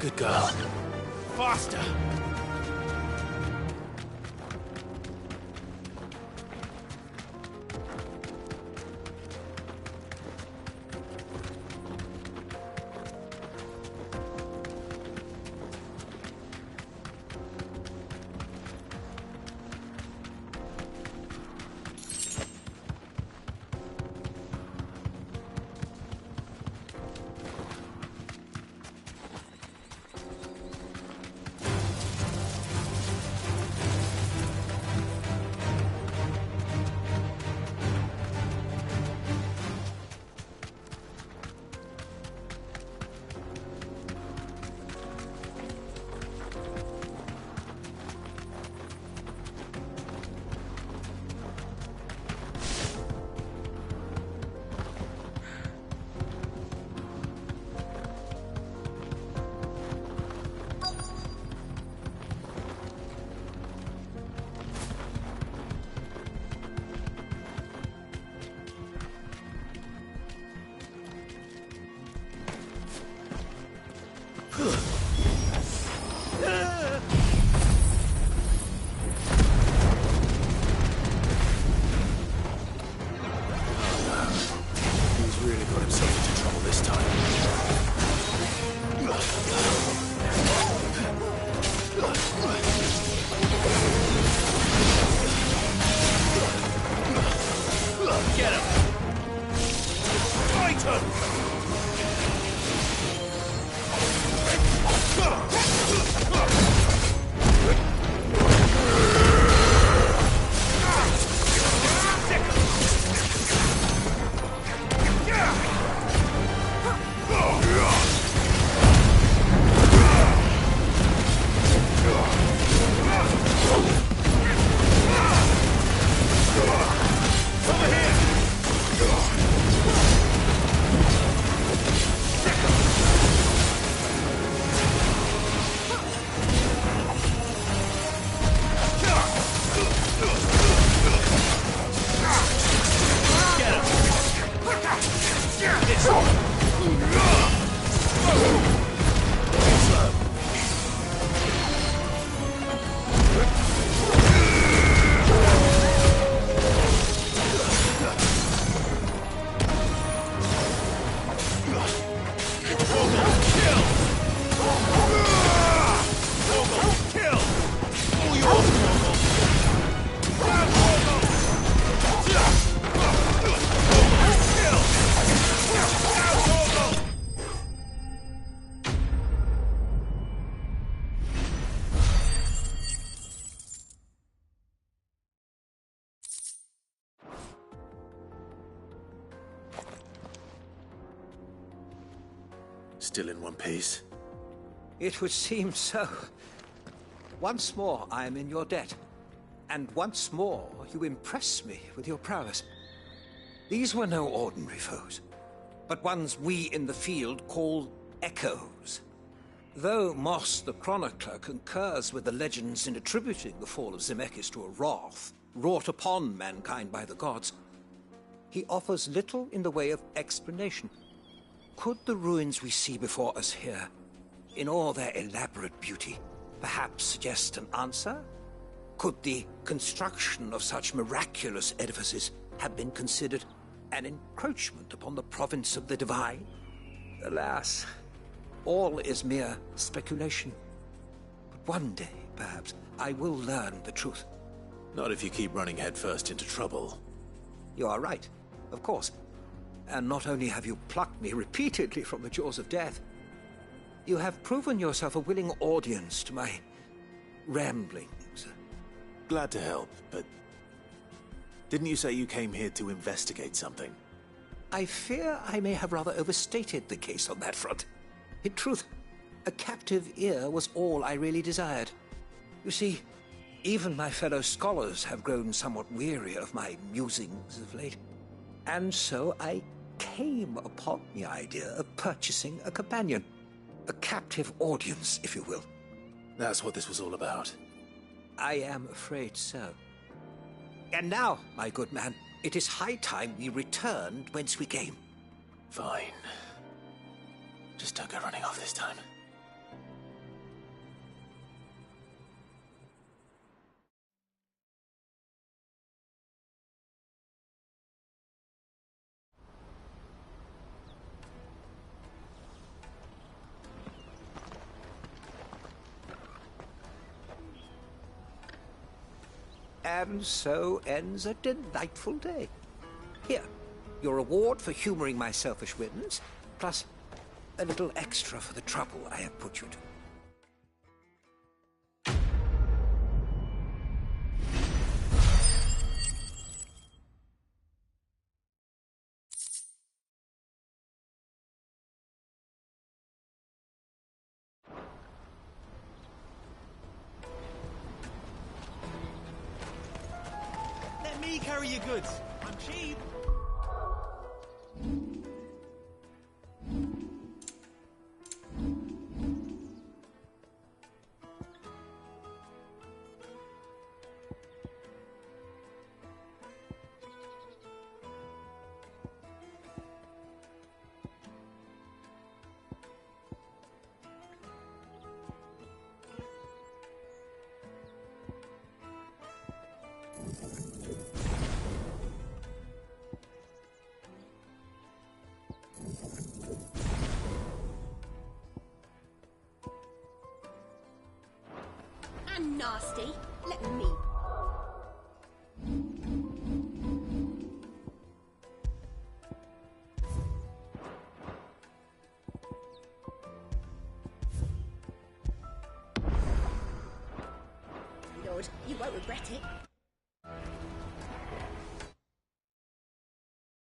Good girl. Faster! Still in one piece? It would seem so. Once more I am in your debt. And once more you impress me with your prowess. These were no ordinary foes, but ones we in the field call echoes. Though Moss the Chronicler concurs with the legends in attributing the fall of Zemeckis to a wrath wrought upon mankind by the gods, he offers little in the way of explanation. Could the ruins we see before us here, in all their elaborate beauty, perhaps suggest an answer? Could the construction of such miraculous edifices have been considered an encroachment upon the province of the divine? Alas, all is mere speculation. But one day, perhaps, I will learn the truth. Not if you keep running headfirst into trouble. You are right, of course. And not only have you plucked me repeatedly from the jaws of death, you have proven yourself a willing audience to my ramblings. Glad to help, but didn't you say you came here to investigate something? I fear I may have rather overstated the case on that front. In truth, a captive ear was all I really desired. You see, even my fellow scholars have grown somewhat weary of my musings of late. And so I came upon the idea of purchasing a companion. A captive audience, if you will. That's what this was all about. I am afraid so. And now, my good man, it is high time we returned whence we came. Fine. Just don't go running off this time. And so ends a delightful day. Here, your reward for humoring my selfish whims, plus a little extra for the trouble I have put you to. Let me carry your goods. I'm cheap. And nasty. Let me. Lord, you won't regret it.